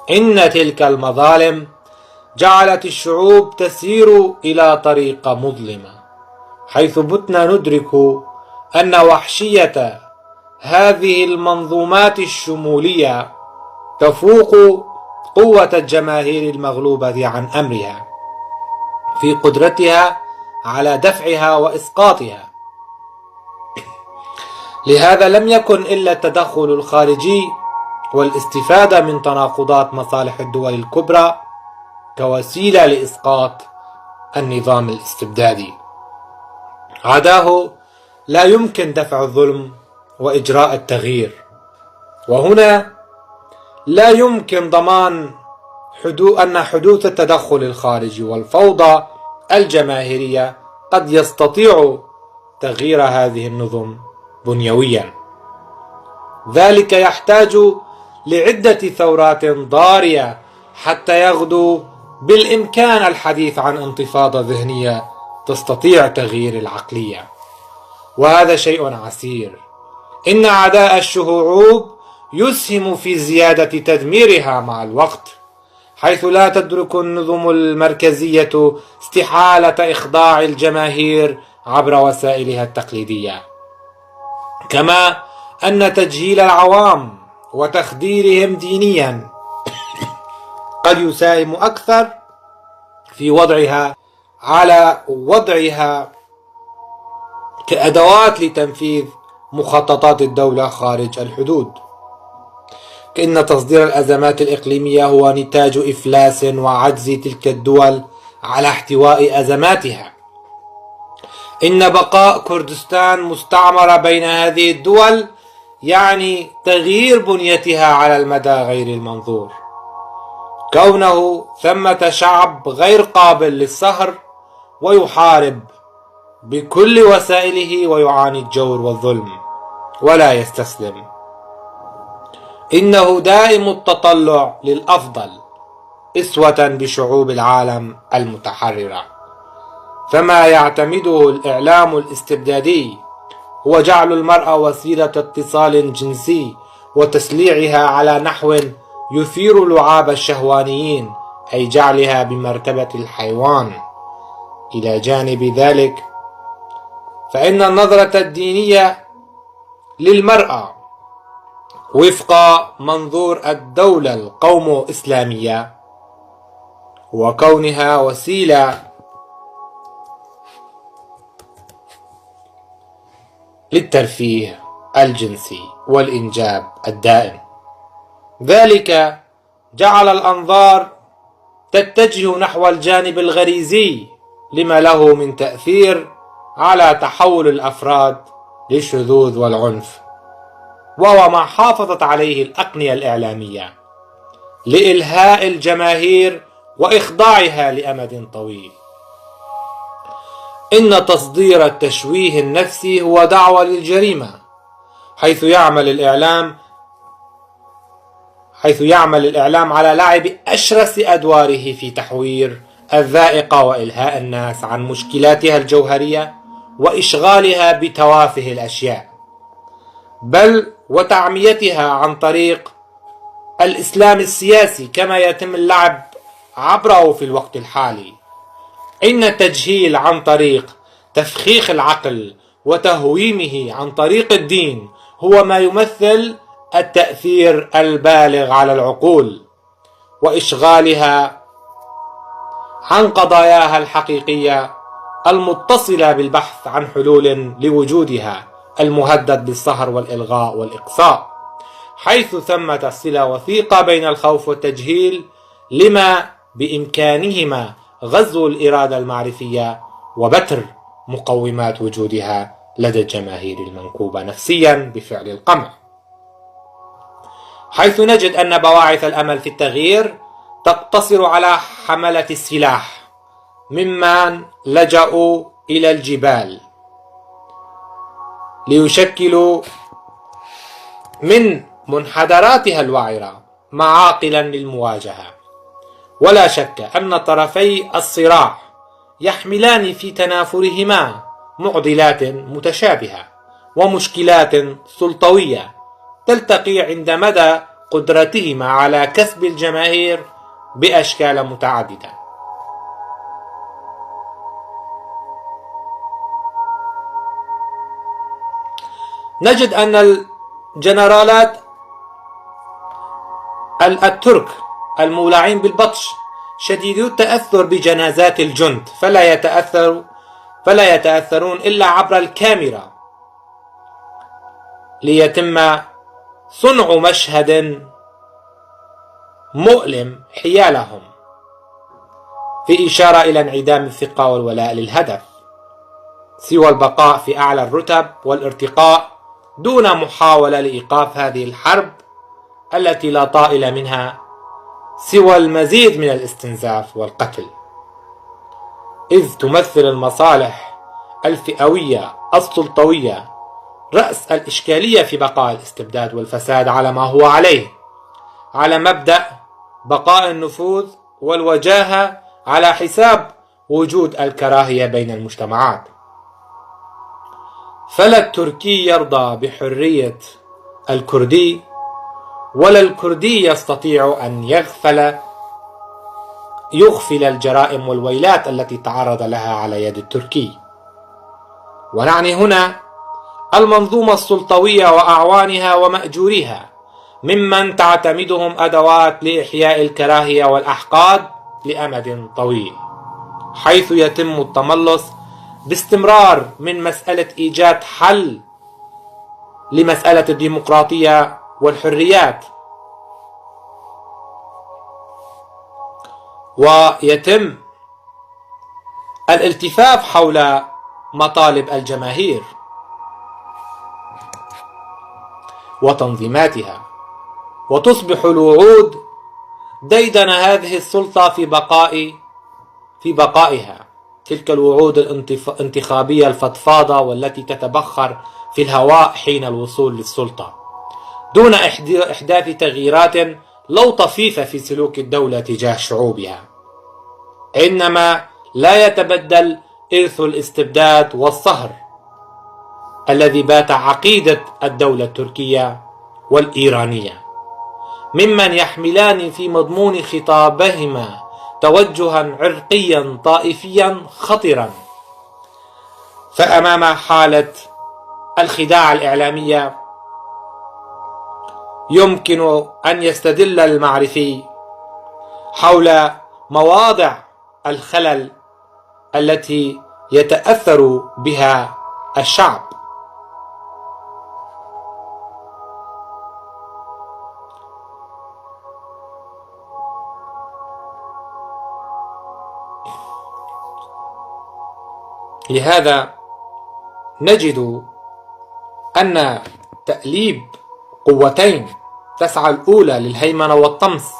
إن تلك المظالم جعلت الشعوب تسير إلى طريق مظلمة، حيث بتنا ندرك أن وحشية هذه المنظومات الشمولية تفوق قوة الجماهير المغلوبة عن أمرها في قدرتها على دفعها وإسقاطها. لهذا لم يكن إلا التدخل الخارجي والاستفادة من تناقضات مصالح الدول الكبرى كوسيلة لإسقاط النظام الاستبدادي. عداه لا يمكن دفع الظلم وإجراء التغيير، وهنا لا يمكن ضمان أن حدوث التدخل الخارجي والفوضى الجماهيرية قد يستطيع تغيير هذه النظم بنيويا. ذلك يحتاج لعدة ثورات ضارية حتى يغدو بالإمكان الحديث عن انتفاضة ذهنية تستطيع تغيير العقلية، وهذا شيء عسير. إن عداء الشعوب يسهم في زيادة تدميرها مع الوقت، حيث لا تدرك النظم المركزية استحالة إخضاع الجماهير عبر وسائلها التقليدية، كما أن تجهيل العوام وتخديرهم دينيا قد يساهم أكثر في وضعها كأدوات لتنفيذ مخططات الدولة خارج الحدود. كأن تصدير الأزمات الإقليمية هو نتاج إفلاس وعجز تلك الدول على احتواء أزماتها. إن بقاء كردستان مستعمرة بين هذه الدول يعني تغيير بنيتها على المدى غير المنظور، كونه ثمة شعب غير قابل للسهر ويحارب بكل وسائله ويعاني الجور والظلم ولا يستسلم. إنه دائم التطلع للأفضل إسوة بشعوب العالم المتحررة، فما يعتمده الإعلام الاستبدادي هو جعل المرأة وسيلة اتصال جنسي وتسليعها على نحو يثير لعاب الشهوانيين، أي جعلها بمرتبة الحيوان. إلى جانب ذلك فإن النظرة الدينية للمرأة وفق منظور الدولة القوم إسلامية وكونها وسيلة للترفيه الجنسي والإنجاب الدائم، ذلك جعل الأنظار تتجه نحو الجانب الغريزي لما له من تأثير على تحول الأفراد للشذوذ والعنف، وهو ما حافظت عليه الأقنية الإعلامية لإلهاء الجماهير وإخضاعها لأمد طويل. إن تصدير التشويه النفسي هو دعوة للجريمة، حيث يعمل الإعلام على لعب أشرس أدواره في تحوير الذائقة وإلهاء الناس عن مشكلاتها الجوهرية وإشغالها بتوافه الأشياء، بل وتعميتها عن طريق الإسلام السياسي كما يتم اللعب عبره في الوقت الحالي. إن التجهيل عن طريق تفخيخ العقل وتهويمه عن طريق الدين هو ما يمثل التأثير البالغ على العقول وإشغالها عن قضاياها الحقيقية المتصلة بالبحث عن حلول لوجودها المهدد بالسهر والإلغاء والإقصاء، حيث ثمة صلة وثيقة بين الخوف والتجهيل لما بإمكانهما غزو الإرادة المعرفية وبتر مقومات وجودها لدى الجماهير المنكوبة نفسيا بفعل القمع، حيث نجد أن بواعث الأمل في التغيير تقتصر على حملة السلاح ممن لجأوا إلى الجبال ليشكلوا من منحدراتها الوعرة معاقلا للمواجهة. ولا شك أن طرفي الصراع يحملان في تنافرهما معضلات متشابهة ومشكلات سلطوية تلتقي عند مدى قدرتهما على كسب الجماهير بأشكال متعددة. نجد أن الجنرالات الترك المولعين بالبطش شديدو التأثر بجنازات الجند، فلا يتأثرون إلا عبر الكاميرا ليتم صنع مشهد مؤلم حيالهم في إشارة إلى انعدام الثقة والولاء للهدف، سوى البقاء في أعلى الرتب والارتقاء دون محاولة لإيقاف هذه الحرب التي لا طائل منها سوى المزيد من الاستنزاف والقتل، إذ تمثل المصالح الفئوية السلطوية رأس الإشكالية في بقاء الاستبداد والفساد على ما هو عليه، على مبدأ بقاء النفوذ والوجاهة على حساب وجود الكراهية بين المجتمعات. فلا التركي يرضى بحرية الكردي، ولا الكردي يستطيع أن يغفل الجرائم والويلات التي تعرض لها على يد التركي. ونعني هنا المنظومة السلطوية وأعوانها ومأجوريها ممن تعتمدهم أدوات لإحياء الكراهية والأحقاد لأمد طويل، حيث يتم التملص باستمرار من مسألة إيجاد حل لمسألة الديمقراطية والحريات، ويتم الالتفاف حول مطالب الجماهير وتنظيماتها، وتصبح الوعود ديدن هذه السلطة في بقائها، تلك الوعود الانتخابية الفضفاضة والتي تتبخر في الهواء حين الوصول للسلطة، دون إحداث تغييرات لو طفيفة في سلوك الدولة تجاه شعوبها. إنما لا يتبدل إرث الاستبداد والصهر الذي بات عقيدة الدولة التركية والإيرانية، ممن يحملان في مضمون خطابهما توجها عرقيا طائفيا خطرا. فأمام حالة الخداع الإعلامية يمكن أن يستدل المعرفي حول مواضع الخلل التي يتأثر بها الشعب. لهذا نجد أن تأليب قوتين تسعى الأولى للهيمنة والطمس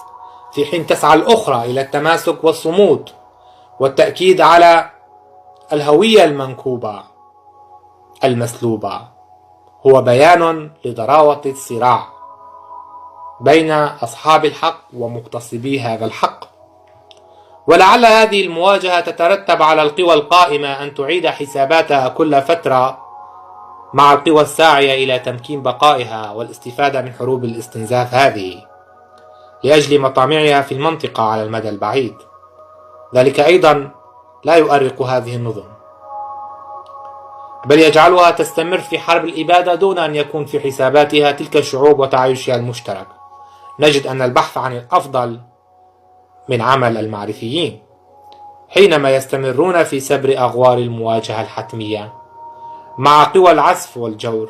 في حين تسعى الأخرى إلى التماسك والصمود والتأكيد على الهوية المنكوبة المسلوبة هو بيان لضراوة الصراع بين أصحاب الحق ومغتصبي هذا الحق. ولعل هذه المواجهة تترتب على القوى القائمة أن تعيد حساباتها كل فترة مع القوى الساعية إلى تمكين بقائها والاستفادة من حروب الاستنزاف هذه لأجل مطامعها في المنطقة على المدى البعيد. ذلك أيضا لا يؤرق هذه النظم، بل يجعلها تستمر في حرب الإبادة دون أن يكون في حساباتها تلك الشعوب وتعايشها المشترك. نجد أن البحث عن الأفضل من عمل المعرفيين حينما يستمرون في سبر أغوار المواجهة الحتمية مع قوى العسف والجور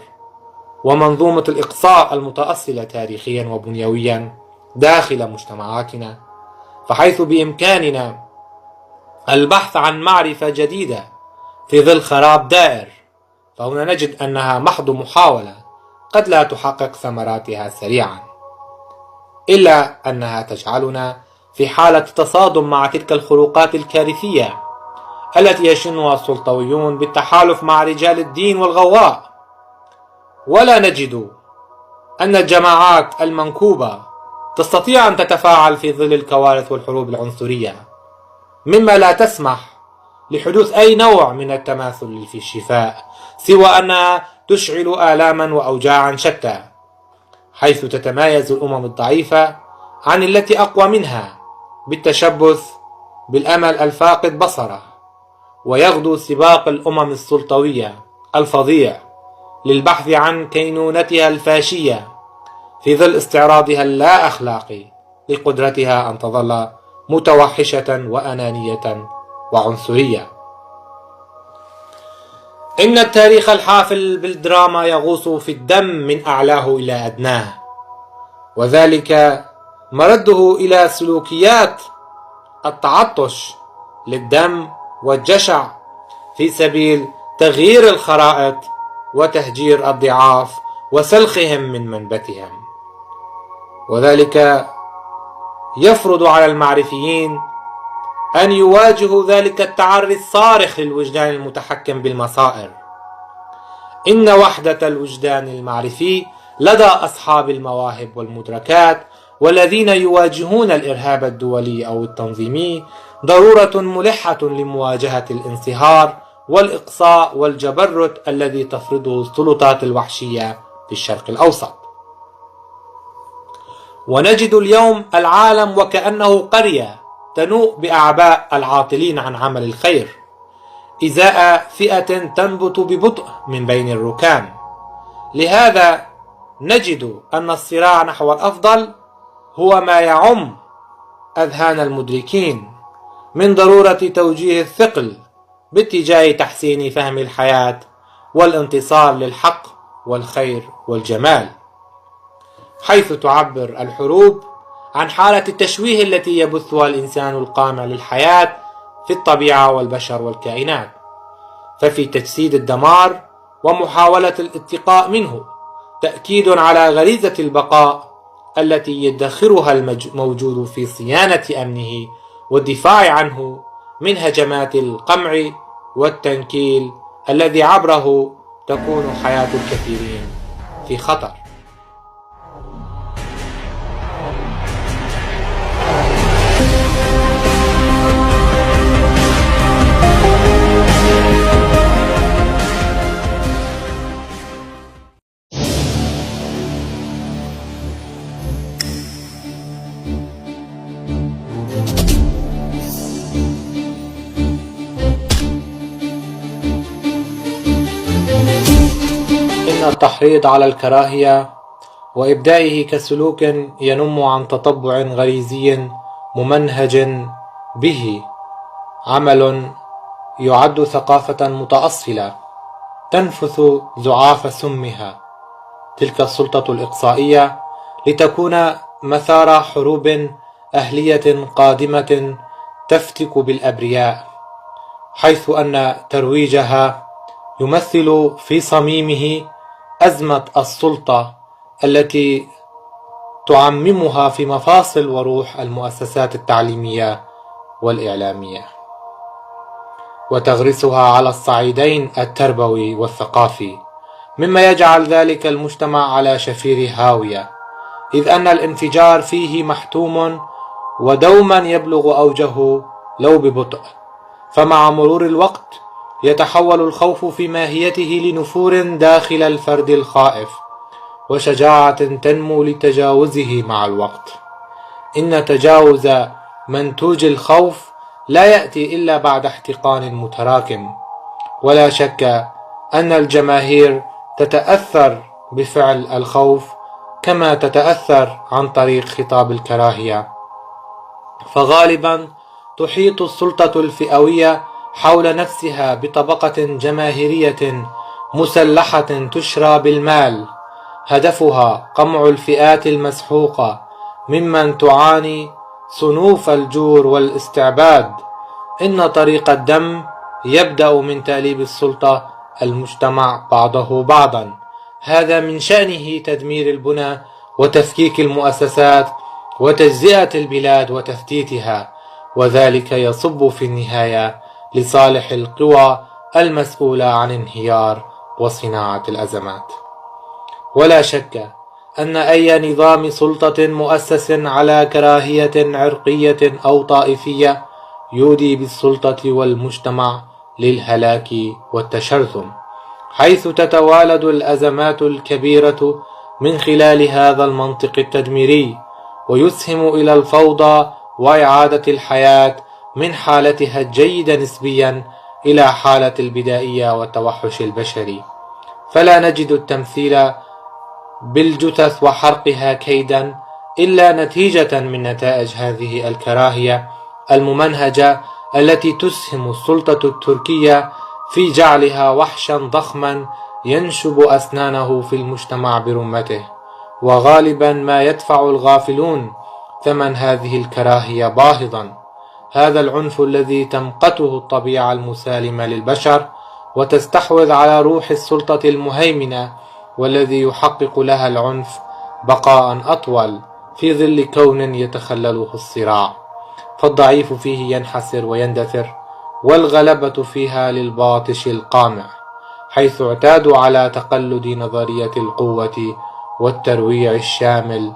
ومنظومة الإقصاء المتأصلة تاريخيا وبنيويا داخل مجتمعاتنا، فحيث بإمكاننا البحث عن معرفة جديدة في ظل خراب دائر، فهنا نجد أنها محض محاولة قد لا تحقق ثمراتها سريعا، إلا أنها تجعلنا في حالة تصادم مع تلك الخروقات الكارثية التي يشنها السلطويون بالتحالف مع رجال الدين والغواء. ولا نجد أن الجماعات المنكوبة تستطيع أن تتفاعل في ظل الكوارث والحروب العنصرية، مما لا تسمح لحدوث أي نوع من التماثل في الشفاء سوى أنها تشعل آلاما وأوجاعا شتى، حيث تتمايز الأمم الضعيفة عن التي أقوى منها بالتشبث بالأمل الفاقد بصره، ويغدو سباق الأمم السلطوية الفظيع للبحث عن كينونتها الفاشية في ظل استعراضها اللا أخلاقي لقدرتها أن تظل متوحشة وأنانية وعنصرية. إن التاريخ الحافل بالدراما يغوص في الدم من أعلاه إلى أدناه، وذلك مرده إلى سلوكيات التعطش للدم والجشع في سبيل تغيير الخرائط وتهجير الضعاف وسلخهم من منبتهم. وذلك يفرض على المعرفيين أن يواجهوا ذلك التعري الصارخ للوجدان المتحكم بالمصائر. إن وحدة الوجدان المعرفي لدى أصحاب المواهب والمدركات والذين يواجهون الإرهاب الدولي أو التنظيمي ضرورة ملحة لمواجهة الانصهار والإقصاء والجبروت الذي تفرضه السلطات الوحشية في الشرق الأوسط. ونجد اليوم العالم وكأنه قرية تنوء بأعباء العاطلين عن عمل الخير إزاء فئة تنبت ببطء من بين الركام. لهذا نجد أن الصراع نحو الأفضل هو ما يعم أذهان المدركين من ضرورة توجيه الثقل باتجاه تحسين فهم الحياة والانتصار للحق والخير والجمال، حيث تعبر الحروب عن حالة التشويه التي يبثها الإنسان القامع للحياة في الطبيعة والبشر والكائنات. ففي تجسيد الدمار ومحاولة الاتقاء منه تأكيد على غريزة البقاء التي يدخرها الموجود في صيانة أمنه والدفاع عنه من هجمات القمع والتنكيل الذي عبره تكون حياة الكثيرين في خطر. التحريض على الكراهية وإبدائه كسلوك ينم عن تطبع غريزي ممنهج به عمل يعد ثقافة متأصلة تنفث زعاف سمها تلك السلطة الإقصائية لتكون مثار حروب أهلية قادمة تفتك بالأبرياء، حيث أن ترويجها يمثل في صميمه أزمة السلطة التي تعممها في مفاصل وروح المؤسسات التعليمية والإعلامية، وتغرسها على الصعيدين التربوي والثقافي، مما يجعل ذلك المجتمع على شفير هاوية، إذ أن الانفجار فيه محتوم ودوما يبلغ أوجه لو ببطء. فمع مرور الوقت يتحول الخوف في ماهيته لنفور داخل الفرد الخائف، وشجاعة تنمو لتجاوزه مع الوقت. إن تجاوز منتوج الخوف لا يأتي إلا بعد احتقان متراكم، ولا شك أن الجماهير تتأثر بفعل الخوف كما تتأثر عن طريق خطاب الكراهية، فغالبا تحيط السلطة الفئوية حول نفسها بطبقة جماهيرية مسلحة تشرى بالمال، هدفها قمع الفئات المسحوقة ممن تعاني صنوف الجور والاستعباد. إن طريق الدم يبدأ من تأليب السلطة المجتمع بعضه بعضا، هذا من شأنه تدمير البنى وتفكيك المؤسسات وتجزئة البلاد وتفتيتها، وذلك يصب في النهاية لصالح القوى المسؤولة عن انهيار وصناعة الأزمات. ولا شك أن أي نظام سلطة مؤسس على كراهية عرقية أو طائفية يودي بالسلطة والمجتمع للهلاك والتشرذم، حيث تتوالد الأزمات الكبيرة من خلال هذا المنطق التدميري، ويسهم إلى الفوضى وإعادة الحياة من حالتها الجيدة نسبيا إلى حالة البدائية والتوحش البشري. فلا نجد التمثيل بالجثث وحرقها كيدا إلا نتيجة من نتائج هذه الكراهية الممنهجة التي تسهم السلطة التركية في جعلها وحشا ضخما ينشب أسنانه في المجتمع برمته. وغالبا ما يدفع الغافلون ثمن هذه الكراهية باهظا، هذا العنف الذي تمقته الطبيعة المسالمة للبشر وتستحوذ على روح السلطة المهيمنة، والذي يحقق لها العنف بقاء أطول في ظل كون يتخلله الصراع، فالضعيف فيه ينحسر ويندثر، والغلبة فيها للباطش القامع، حيث اعتادوا على تقلد نظرية القوة والترويع الشامل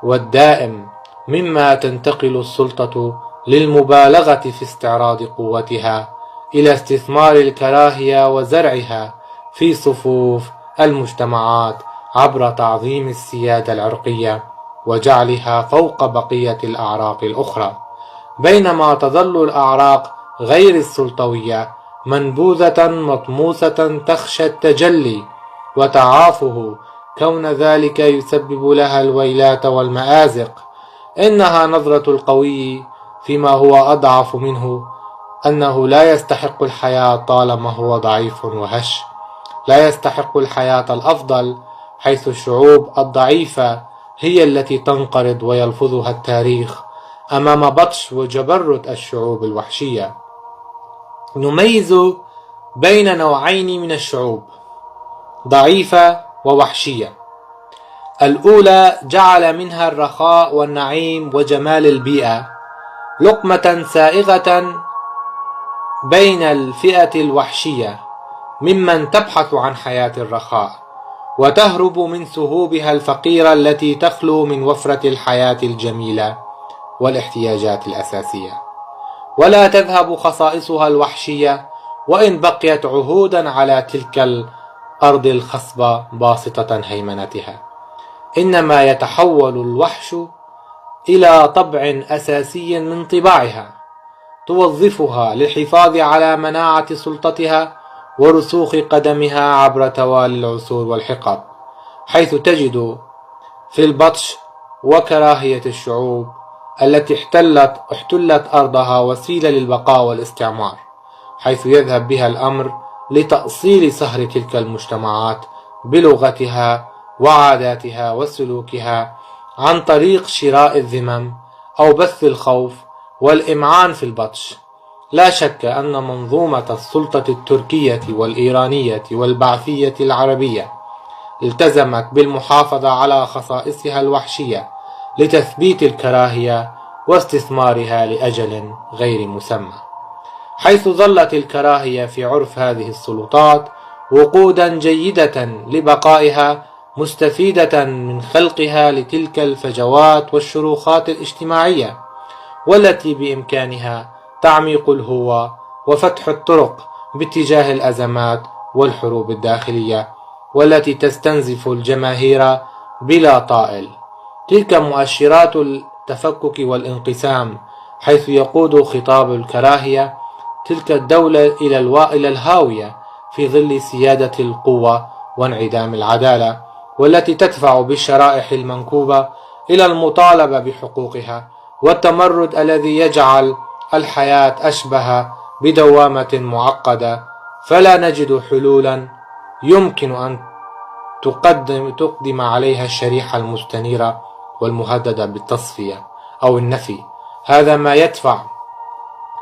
والدائم، مما تنتقل السلطة للمبالغة في استعراض قوتها إلى استثمار الكراهية وزرعها في صفوف المجتمعات عبر تعظيم السيادة العرقية وجعلها فوق بقية الأعراق الأخرى، بينما تظل الأعراق غير السلطوية منبوذة مطموسة تخشى التجلي وتعافه، كون ذلك يسبب لها الويلات والمآزق. إنها نظرة القوي فيما هو أضعف منه، أنه لا يستحق الحياة طالما هو ضعيف وهش، لا يستحق الحياة الأفضل، حيث الشعوب الضعيفة هي التي تنقرض ويلفظها التاريخ أمام بطش وجبروت الشعوب الوحشية. نميز بين نوعين من الشعوب: ضعيفة ووحشية. الأولى جعل منها الرخاء والنعيم وجمال البيئة لقمة سائغة بين الفئة الوحشية ممن تبحث عن حياة الرخاء وتهرب من ثهوبها الفقيرة التي تخلو من وفرة الحياة الجميلة والاحتياجات الأساسية، ولا تذهب خصائصها الوحشية وإن بقيت عهودا على تلك الأرض الخصبة باسطة هيمنتها. إنما يتحول الوحش إلى طبع أساسي من طباعها توظفها للحفاظ على مناعة سلطتها ورسوخ قدمها عبر توالي العصور والحقب، حيث تجد في البطش وكراهية الشعوب التي احتلت أرضها وسيلة للبقاء والاستعمار، حيث يذهب بها الأمر لتأصيل صهر تلك المجتمعات بلغتها وعاداتها وسلوكها عن طريق شراء الذمم أو بث الخوف والإمعان في البطش. لا شك أن منظومة السلطة التركية والإيرانية والبعثية العربية التزمت بالمحافظة على خصائصها الوحشية لتثبيت الكراهية واستثمارها لأجل غير مسمى، حيث ظلت الكراهية في عرف هذه السلطات وقودا جيدة لبقائها، مستفيدة من خلقها لتلك الفجوات والشروخات الاجتماعية، والتي بإمكانها تعميق الهوة وفتح الطرق باتجاه الأزمات والحروب الداخلية، والتي تستنزف الجماهير بلا طائل. تلك مؤشرات التفكك والانقسام، حيث يقود خطاب الكراهية تلك الدولة إلى الهاوية في ظل سيادة القوة وانعدام العدالة، والتي تدفع بالشرائح المنكوبة إلى المطالبة بحقوقها، والتمرد الذي يجعل الحياة أشبه بدوامة معقدة، فلا نجد حلولا يمكن أن تقدم عليها الشريحة المستنيرة والمهددة بالتصفية أو النفي. هذا ما يدفع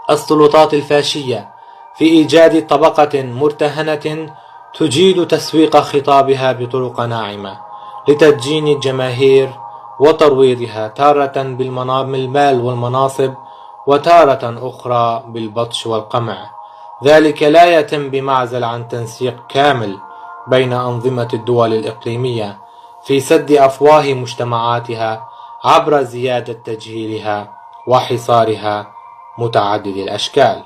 السلطات الفاشية في إيجاد طبقة مرتهنة تجيد تسويق خطابها بطرق ناعمة لتدجين الجماهير وترويضها، تارة بالمال والمناصب، وتارة أخرى بالبطش والقمع. ذلك لا يتم بمعزل عن تنسيق كامل بين أنظمة الدول الإقليمية في سد أفواه مجتمعاتها عبر زيادة تجهيلها وحصارها متعدد الأشكال.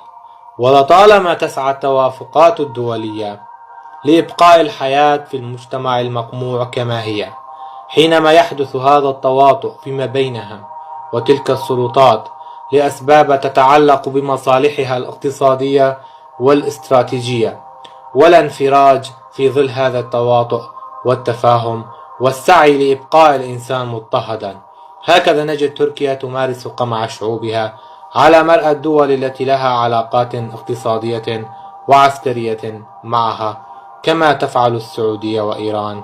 ولطالما تسعى التوافقات الدولية لإبقاء الحياة في المجتمع المقموع كما هي، حينما يحدث هذا التواطؤ فيما بينها وتلك السلطات لأسباب تتعلق بمصالحها الاقتصادية والاستراتيجية، ولا انفراج في ظل هذا التواطؤ والتفاهم والسعي لإبقاء الإنسان مضطهدا. هكذا نجد تركيا تمارس قمع شعوبها على مرأى الدول التي لها علاقات اقتصادية وعسكرية معها، كما تفعل السعودية وإيران.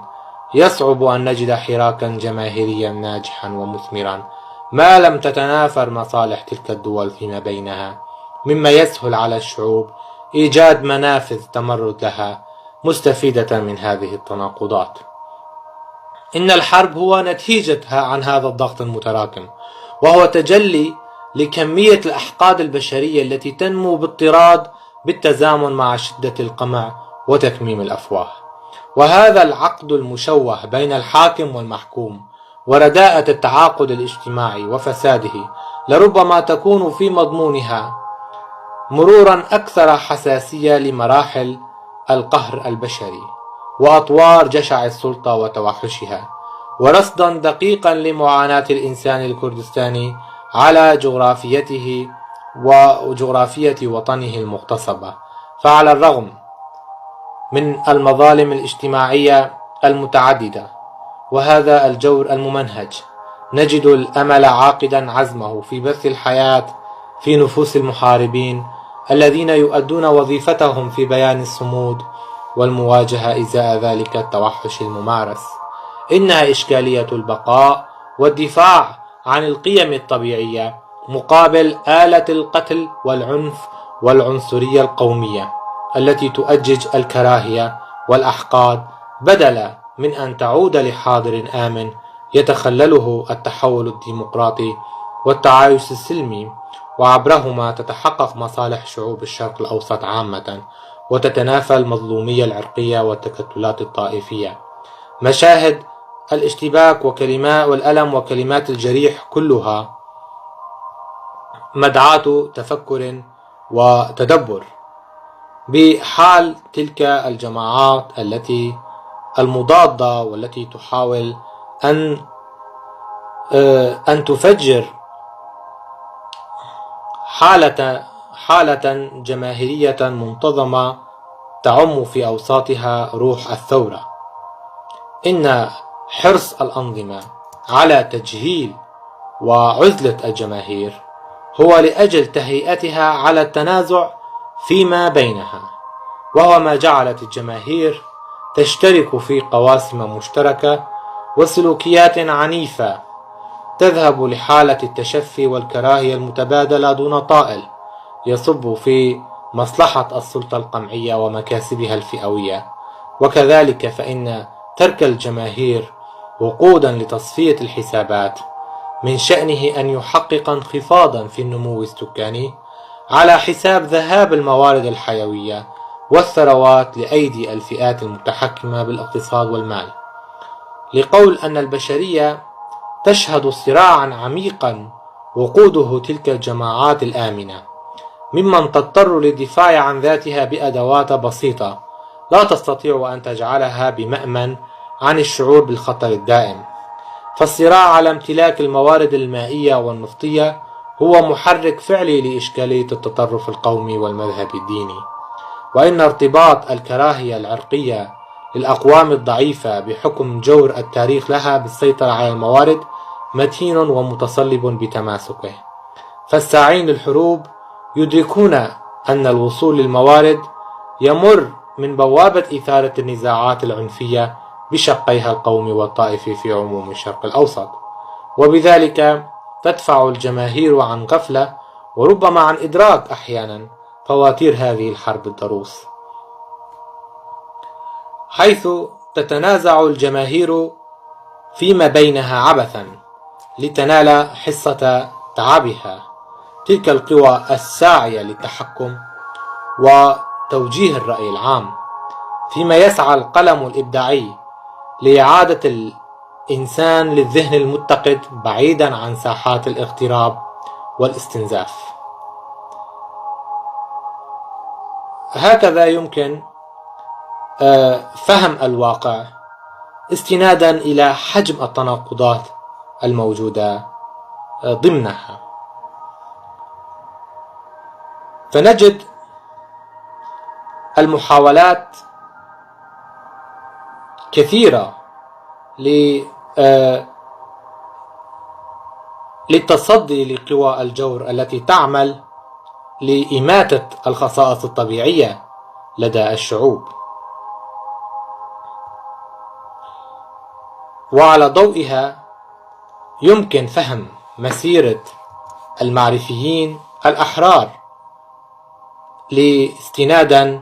يصعب أن نجد حراكا جماهيريا ناجحا ومثمرا ما لم تتنافر مصالح تلك الدول فيما بينها، مما يسهل على الشعوب إيجاد منافذ تمرد لها مستفيدة من هذه التناقضات. إن الحرب هو نتيجة عن هذا الضغط المتراكم، وهو تجلي لكمية الأحقاد البشرية التي تنمو باضطراد بالتزامن مع شدة القمع وتكميم الأفواه. وهذا العقد المشوه بين الحاكم والمحكوم ورداءة التعاقد الاجتماعي وفساده لربما تكون في مضمونها مرورا أكثر حساسية لمراحل القهر البشري وأطوار جشع السلطة وتوحشها، ورصدا دقيقا لمعاناة الإنسان الكردستاني على جغرافيته وجغرافية وطنه المغتصبة. فعلى الرغم من المظالم الاجتماعية المتعددة وهذا الجور الممنهج، نجد الأمل عاقدا عزمه في بث الحياة في نفوس المحاربين الذين يؤدون وظيفتهم في بيان الصمود والمواجهة إزاء ذلك التوحش الممارس. إنها إشكالية البقاء والدفاع عن القيم الطبيعية مقابل آلة القتل والعنف والعنصرية القومية التي تؤجج الكراهية والأحقاد، بدلا من أن تعود لحاضر آمن يتخلله التحول الديمقراطي والتعايش السلمي، وعبرهما تتحقق مصالح شعوب الشرق الأوسط عامة، وتتنافى المظلومية العرقية والتكتلات الطائفية. مشاهد الاشتباك والألم وكلمات الجريح كلها مدعاة تفكر وتدبر بحال تلك الجماعات التي المضادة والتي تحاول أن تفجر حالة جماهيرية منتظمة تعم في أوساطها روح الثورة. إن حرص الأنظمة على تجهيل وعزلة الجماهير هو لأجل تهيئتها على التنازع فيما بينها، وهو ما جعلت الجماهير تشترك في قواسم مشتركة وسلوكيات عنيفة تذهب لحالة التشفي والكراهية المتبادلة دون طائل يصب في مصلحة السلطة القمعية ومكاسبها الفئوية. وكذلك فإن ترك الجماهير وقودا لتصفية الحسابات من شأنه أن يحقق انخفاضا في النمو السكاني على حساب ذهاب الموارد الحيوية والثروات لأيدي الفئات المتحكمة بالاقتصاد والمال، لقول أن البشرية تشهد صراعا عميقا وقوده تلك الجماعات الآمنة، ممن تضطر للدفاع عن ذاتها بأدوات بسيطة لا تستطيع أن تجعلها بمأمن عن الشعور بالخطر الدائم. فالصراع على امتلاك الموارد المائية والنفطية هو محرك فعلي لإشكالية التطرف القومي والمذهب الديني، وإن ارتباط الكراهية العرقية للأقوام الضعيفة بحكم جور التاريخ لها بالسيطرة على الموارد متين ومتصلب بتماسكه. فالساعين للحروب يدركون أن الوصول للموارد يمر من بوابة إثارة النزاعات العنفية بشقيها القومي والطائفي في عموم الشرق الأوسط، وبذلك تدفع الجماهير عن غفلة وربما عن إدراك أحيانا فواتير هذه الحرب الضروس، حيث تتنازع الجماهير فيما بينها عبثا لتنال حصة تعبها تلك القوى الساعية للتحكم وتوجيه الرأي العام، فيما يسعى القلم الإبداعي لإعادة الإنسان للذهن المتقد بعيدا عن ساحات الاغتراب والاستنزاف. هكذا يمكن فهم الواقع استنادا إلى حجم التناقضات الموجودة ضمنها. فنجد المحاولات كثيرة للتصدي لقوى الجور التي تعمل لإماتة الخصائص الطبيعية لدى الشعوب، وعلى ضوئها يمكن فهم مسيرة المعرفيين الأحرار لاستنادا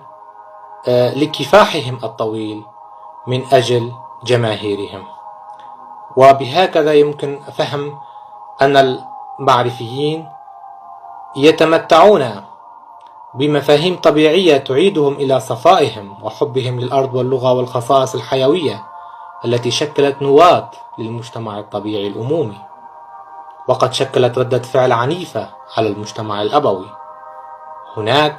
لكفاحهم الطويل من أجل جماهيرهم. وبهكذا يمكن فهم أن المعرفيين يتمتعون بمفاهيم طبيعية تعيدهم إلى صفائهم وحبهم للأرض واللغة والخصائص الحيوية التي شكلت نواة للمجتمع الطبيعي الأمومي، وقد شكلت ردة فعل عنيفة على المجتمع الأبوي. هناك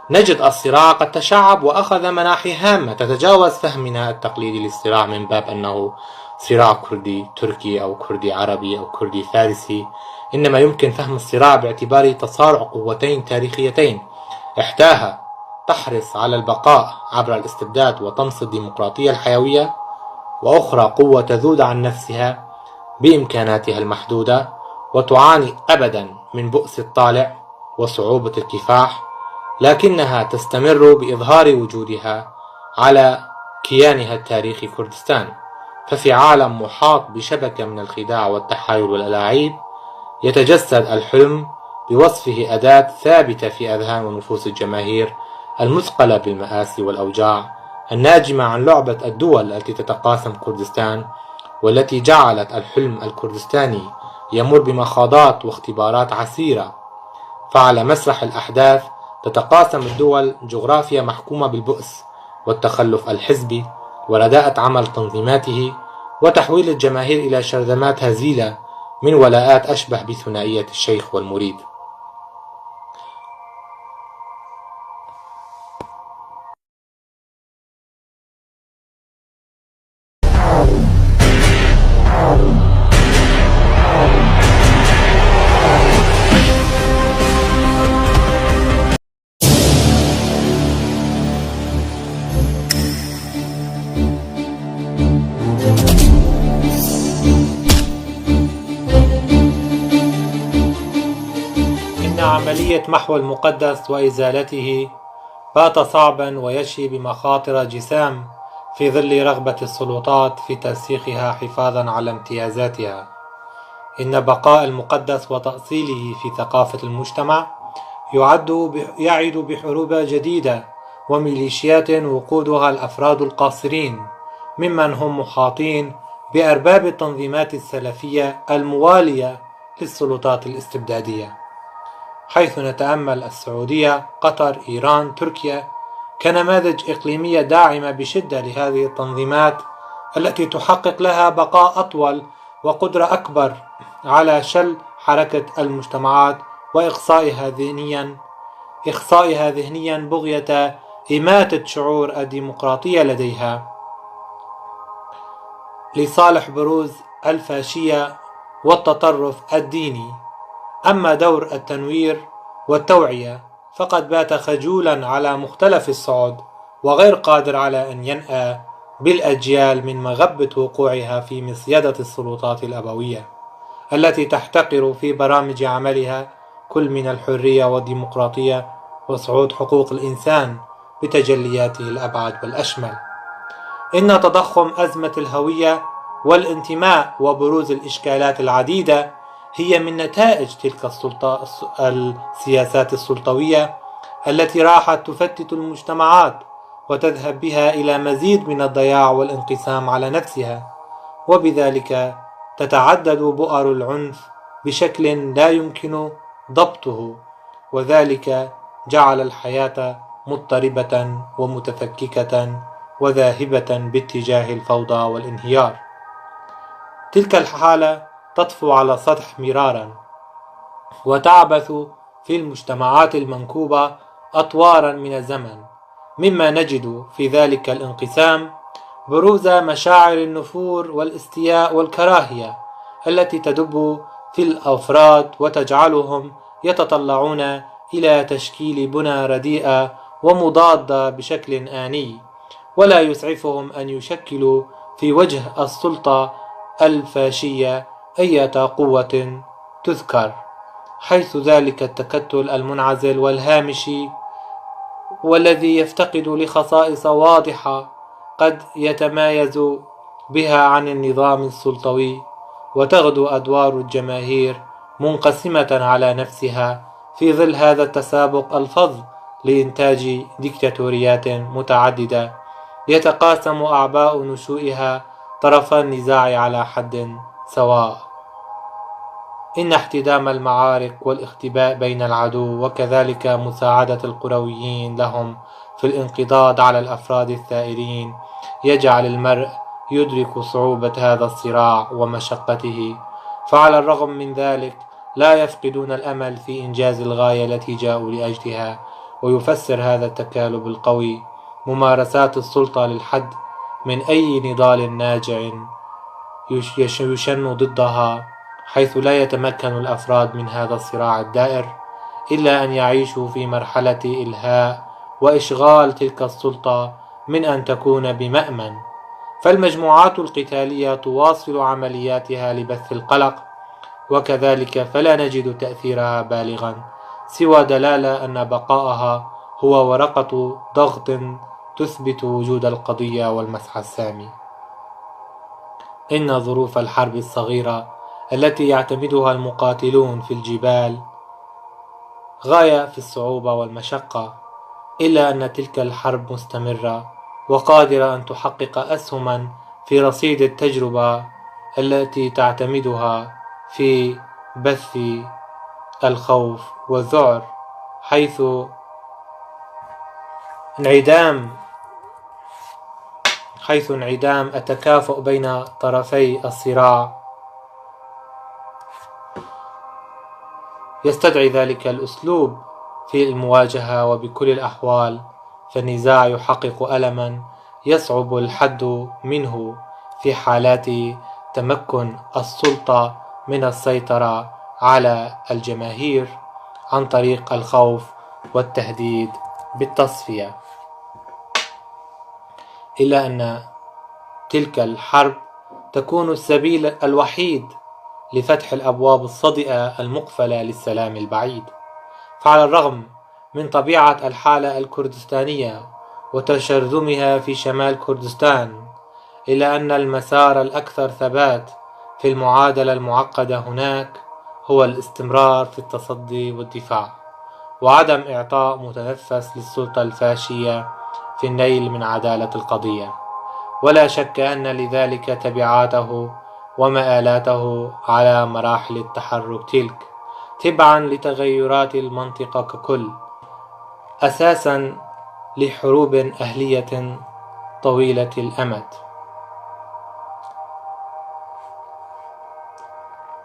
نجد الصراع قد تشعب وأخذ مناحي هامة تتجاوز فهمنا التقليدي للصراع من باب أنه صراع كردي تركي أو كردي عربي أو كردي فارسي، إنما يمكن فهم الصراع باعتباره تصارع قوتين تاريخيتين، إحداها تحرص على البقاء عبر الاستبداد وطمس الديمقراطية الحيوية، وأخرى قوة تذود عن نفسها بإمكاناتها المحدودة وتعاني أبدا من بؤس الطالع وصعوبة الكفاح، لكنها تستمر بإظهار وجودها على كيانها التاريخي كردستان. ففي عالم محاط بشبكة من الخداع والتحايل والألاعيب يتجسد الحلم بوصفه أداة ثابتة في أذهان ونفوس الجماهير المثقلة بالمآسي والأوجاع الناجمة عن لعبة الدول التي تتقاسم كردستان، والتي جعلت الحلم الكردستاني يمر بمخاضات واختبارات عسيرة. فعلى مسرح الأحداث تتقاسم الدول جغرافيا محكومة بالبؤس والتخلف الحزبي ورداءة عمل تنظيماته وتحويل الجماهير إلى شرذمات هزيلة من ولاءات أشبه بثنائية الشيخ والمريد. عملية محو المقدس وإزالته بات صعبا ويشي بمخاطر جسام في ظل رغبة السلطات في ترسيخها حفاظا على امتيازاتها. إن بقاء المقدس وتأصيله في ثقافة المجتمع يعد بحروب جديدة وميليشيات وقودها الأفراد القاصرين ممن هم محاطين بأرباب التنظيمات السلفية الموالية للسلطات الاستبدادية، حيث نتأمل السعودية، قطر، إيران، تركيا كنماذج إقليمية داعمة بشدة لهذه التنظيمات التي تحقق لها بقاء أطول وقدرة أكبر على شل حركة المجتمعات وإقصائها ذهنيا بغية إماتة شعور الديمقراطية لديها لصالح بروز الفاشية والتطرف الديني. أما دور التنوير والتوعية فقد بات خجولا على مختلف الصعد وغير قادر على أن ينأى بالأجيال من مغبة وقوعها في مصيدة السلطات الأبوية التي تحتقر في برامج عملها كل من الحرية والديمقراطية وصعود حقوق الإنسان بتجلياته الأبعد والأشمل. إن تضخم أزمة الهوية والانتماء وبروز الإشكالات العديدة هي من نتائج تلك السياسات السلطوية التي راحت تفتت المجتمعات وتذهب بها إلى مزيد من الضياع والانقسام على نفسها، وبذلك تتعدد بؤر العنف بشكل لا يمكن ضبطه، وذلك جعل الحياة مضطربة ومتفككة وذاهبة باتجاه الفوضى والانهيار. تلك الحالة تطفو على السطح مرارا وتعبث في المجتمعات المنكوبة أطوارا من الزمن، مما نجد في ذلك الانقسام بروز مشاعر النفور والاستياء والكراهية التي تدب في الأفراد وتجعلهم يتطلعون إلى تشكيل بنى رديئة ومضادة بشكل آني، ولا يسعفهم أن يشكلوا في وجه السلطة الفاشية أي قوة تذكر، حيث ذلك التكتل المنعزل والهامشي والذي يفتقد لخصائص واضحة قد يتمايز بها عن النظام السلطوي، وتغدو أدوار الجماهير منقسمة على نفسها في ظل هذا التسابق الفظ لإنتاج ديكتاتوريات متعددة يتقاسم أعباء نشوئها طرفا النزاع على حد سواء. إن احتدام المعارك والاختباء بين العدو وكذلك مساعدة القرويين لهم في الانقضاض على الأفراد الثائرين يجعل المرء يدرك صعوبة هذا الصراع ومشقته، فعلى الرغم من ذلك لا يفقدون الأمل في إنجاز الغاية التي جاءوا لأجلها. ويفسر هذا التكالب القوي ممارسات السلطة للحد من أي نضال ناجع يشن ضدها، حيث لا يتمكن الأفراد من هذا الصراع الدائر إلا أن يعيشوا في مرحلة إلهاء وإشغال تلك السلطة من أن تكون بمأمن. فالمجموعات القتالية تواصل عملياتها لبث القلق، وكذلك فلا نجد تأثيرها بالغا سوى دلالة أن بقاءها هو ورقة ضغط تثبت وجود القضية والمسح السامي. إن ظروف الحرب الصغيرة التي يعتمدها المقاتلون في الجبال غاية في الصعوبة والمشقة، إلا أن تلك الحرب مستمرة وقادرة أن تحقق أسهما في رصيد التجربة التي تعتمدها في بث الخوف والذعر، حيث انعدام التكافؤ بين طرفي الصراع يستدعي ذلك الأسلوب في المواجهة، وبكل الأحوال فالنزاع يحقق ألما يصعب الحد منه في حالات تمكن السلطة من السيطرة على الجماهير عن طريق الخوف والتهديد بالتصفية. إلا أن تلك الحرب تكون السبيل الوحيد لفتح الأبواب الصدئة المقفلة للسلام البعيد، فعلى الرغم من طبيعة الحالة الكردستانية وتشرذمها في شمال كردستان، إلا أن المسار الأكثر ثبات في المعادلة المعقدة هناك هو الاستمرار في التصدي والدفاع، وعدم إعطاء متنفس للسلطة الفاشية في النيل من عدالة القضية. ولا شك أن لذلك تبعاته ومآلاته على مراحل التحرك تلك، تبعا لتغيرات المنطقة ككل، أساسا لحروب أهلية طويلة الأمد.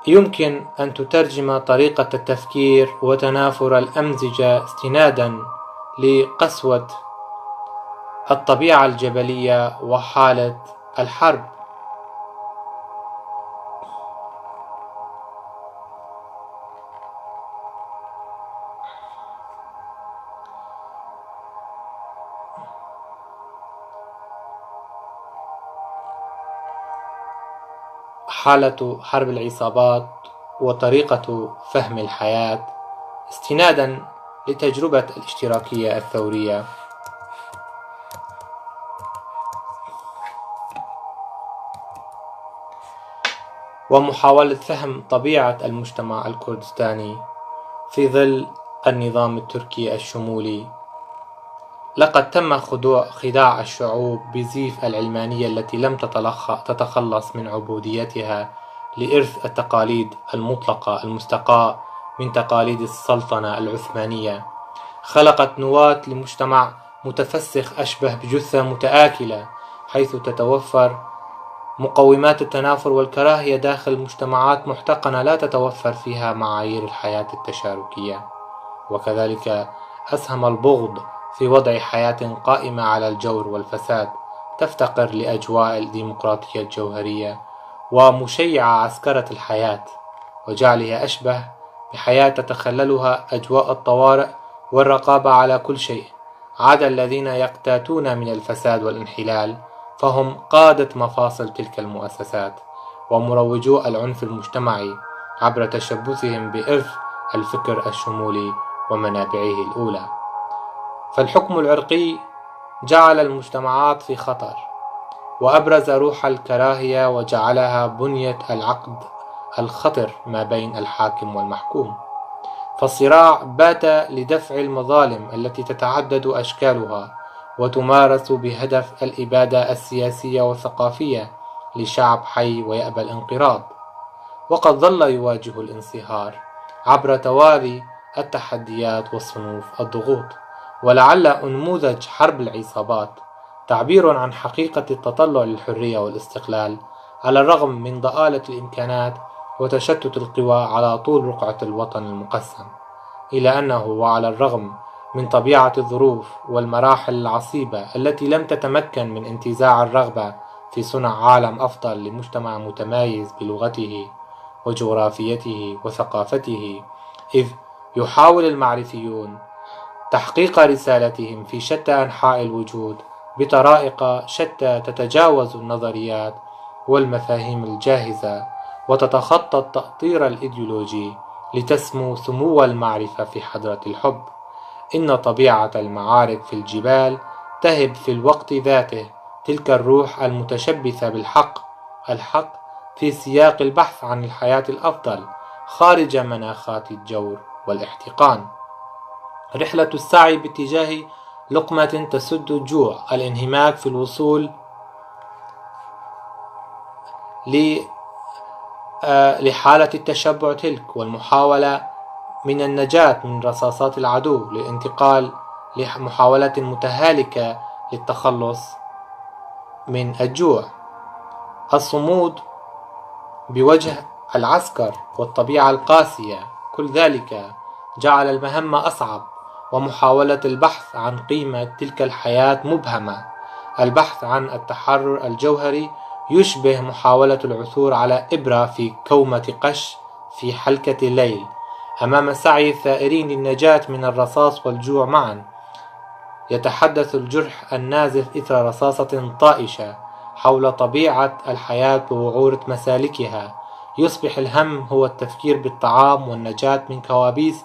يمكن أن تترجم طريقة التفكير وتنافر الأمزجة استنادا لقسوة الطبيعة الجبلية وحالة الحرب. حالة حرب العصابات وطريقة فهم الحياة استنادا لتجربة الاشتراكية الثورية، ومحاولة فهم طبيعة المجتمع الكردستاني في ظل النظام التركي الشمولي. لقد تم خداع الشعوب بزيف العلمانية التي لم تتخلص من عبوديتها لإرث التقاليد المطلقة المستقاة من تقاليد السلطنة العثمانية. خلقت نواة لمجتمع متفسخ أشبه بجثة متآكلة، حيث تتوفر مقومات التنافر والكراهية داخل مجتمعات محتقنة لا تتوفر فيها معايير الحياة التشاركية. وكذلك أسهم البغض في وضع حياة قائمة على الجور والفساد، تفتقر لأجواء الديمقراطية الجوهرية ومشيعة عسكرة الحياة، وجعلها أشبه بحياة تتخللها أجواء الطوارئ والرقابة على كل شيء، عدا الذين يقتاتون من الفساد والانحلال، فهم قادة مفاصل تلك المؤسسات ومروجو العنف المجتمعي عبر تشبثهم بإرث الفكر الشمولي ومنابعه الأولى. فالحكم العرقي جعل المجتمعات في خطر، وأبرز روح الكراهية وجعلها بنية العقد الخطر ما بين الحاكم والمحكوم. فالصراع بات لدفع المظالم التي تتعدد أشكالها وتمارس بهدف الإبادة السياسية والثقافية لشعب حي ويأبى الانقراض، وقد ظل يواجه الانصهار عبر توالي التحديات وصنوف الضغوط. ولعل أنموذج حرب العصابات تعبير عن حقيقة التطلع للحرية والاستقلال على الرغم من ضآلة الإمكانات وتشتت القوى على طول رقعة الوطن المقسم، إلى أنه وعلى الرغم من طبيعة الظروف والمراحل العصيبة التي لم تتمكن من انتزاع الرغبة في صنع عالم أفضل لمجتمع متمايز بلغته وجغرافيته وثقافته، إذ يحاول المعرفيون تحقيق رسالتهم في شتى أنحاء الوجود بطرائق شتى تتجاوز النظريات والمفاهيم الجاهزة وتتخطى التأطير الإيديولوجي لتسمو سمو المعرفة في حضرة الحب. إن طبيعة المعارك في الجبال تهب في الوقت ذاته تلك الروح المتشبثة بالحق، الحق في سياق البحث عن الحياة الأفضل خارج مناخات الجور والاحتقان. رحلة السعي باتجاه لقمة تسد الجوع، الانهماك في الوصول لحالة التشبع تلك، والمحاولة من النجاة من رصاصات العدو للانتقال لمحاولة متهالكة للتخلص من الجوع. الصمود بوجه العسكر والطبيعة القاسية، كل ذلك جعل المهمة أصعب، ومحاولة البحث عن قيمة تلك الحياة مبهمة. البحث عن التحرر الجوهري يشبه محاولة العثور على إبرة في كومة قش في حلكة الليل أمام سعي الثائرين للنجاة من الرصاص والجوع معا. يتحدث الجرح النازف إثر رصاصة طائشة حول طبيعة الحياة ووعورة مسالكها. يصبح الهم هو التفكير بالطعام والنجاة من كوابيس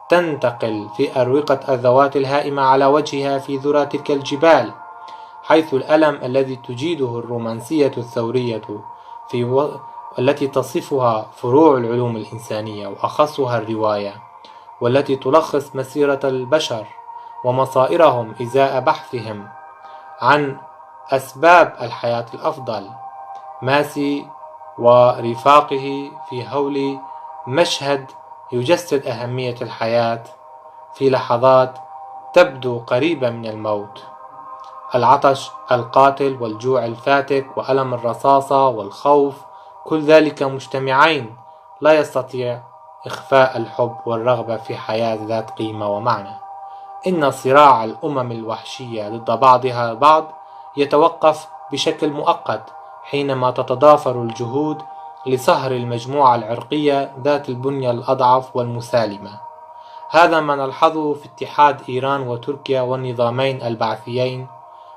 تنتقل في أروقة الذوات الهائمة على وجهها في ذرى تلك الجبال، حيث الألم الذي تجيده الرومانسية الثورية التي تصفها فروع العلوم الإنسانية وأخصها الرواية، والتي تلخص مسيرة البشر ومصائرهم إزاء بحثهم عن أسباب الحياة الأفضل. ماسي ورفاقه في هول مشهد يجسد أهمية الحياة في لحظات تبدو قريبة من الموت. العطش القاتل والجوع الفاتك وألم الرصاصة والخوف، كل ذلك مجتمعين لا يستطيع إخفاء الحب والرغبة في حياة ذات قيمة ومعنى. إن صراع الأمم الوحشية ضد بعضها البعض يتوقف بشكل مؤقت حينما تتضافر الجهود لصهر المجموعة العرقية ذات البنية الأضعف والمسالمة. هذا ما نلحظه في اتحاد إيران وتركيا والنظامين البعثيين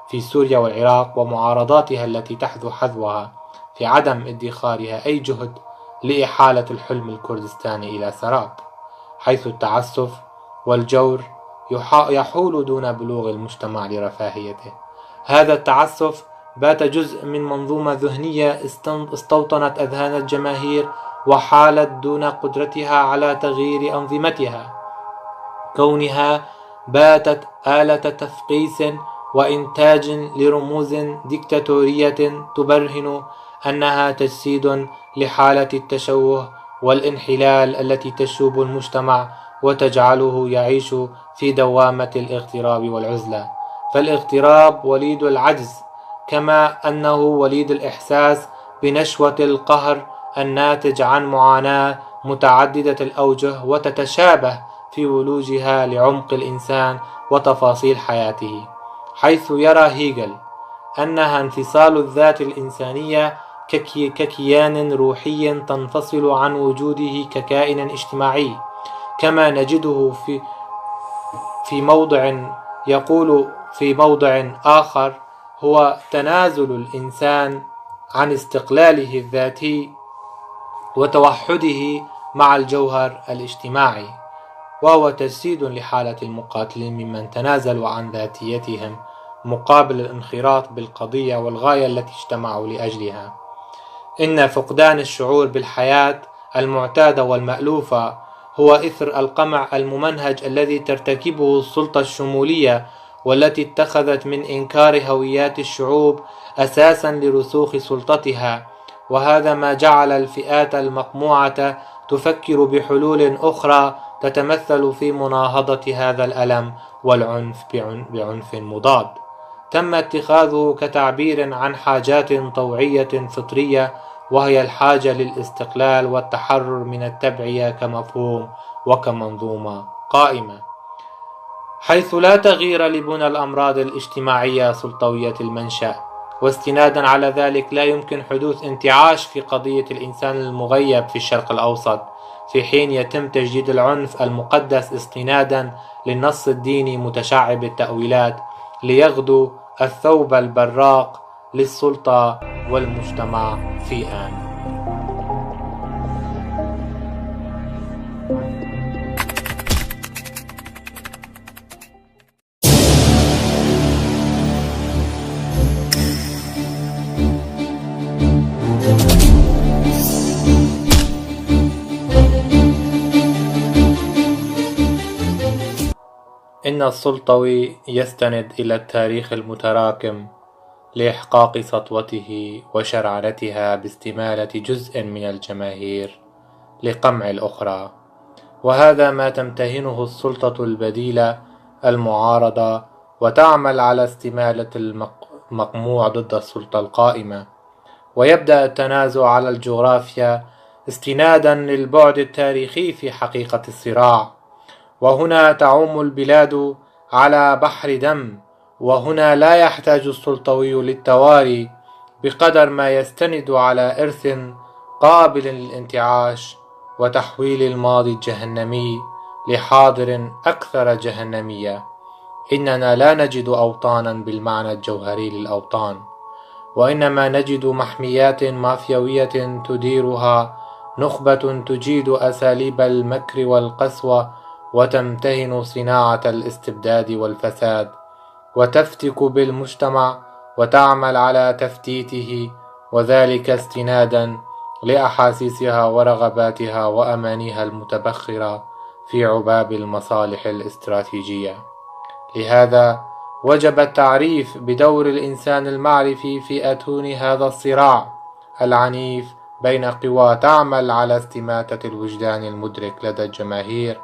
في سوريا والعراق، ومعارضاتها التي تحذو حذوها في عدم ادخارها أي جهد لإحالة الحلم الكردستاني إلى سراب، حيث التعسف والجور يحول دون بلوغ المجتمع لرفاهيته. هذا التعسف بات جزء من منظومة ذهنية استوطنت أذهان الجماهير وحالت دون قدرتها على تغيير أنظمتها، كونها باتت آلة تفقيس وإنتاج لرموز ديكتاتورية تبرهن أنها تجسيد لحالة التشوه والانحلال التي تشوب المجتمع وتجعله يعيش في دوامة الاغتراب والعزلة. فالاغتراب وليد العجز، كما أنه وليد الإحساس بنشوة القهر الناتج عن معاناة متعددة الأوجه وتتشابه في ولوجها لعمق الإنسان وتفاصيل حياته، حيث يرى هيجل أنها انفصال الذات الإنسانية ككيان روحي تنفصل عن وجوده ككائن اجتماعي، كما نجده في موضع يقول في موضع آخر هو تنازل الإنسان عن استقلاله الذاتي وتوحده مع الجوهر الاجتماعي، وهو تجسيد لحالة المقاتلين ممن تنازلوا عن ذاتيتهم مقابل الانخراط بالقضية والغاية التي اجتمعوا لأجلها. إن فقدان الشعور بالحياة المعتادة والمألوفة هو إثر القمع الممنهج الذي ترتكبه السلطة الشمولية، والتي اتخذت من إنكار هويات الشعوب أساسا لرسوخ سلطتها، وهذا ما جعل الفئات المقموعة تفكر بحلول أخرى تتمثل في مناهضة هذا الألم والعنف بعنف مضاد تم اتخاذه كتعبير عن حاجات طوعية فطرية، وهي الحاجة للاستقلال والتحرر من التبعية كمفهوم وكمنظومة قائمة، حيث لا تغيير لبنى الأمراض الاجتماعية سلطوية المنشأ. واستنادا على ذلك لا يمكن حدوث انتعاش في قضية الإنسان المغيب في الشرق الأوسط، في حين يتم تجديد العنف المقدس استنادا للنص الديني متشعب التأويلات ليغدو الثوب البراق للسلطة والمجتمع في آن. إن السلطوي يستند إلى التاريخ المتراكم لإحقاق سطوته وشرعنتها باستمالة جزء من الجماهير لقمع الأخرى، وهذا ما تمتهنه السلطة البديلة المعارضة، وتعمل على استمالة المقموع ضد السلطة القائمة. ويبدأ التنازع على الجغرافيا استنادا للبعد التاريخي في حقيقة الصراع، وهنا تعوم البلاد على بحر دم، وهنا لا يحتاج السلطوي للتواري بقدر ما يستند على إرث قابل للانتعاش وتحويل الماضي الجهنمي لحاضر أكثر جهنمية. إننا لا نجد أوطانا بالمعنى الجوهري للأوطان، وإنما نجد محميات مافيوية تديرها نخبة تجيد أساليب المكر والقسوة وتمتهن صناعة الاستبداد والفساد، وتفتك بالمجتمع وتعمل على تفتيته، وذلك استنادا لأحاسيسها ورغباتها وأمانيها المتبخرة في عباب المصالح الاستراتيجية. لهذا وجب التعريف بدور الإنسان المعرفي في أتون هذا الصراع العنيف بين قوى تعمل على استماتة الوجدان المدرك لدى الجماهير،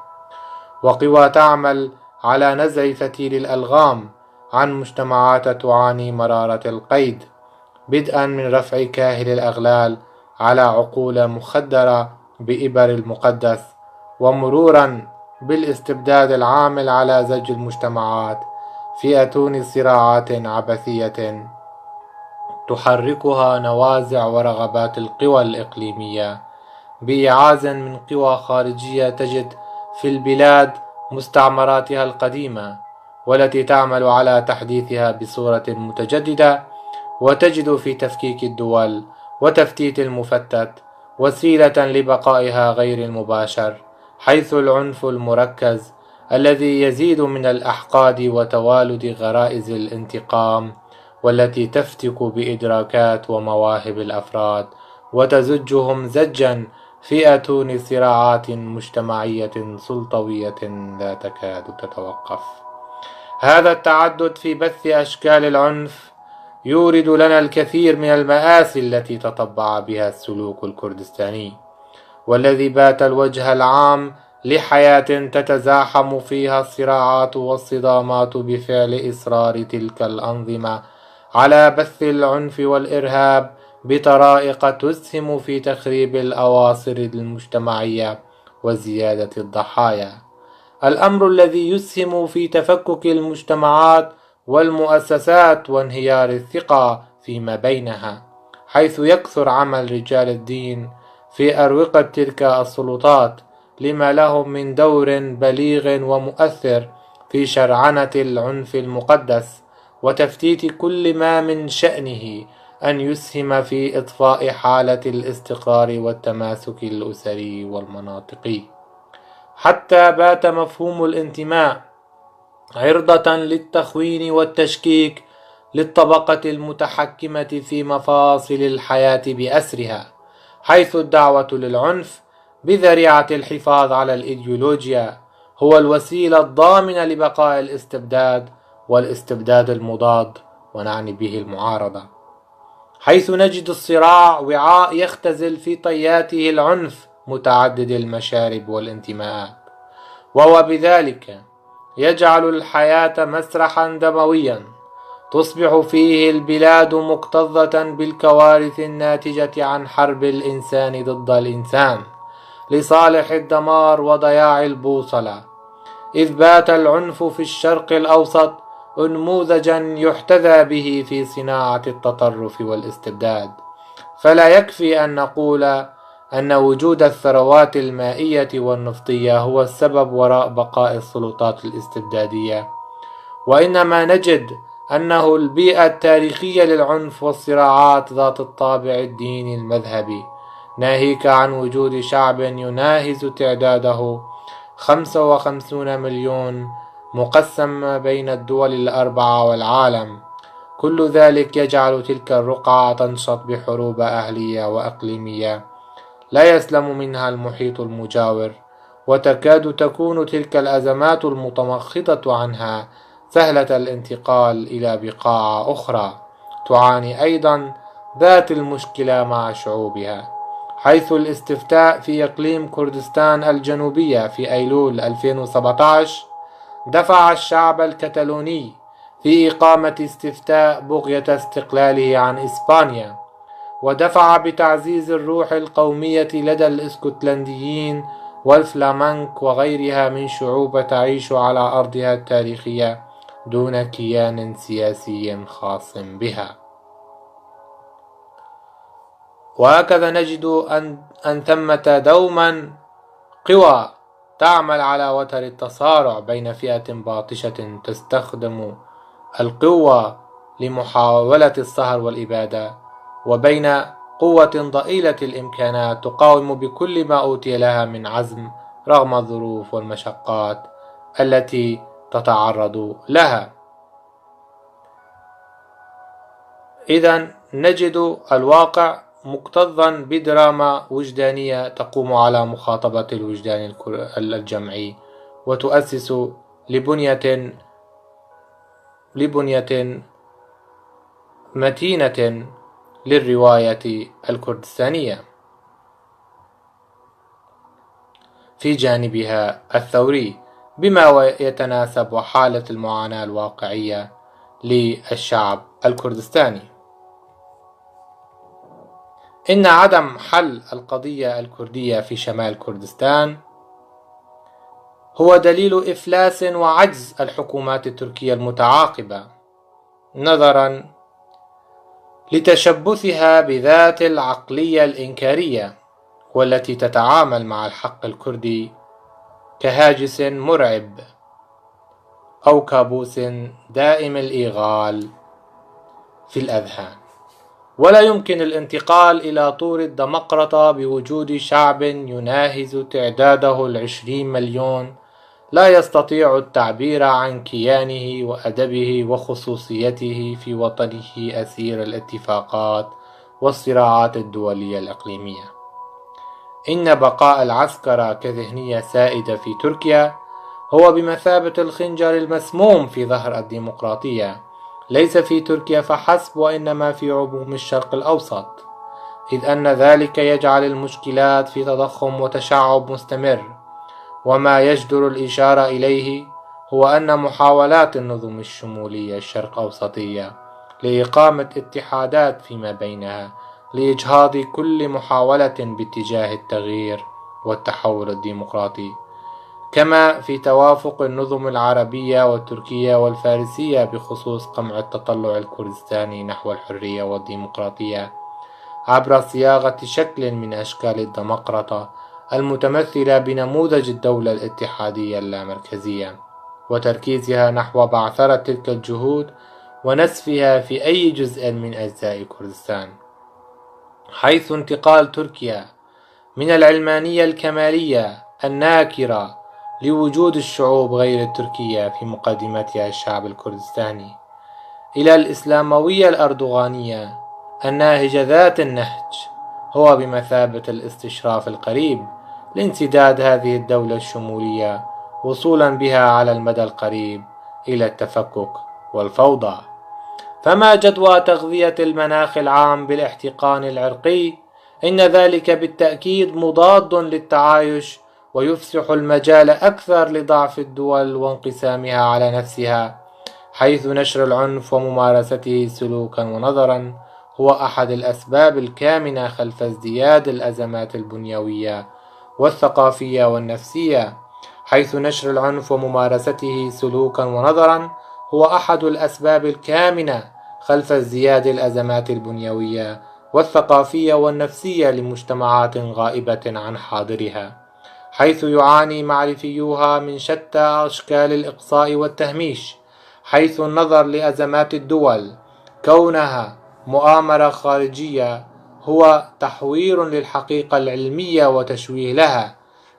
وقوى تعمل على نزع فتيل الألغام عن مجتمعات تعاني مرارة القيد، بدءا من رفع كاهل الأغلال على عقول مخدرة بإبر المقدس، ومرورا بالاستبداد العامل على زج المجتمعات في أتون صراعات عبثية تحركها نوازع ورغبات القوى الإقليمية بإعاز من قوى خارجية تجد في البلاد مستعمراتها القديمة والتي تعمل على تحديثها بصورة متجددة، وتجد في تفكيك الدول وتفتيت المفتت وسيلة لبقائها غير المباشر، حيث العنف المركز الذي يزيد من الأحقاد وتوالد غرائز الانتقام، والتي تفتك بإدراكات ومواهب الأفراد وتزجهم زجا في أتون صراعات مجتمعية سلطوية لا تكاد تتوقف. هذا التعدد في بث أشكال العنف يورد لنا الكثير من المآسي التي تطبع بها السلوك الكردستاني، والذي بات الوجه العام لحياة تتزاحم فيها الصراعات والصدامات بفعل إصرار تلك الأنظمة على بث العنف والإرهاب بطرائق تسهم في تخريب الأواصر المجتمعية وزيادة الضحايا، الأمر الذي يسهم في تفكك المجتمعات والمؤسسات وانهيار الثقة فيما بينها، حيث يكثر عمل رجال الدين في أروقة تلك السلطات لما لهم من دور بليغ ومؤثر في شرعنة العنف المقدس وتفتيت كل ما من شأنه أن يسهم في إطفاء حالة الاستقرار والتماسك الأسري والمناطقي، حتى بات مفهوم الانتماء عرضة للتخوين والتشكيك للطبقة المتحكمة في مفاصل الحياة بأسرها، حيث الدعوة للعنف بذريعة الحفاظ على الإيديولوجيا هو الوسيلة الضامنة لبقاء الاستبداد والاستبداد المضاد، ونعني به المعارضة، حيث نجد الصراع وعاء يختزل في طياته العنف متعدد المشارب والانتماءات، وهو بذلك يجعل الحياة مسرحا دمويا تصبح فيه البلاد مكتظة بالكوارث الناتجة عن حرب الإنسان ضد الإنسان لصالح الدمار وضياع البوصلة، إذ بات العنف في الشرق الأوسط أنموذجا يحتذى به في صناعة التطرف والاستبداد. فلا يكفي أن نقول أن وجود الثروات المائية والنفطية هو السبب وراء بقاء السلطات الاستبدادية، وإنما نجد أنه البيئة التاريخية للعنف والصراعات ذات الطابع الديني المذهبي، ناهيك عن وجود شعب يناهز تعداده 55 مليون مقسم بين الدول الأربعة والعالم. كل ذلك يجعل تلك الرقعة تنشط بحروب أهلية وأقليمية لا يسلم منها المحيط المجاور، وتكاد تكون تلك الأزمات المتمخضة عنها سهلة الانتقال إلى بقاع أخرى تعاني أيضا ذات المشكلة مع شعوبها، حيث الاستفتاء في إقليم كردستان الجنوبية في أيلول 2017 دفع الشعب الكتالوني في إقامة استفتاء بغية استقلاله عن إسبانيا، ودفع بتعزيز الروح القومية لدى الاسكتلنديين والفلامنك وغيرها من شعوب تعيش على أرضها التاريخية دون كيان سياسي خاص بها. وهكذا نجد أن ثمة دوما قوى تعمل على وتر التصارع بين فئة باطشة تستخدم القوة لمحاولة السهر والإبادة، وبين قوة ضئيلة الإمكانات تقاوم بكل ما أوتي لها من عزم رغم الظروف والمشقات التي تتعرض لها. إذن نجد الواقع مكتظا بدراما وجدانية تقوم على مخاطبة الوجدان الجمعي، وتؤسس لبنية متينة للرواية الكردستانية في جانبها الثوري، بما يتناسب حالة المعاناة الواقعية للشعب الكردستاني. إن عدم حل القضية الكردية في شمال كردستان هو دليل إفلاس وعجز الحكومات التركية المتعاقبة، نظرا لتشبثها بذات العقلية الإنكارية، والتي تتعامل مع الحق الكردي كهاجس مرعب أو كابوس دائم الإيغال في الأذهان. ولا يمكن الانتقال إلى طور الدمقرطة بوجود شعب يناهز تعداده 20 مليون لا يستطيع التعبير عن كيانه وأدبه وخصوصيته في وطنه، أسير الاتفاقات والصراعات الدولية الإقليمية. إن بقاء العسكرة كذهنية سائدة في تركيا هو بمثابة الخنجر المسموم في ظهر الديمقراطية، ليس في تركيا فحسب، وإنما في عموم الشرق الأوسط، إذ أن ذلك يجعل المشكلات في تضخم وتشعب مستمر. وما يجدر الإشارة إليه هو أن محاولات النظم الشمولية الشرق أوسطية لإقامة اتحادات فيما بينها لإجهاض كل محاولة باتجاه التغيير والتحول الديمقراطي، كما في توافق النظم العربية والتركية والفارسية بخصوص قمع التطلع الكردستاني نحو الحرية والديمقراطية عبر صياغة شكل من أشكال الديمقراطية المتمثلة بنموذج الدولة الاتحادية اللامركزية، وتركيزها نحو بعثرة تلك الجهود ونسفها في أي جزء من أجزاء كردستان، حيث انتقال تركيا من العلمانية الكمالية الناكرة لوجود الشعوب غير التركية في مقدمتها الشعب الكردستاني إلى الإسلاموية الأردوغانية الناهجة ذات النهج هو بمثابة الاستشراف القريب لانسداد هذه الدولة الشمولية، وصولا بها على المدى القريب إلى التفكك والفوضى. فما جدوى تغذية المناخ العام بالاحتقان العرقي؟ إن ذلك بالتأكيد مضاد للتعايش، ويفسح المجال أكثر لضعف الدول وانقسامها على نفسها، حيث نشر العنف وممارسته سلوكا ونظرا هو أحد الأسباب الكامنة خلف ازدياد الأزمات البنيوية والثقافية والنفسية. حيث نشر العنف وممارسته سلوكا ونظرا هو أحد الأسباب الكامنة خلف ازدياد الأزمات البنيوية والثقافية والنفسية لمجتمعات غائبة عن حاضرها، حيث يعاني معرفيوها من شتى أشكال الإقصاء والتهميش، حيث النظر لأزمات الدول كونها مؤامرة خارجية هو تحوير للحقيقة العلمية وتشويه لها،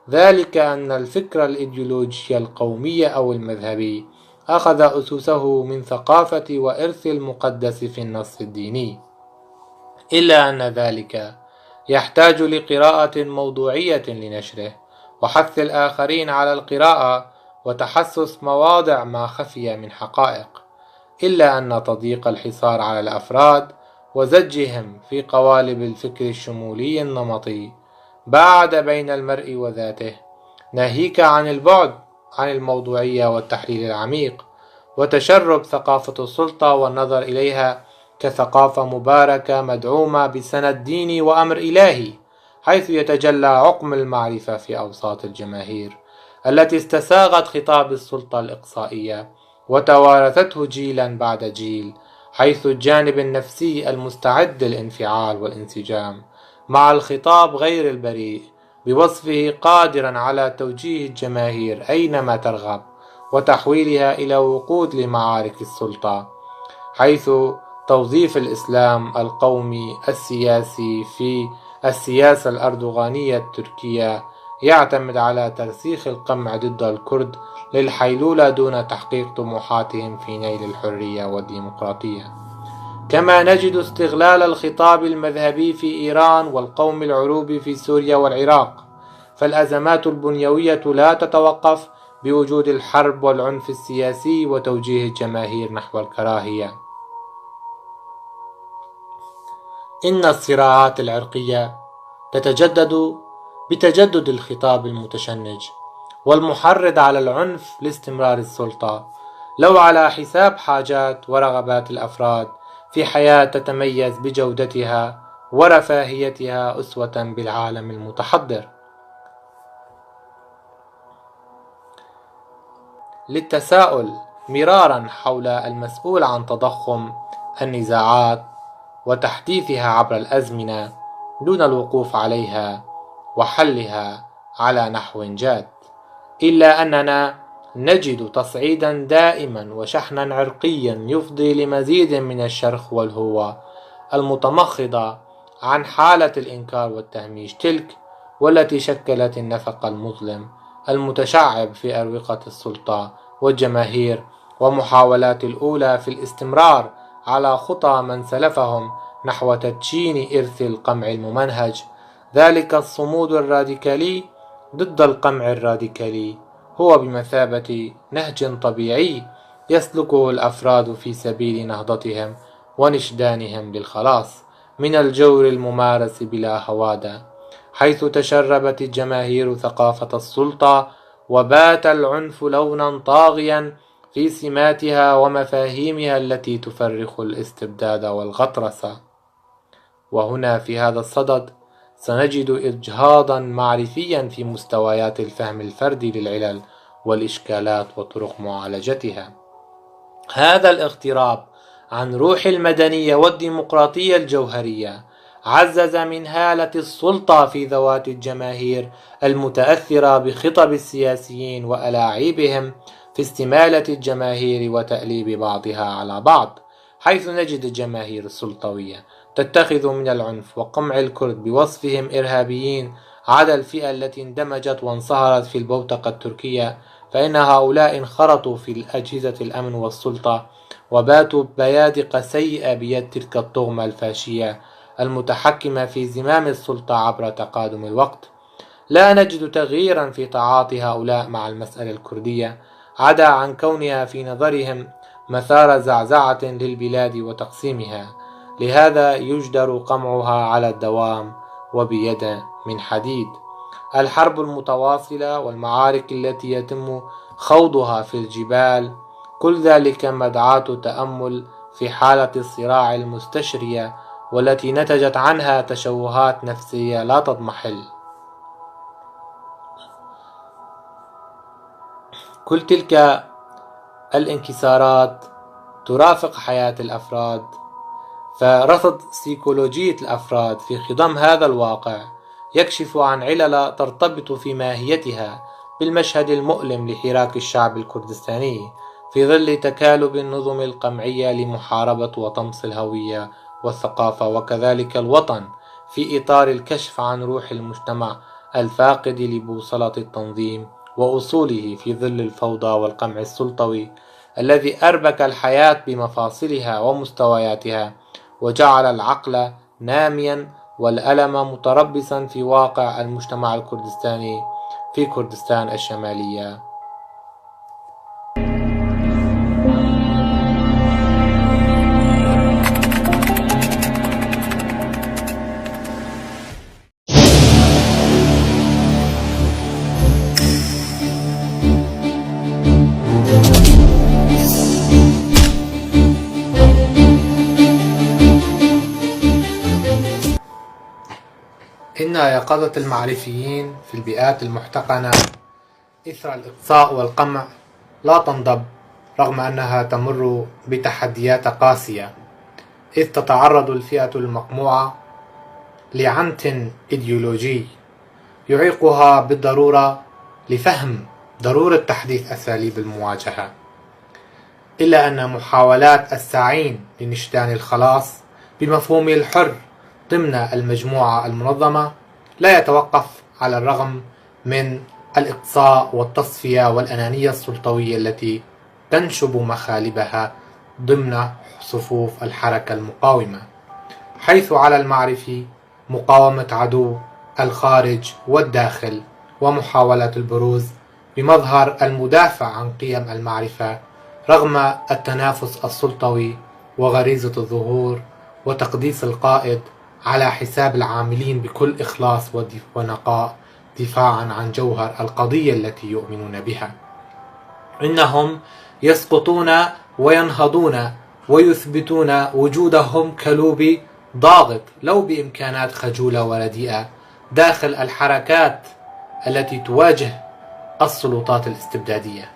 ذلك أن الفكر الإيديولوجي القومي أو المذهبي أخذ أسسه من ثقافة وإرث المقدس في النص الديني، إلا أن ذلك يحتاج لقراءة موضوعية لنشره، وحث الآخرين على القراءة، وتحسس مواضع ما خفي من حقائق، إلا أن تضييق الحصار على الأفراد وزجهم في قوالب الفكر الشمولي النمطي باعد بين المرء وذاته، ناهيك عن البعد عن الموضوعية والتحليل العميق، وتشرب ثقافة السلطة والنظر إليها كثقافة مباركة مدعومة بسند ديني وأمر إلهي، حيث يتجلى عقم المعرفة في أوساط الجماهير التي استساغت خطاب السلطة الإقصائية وتوارثته جيلا بعد جيل، حيث الجانب النفسي المستعد للانفعال والانسجام مع الخطاب غير البريء بوصفه قادرا على توجيه الجماهير أينما ترغب وتحويلها إلى وقود لمعارك السلطة، حيث توظيف الإسلام القومي السياسي في السياسة الأردوغانية التركية يعتمد على ترسيخ القمع ضد الكرد للحيلولة دون تحقيق طموحاتهم في نيل الحرية والديمقراطية. كما نجد استغلال الخطاب المذهبي في إيران والقوم العروبي في سوريا والعراق، فالأزمات البنيوية لا تتوقف بوجود الحرب والعنف السياسي وتوجيه الجماهير نحو الكراهية. إن الصراعات العرقية تتجدد بتجدد الخطاب المتشنج والمحرض على العنف لاستمرار السلطة، لو على حساب حاجات ورغبات الأفراد في حياة تتميز بجودتها ورفاهيتها أسوة بالعالم المتحضر. للتساؤل مرارا حول المسؤول عن تضخم النزاعات وتحديثها عبر الأزمنة دون الوقوف عليها وحلها على نحو جاد، إلا أننا نجد تصعيدا دائما وشحنا عرقيا يفضي لمزيد من الشرخ والهوة المتمخضة عن حالة الإنكار والتهميش تلك، والتي شكلت النفق المظلم المتشعب في أروقة السلطة والجماهير، ومحاولات الأولى في الاستمرار على خطى من سلفهم نحو تدشين إرث القمع الممنهج. ذلك الصمود الراديكالي ضد القمع الراديكالي هو بمثابة نهج طبيعي يسلكه الأفراد في سبيل نهضتهم ونشدانهم للخلاص من الجور الممارس بلا هوادة، حيث تشربت الجماهير ثقافة السلطة وبات العنف لونا طاغيا في سماتها ومفاهيمها التي تفرخ الاستبداد والغطرسة. وهنا في هذا الصدد سنجد إجهاضا معرفيا في مستويات الفهم الفردي للعلل والإشكالات وطرق معالجتها. هذا الاغتراب عن روح المدنية والديمقراطية الجوهرية عزز من هالة السلطة في ذوات الجماهير المتأثرة بخطب السياسيين وألاعيبهم في استمالة الجماهير وتأليب بعضها على بعض، حيث نجد الجماهير السلطوية تتخذ من العنف وقمع الكرد بوصفهم إرهابيين عدا الفئة التي اندمجت وانصهرت في البوتقة التركية، فإن هؤلاء انخرطوا في أجهزة الأمن والسلطة وباتوا بيادق سيئة بيد تلك الطغمة الفاشية المتحكمة في زمام السلطة عبر تقادم الوقت. لا نجد تغييرا في تعاطي هؤلاء مع المسألة الكردية عدا عن كونها في نظرهم مثار زعزعة للبلاد وتقسيمها، لهذا يجدر قمعها على الدوام وبيد من حديد. الحرب المتواصلة والمعارك التي يتم خوضها في الجبال كل ذلك مدعاة تأمل في حالة الصراع المستشرية والتي نتجت عنها تشوهات نفسية لا تضمحل. كل تلك الانكسارات ترافق حياة الأفراد، فرصد سيكولوجية الأفراد في خضم هذا الواقع يكشف عن علل ترتبط في ماهيتها بالمشهد المؤلم لحراك الشعب الكردستاني في ظل تكالب النظم القمعية لمحاربة وطمس الهوية والثقافة وكذلك الوطن، في إطار الكشف عن روح المجتمع الفاقد لبوصلة التنظيم وأصوله في ظل الفوضى والقمع السلطوي الذي أربك الحياة بمفاصلها ومستوياتها وجعل العقل ناميا والألم متربصا في واقع المجتمع الكردستاني في كردستان الشمالية. إن يقظة المعرفيين في البيئات المحتقنة إثر الإقصاء والقمع لا تنضب، رغم أنها تمر بتحديات قاسية، إذ تتعرض الفئة المقموعة لعنت إيديولوجي يعيقها بالضرورة لفهم ضرورة تحديث أساليب المواجهة. إلا أن محاولات الساعين لنشدان الخلاص بمفهومه الحر ضمن المجموعة المنظمة لا يتوقف على الرغم من الإقصاء والتصفية والأنانية السلطوية التي تنشب مخالبها ضمن صفوف الحركة المقاومة، حيث على المعرفي مقاومة عدو الخارج والداخل ومحاولة البروز بمظهر المدافع عن قيم المعرفة رغم التنافس السلطوي وغريزة الظهور وتقديس القائد على حساب العاملين بكل إخلاص ونقاء دفاعا عن جوهر القضية التي يؤمنون بها. إنهم يسقطون وينهضون ويثبتون وجودهم كلوب ضاغط لو بإمكانات خجولة ورديئة داخل الحركات التي تواجه السلطات الاستبدادية،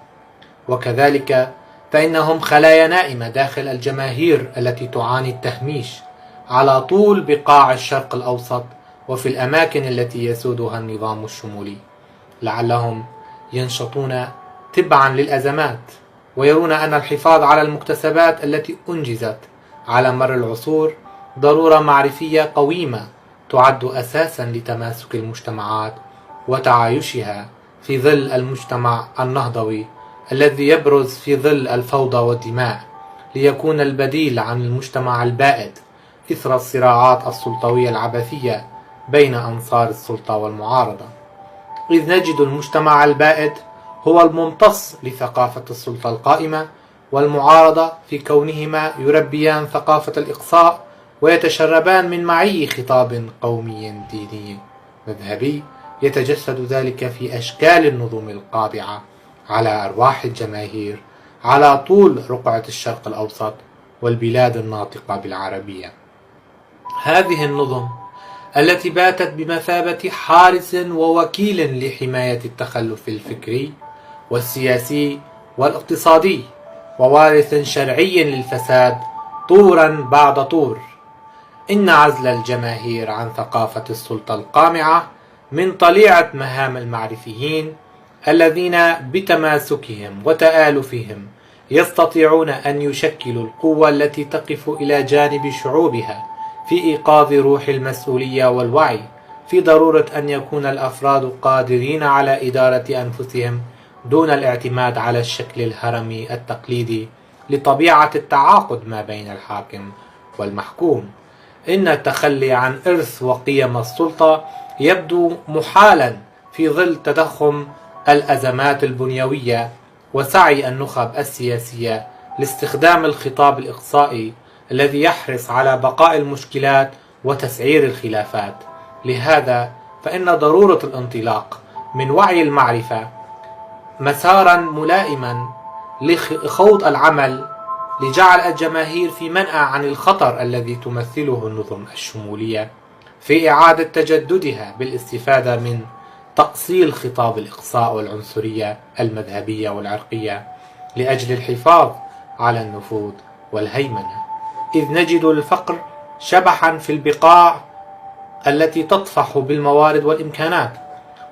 وكذلك فإنهم خلايا نائمة داخل الجماهير التي تعاني التهميش على طول بقاع الشرق الأوسط وفي الأماكن التي يسودها النظام الشمولي، لعلهم ينشطون تبعا للأزمات ويرون أن الحفاظ على المكتسبات التي أنجزت على مر العصور ضرورة معرفية قويمة تعد أساسا لتماسك المجتمعات وتعايشها في ظل المجتمع النهضوي الذي يبرز في ظل الفوضى والدماء، ليكون البديل عن المجتمع البائد إثر الصراعات السلطوية العبثية بين أنصار السلطة والمعارضة، إذ نجد المجتمع البائد هو الممتص لثقافة السلطة القائمة والمعارضة في كونهما يربيان ثقافة الإقصاء ويتشربان من معي خطاب قومي ديني مذهبي يتجسد ذلك في أشكال النظم القابعة على أرواح الجماهير على طول رقعة الشرق الأوسط والبلاد الناطقة بالعربية. هذه النظم التي باتت بمثابة حارس ووكيل لحماية التخلف الفكري والسياسي والاقتصادي ووارث شرعي للفساد طورا بعد طور، إن عزل الجماهير عن ثقافة السلطة القامعة من طليعة مهام المعرفيين الذين بتماسكهم وتآلفهم يستطيعون أن يشكلوا القوة التي تقف إلى جانب شعوبها في إيقاظ روح المسؤولية والوعي في ضرورة أن يكون الأفراد قادرين على إدارة أنفسهم دون الاعتماد على الشكل الهرمي التقليدي لطبيعة التعاقد ما بين الحاكم والمحكوم. إن التخلي عن إرث وقيم السلطة يبدو محالا في ظل تضخم الأزمات البنيوية وسعي النخب السياسية لاستخدام الخطاب الإقصائي الذي يحرص على بقاء المشكلات وتسعير الخلافات. لهذا فإن ضرورة الانطلاق من وعي المعرفة مسارا ملائما لخوض العمل لجعل الجماهير في منأى عن الخطر الذي تمثله النظم الشمولية في إعادة تجددها بالاستفادة من تأصيل خطاب الإقصاء والعنصرية المذهبية والعرقية لأجل الحفاظ على النفوذ والهيمنة، إذ نجد الفقر شبحا في البقاع التي تطفح بالموارد والإمكانات،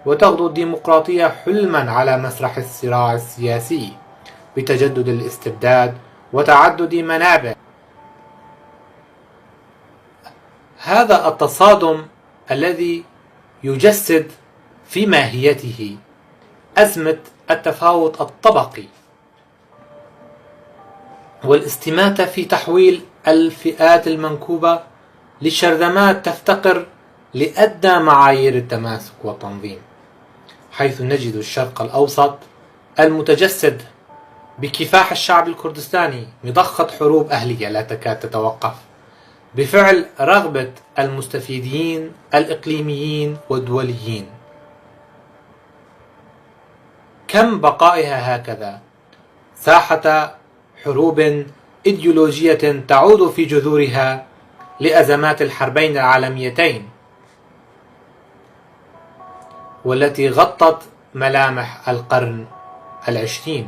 وتغدو الديمقراطية حلما على مسرح الصراع السياسي بتجدد الاستبداد وتعدد منابع. هذا التصادم الذي يجسد في ماهيته أزمة التفاوت الطبقي والاستماتة في تحويل الفئات المنكوبة لشرذمات تفتقر لأدنى معايير التماسك والتنظيم، حيث نجد الشرق الأوسط المتجسد بكفاح الشعب الكردستاني مضخة حروب أهلية لا تكاد تتوقف بفعل رغبة المستفيدين الإقليميين والدوليين. كم بقائها هكذا ساحة حروب إيديولوجية تعود في جذورها لأزمات الحربين العالميتين، والتي غطت ملامح القرن العشرين،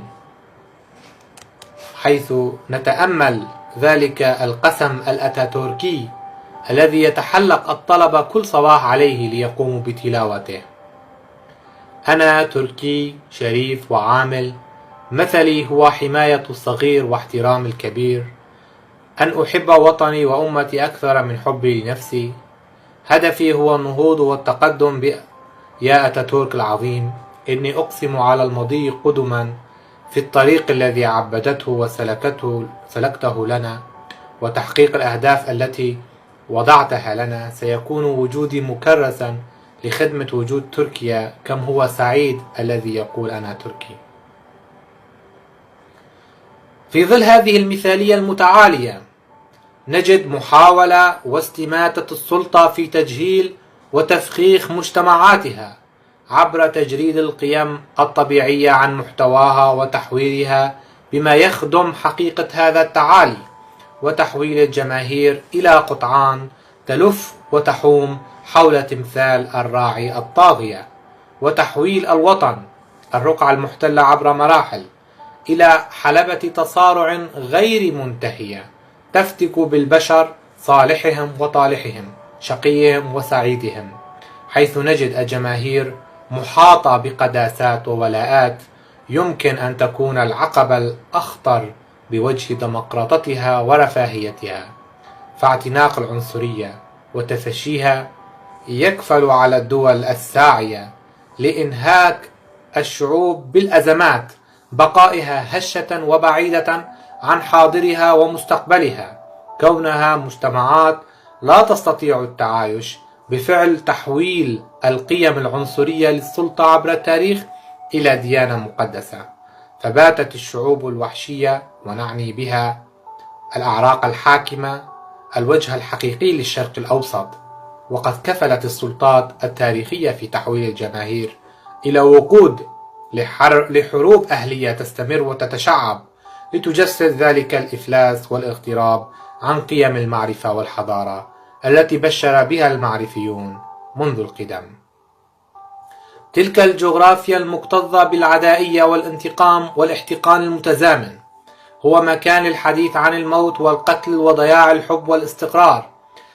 حيث نتأمل ذلك القسم الأتاتوركي الذي يتحلق الطلبة كل صباح عليه ليقوموا بتلاوته: أنا تركي شريف وعامل، مثلي هو حماية الصغير واحترام الكبير، أن أحب وطني وأمتي أكثر من حبي لنفسي، هدفي هو النهوض والتقدم يا أتاتورك العظيم، إني أقسم على المضي قدما في الطريق الذي عبدته سلكته لنا، وتحقيق الأهداف التي وضعتها لنا، سيكون وجودي مكرسا لخدمة وجود تركيا. كم هو سعيد الذي يقول أنا تركي. في ظل هذه المثالية المتعالية نجد محاولة واستماتة السلطة في تجهيل وتفخيخ مجتمعاتها عبر تجريد القيم الطبيعية عن محتواها وتحويلها بما يخدم حقيقة هذا التعالي، وتحويل الجماهير إلى قطعان تلف وتحوم حول تمثال الراعي الطاغية، وتحويل الوطن الرقعة المحتلة عبر مراحل إلى حلبة تصارع غير منتهية تفتك بالبشر صالحهم وطالحهم، شقيهم وسعيدهم، حيث نجد الجماهير محاطة بقداسات وولاءات يمكن أن تكون العقبة الأخطر بوجه ديمقراطتها ورفاهيتها. فاعتناق العنصرية وتفشيها يكفل على الدول الساعية لإنهاك الشعوب بالأزمات بقائها هشة وبعيدة عن حاضرها ومستقبلها، كونها مجتمعات لا تستطيع التعايش بفعل تحويل القيم العنصرية للسلطة عبر التاريخ إلى ديانة مقدسة. فباتت الشعوب الوحشية، ونعني بها الأعراق الحاكمة، الوجه الحقيقي للشرق الأوسط، وقد كفلت السلطات التاريخية في تحويل الجماهير إلى وقود لحروب أهلية تستمر وتتشعب لتجسد ذلك الإفلاس والاغتراب عن قيم المعرفة والحضارة التي بشر بها المعرفيون منذ القدم. تلك الجغرافيا المكتظة بالعدائية والانتقام والاحتقان المتزامن هو مكان الحديث عن الموت والقتل وضياع الحب والاستقرار،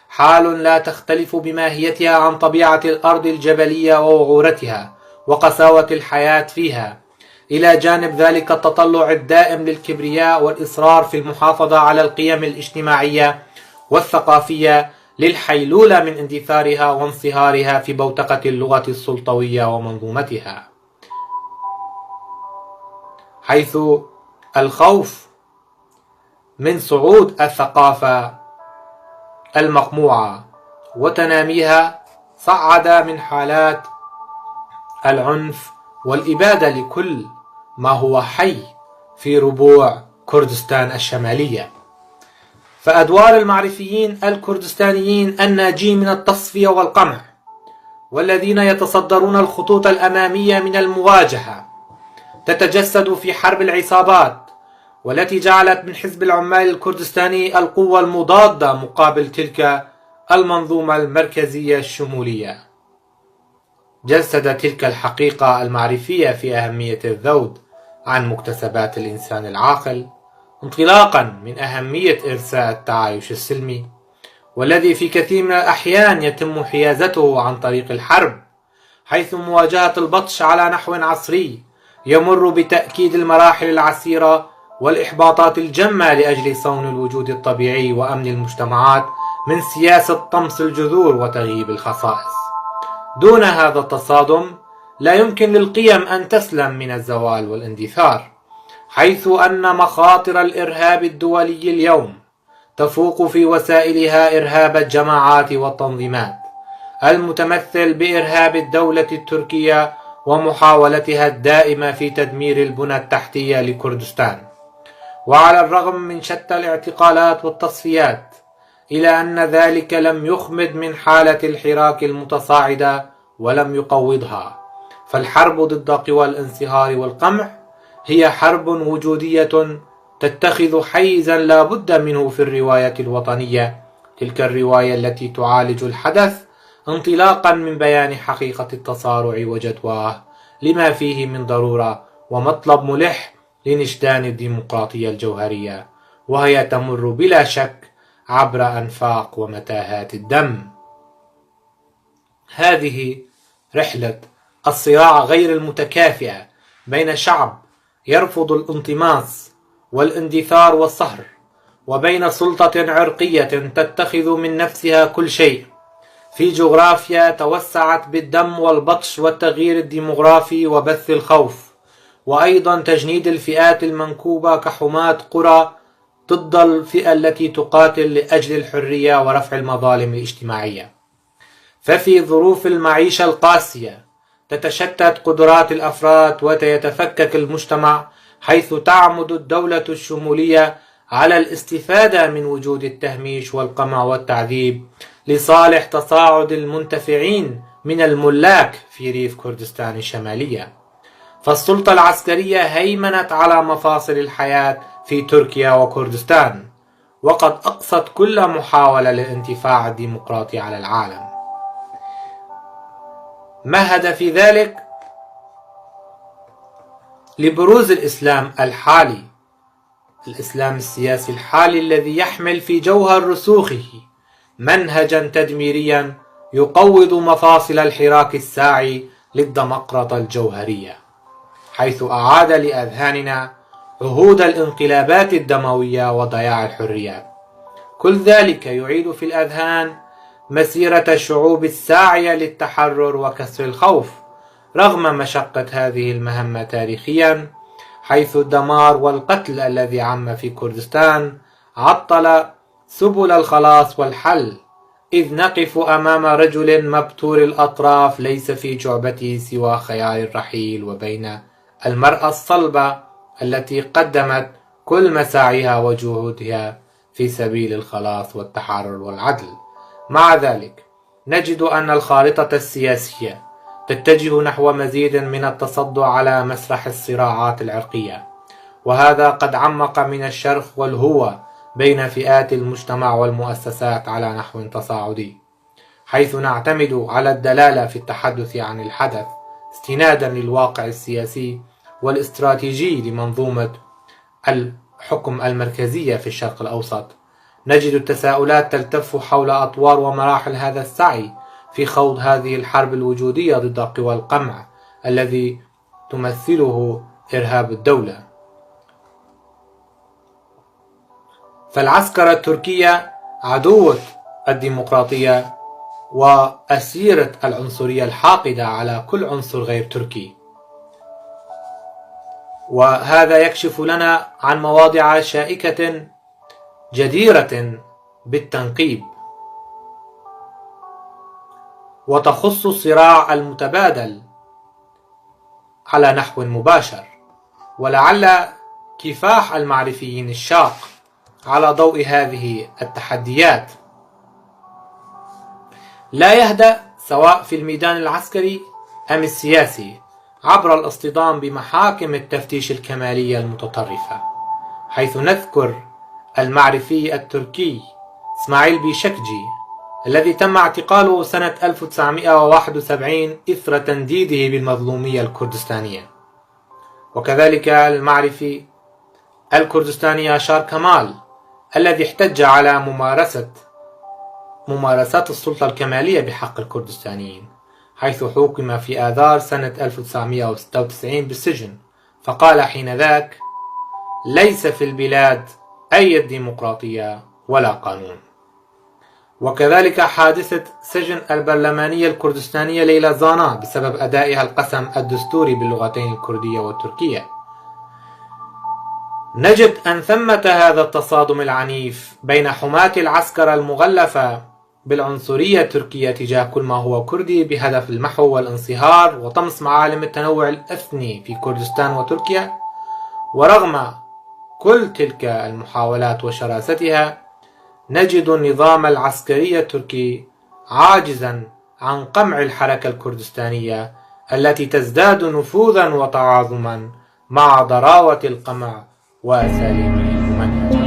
حال لا تختلف بماهيتها عن طبيعة الأرض الجبلية ووعورتها وقساوة الحياة فيها، إلى جانب ذلك التطلع الدائم للكبرياء والإصرار في المحافظة على القيم الاجتماعية والثقافية للحيلولة من اندثارها وانصهارها في بوتقة اللغة السلطوية ومنظومتها، حيث الخوف من صعود الثقافة المقموعة وتناميها صعد من حالات العنف والإبادة لكل ما هو حي في ربوع كردستان الشمالية. فأدوار المعرفيين الكردستانيين الناجين من التصفية والقمع، والذين يتصدرون الخطوط الأمامية من المواجهة، تتجسد في حرب العصابات، والتي جعلت من حزب العمال الكردستاني القوة المضادة مقابل تلك المنظومة المركزية الشمولية. جسد تلك الحقيقة المعرفية في أهمية الذود عن مكتسبات الإنسان العاقل، انطلاقا من أهمية إرساء التعايش السلمي، والذي في كثير من الأحيان يتم حيازته عن طريق الحرب، حيث مواجهة البطش على نحو عصري يمر بتأكيد المراحل العسيرة والإحباطات الجمة لأجل صون الوجود الطبيعي وأمن المجتمعات من سياسة طمس الجذور وتغييب الخصائص. دون هذا التصادم لا يمكن للقيم أن تسلم من الزوال والاندثار، حيث أن مخاطر الإرهاب الدولي اليوم تفوق في وسائلها إرهاب الجماعات والتنظيمات، المتمثل بإرهاب الدولة التركية ومحاولتها الدائمة في تدمير البنى التحتية لكردستان. وعلى الرغم من شتى الاعتقالات والتصفيات، إلى أن ذلك لم يخمد من حالة الحراك المتصاعدة ولم يقوضها، فالحرب ضد قوى الانصهار والقمع هي حرب وجودية تتخذ حيزا لا بد منه في الرواية الوطنية، تلك الرواية التي تعالج الحدث انطلاقا من بيان حقيقة التصارع وجدواه لما فيه من ضرورة ومطلب ملح لنشدان الديمقراطية الجوهرية، وهي تمر بلا شك عبر أنفاق ومتاهات الدم. هذه رحلة الصراع غير المتكافئة بين شعب يرفض الانطماس والاندثار والصهر، وبين سلطة عرقية تتخذ من نفسها كل شيء، في جغرافيا توسعت بالدم والبطش والتغيير الديموغرافي وبث الخوف، وأيضا تجنيد الفئات المنكوبة كحماة قرى ضد الفئة التي تقاتل لأجل الحرية ورفع المظالم الاجتماعية. ففي ظروف المعيشة القاسية تتشتت قدرات الأفراد ويتفكك المجتمع، حيث تعمد الدولة الشمولية على الاستفادة من وجود التهميش والقمع والتعذيب لصالح تصاعد المنتفعين من الملاك في ريف كردستان الشمالية. فالسلطة العسكرية هيمنت على مفاصل الحياة في تركيا وكردستان، وقد أقصت كل محاولة للانتفاع الديمقراطي على العالم. مهد في ذلك لبروز الإسلام الحالي، الإسلام السياسي الحالي الذي يحمل في جوهر رسوخه منهجا تدميريا يقوض مفاصل الحراك الساعي للديمقراطية الجوهرية، حيث أعاد لأذهاننا عهود الانقلابات الدموية وضياع الحريات. كل ذلك يعيد في الأذهان مسيرة الشعوب الساعية للتحرر وكسر الخوف رغم مشقة هذه المهمة تاريخيا، حيث الدمار والقتل الذي عم في كردستان عطل سبل الخلاص والحل، إذ نقف أمام رجل مبتور الأطراف ليس في جعبته سوى خيال الرحيل، وبين المرأة الصلبة التي قدمت كل مساعيها وجهودها في سبيل الخلاص والتحرر والعدل. مع ذلك نجد أن الخارطة السياسية تتجه نحو مزيد من التصدع على مسرح الصراعات العرقية، وهذا قد عمق من الشرخ والهوة بين فئات المجتمع والمؤسسات على نحو تصاعدي، حيث نعتمد على الدلالة في التحدث عن الحدث استنادا للواقع السياسي والاستراتيجي لمنظومة الحكم المركزية في الشرق الأوسط. نجد التساؤلات تلتف حول أطوار ومراحل هذا السعي في خوض هذه الحرب الوجودية ضد قوى القمع الذي تمثله إرهاب الدولة. فالعسكرة التركية عدوة الديمقراطية وأسيرة العنصرية الحاقدة على كل عنصر غير تركي، وهذا يكشف لنا عن مواضع شائكة جديرة بالتنقيب، وتخص الصراع المتبادل على نحو مباشر. ولعل كفاح المعرفيين الشاق على ضوء هذه التحديات لا يهدأ سواء في الميدان العسكري أم السياسي عبر الاصطدام بمحاكم التفتيش الكمالية المتطرفة، حيث نذكر المعرفي التركي إسماعيل بيشكجي الذي تم اعتقاله سنة 1971 إثر تنديده بالمظلومية الكردستانية، وكذلك المعرفي الكردستاني ياشار كمال الذي احتج على ممارسات السلطة الكمالية بحق الكردستانيين، حيث حُكم في آذار سنة 1996 بالسجن، فقال حينذاك: ليس في البلاد أي ديمقراطية ولا قانون. وكذلك حادثة سجن البرلمانية الكردستانية ليلى زانا بسبب أدائها القسم الدستوري باللغتين الكردية والتركية. نجد أن ثمة هذا التصادم العنيف بين حماة العسكرة المغلفة بالعنصرية التركية تجاه كل ما هو كردي بهدف المحو والانصهار وطمس معالم التنوع الإثني في كردستان وتركيا، ورغم كل تلك المحاولات وشراستها نجد النظام العسكري التركي عاجزا عن قمع الحركة الكردستانية التي تزداد نفوذا وتعاظما مع ضراوة القمع وأساليبه الممنهجة.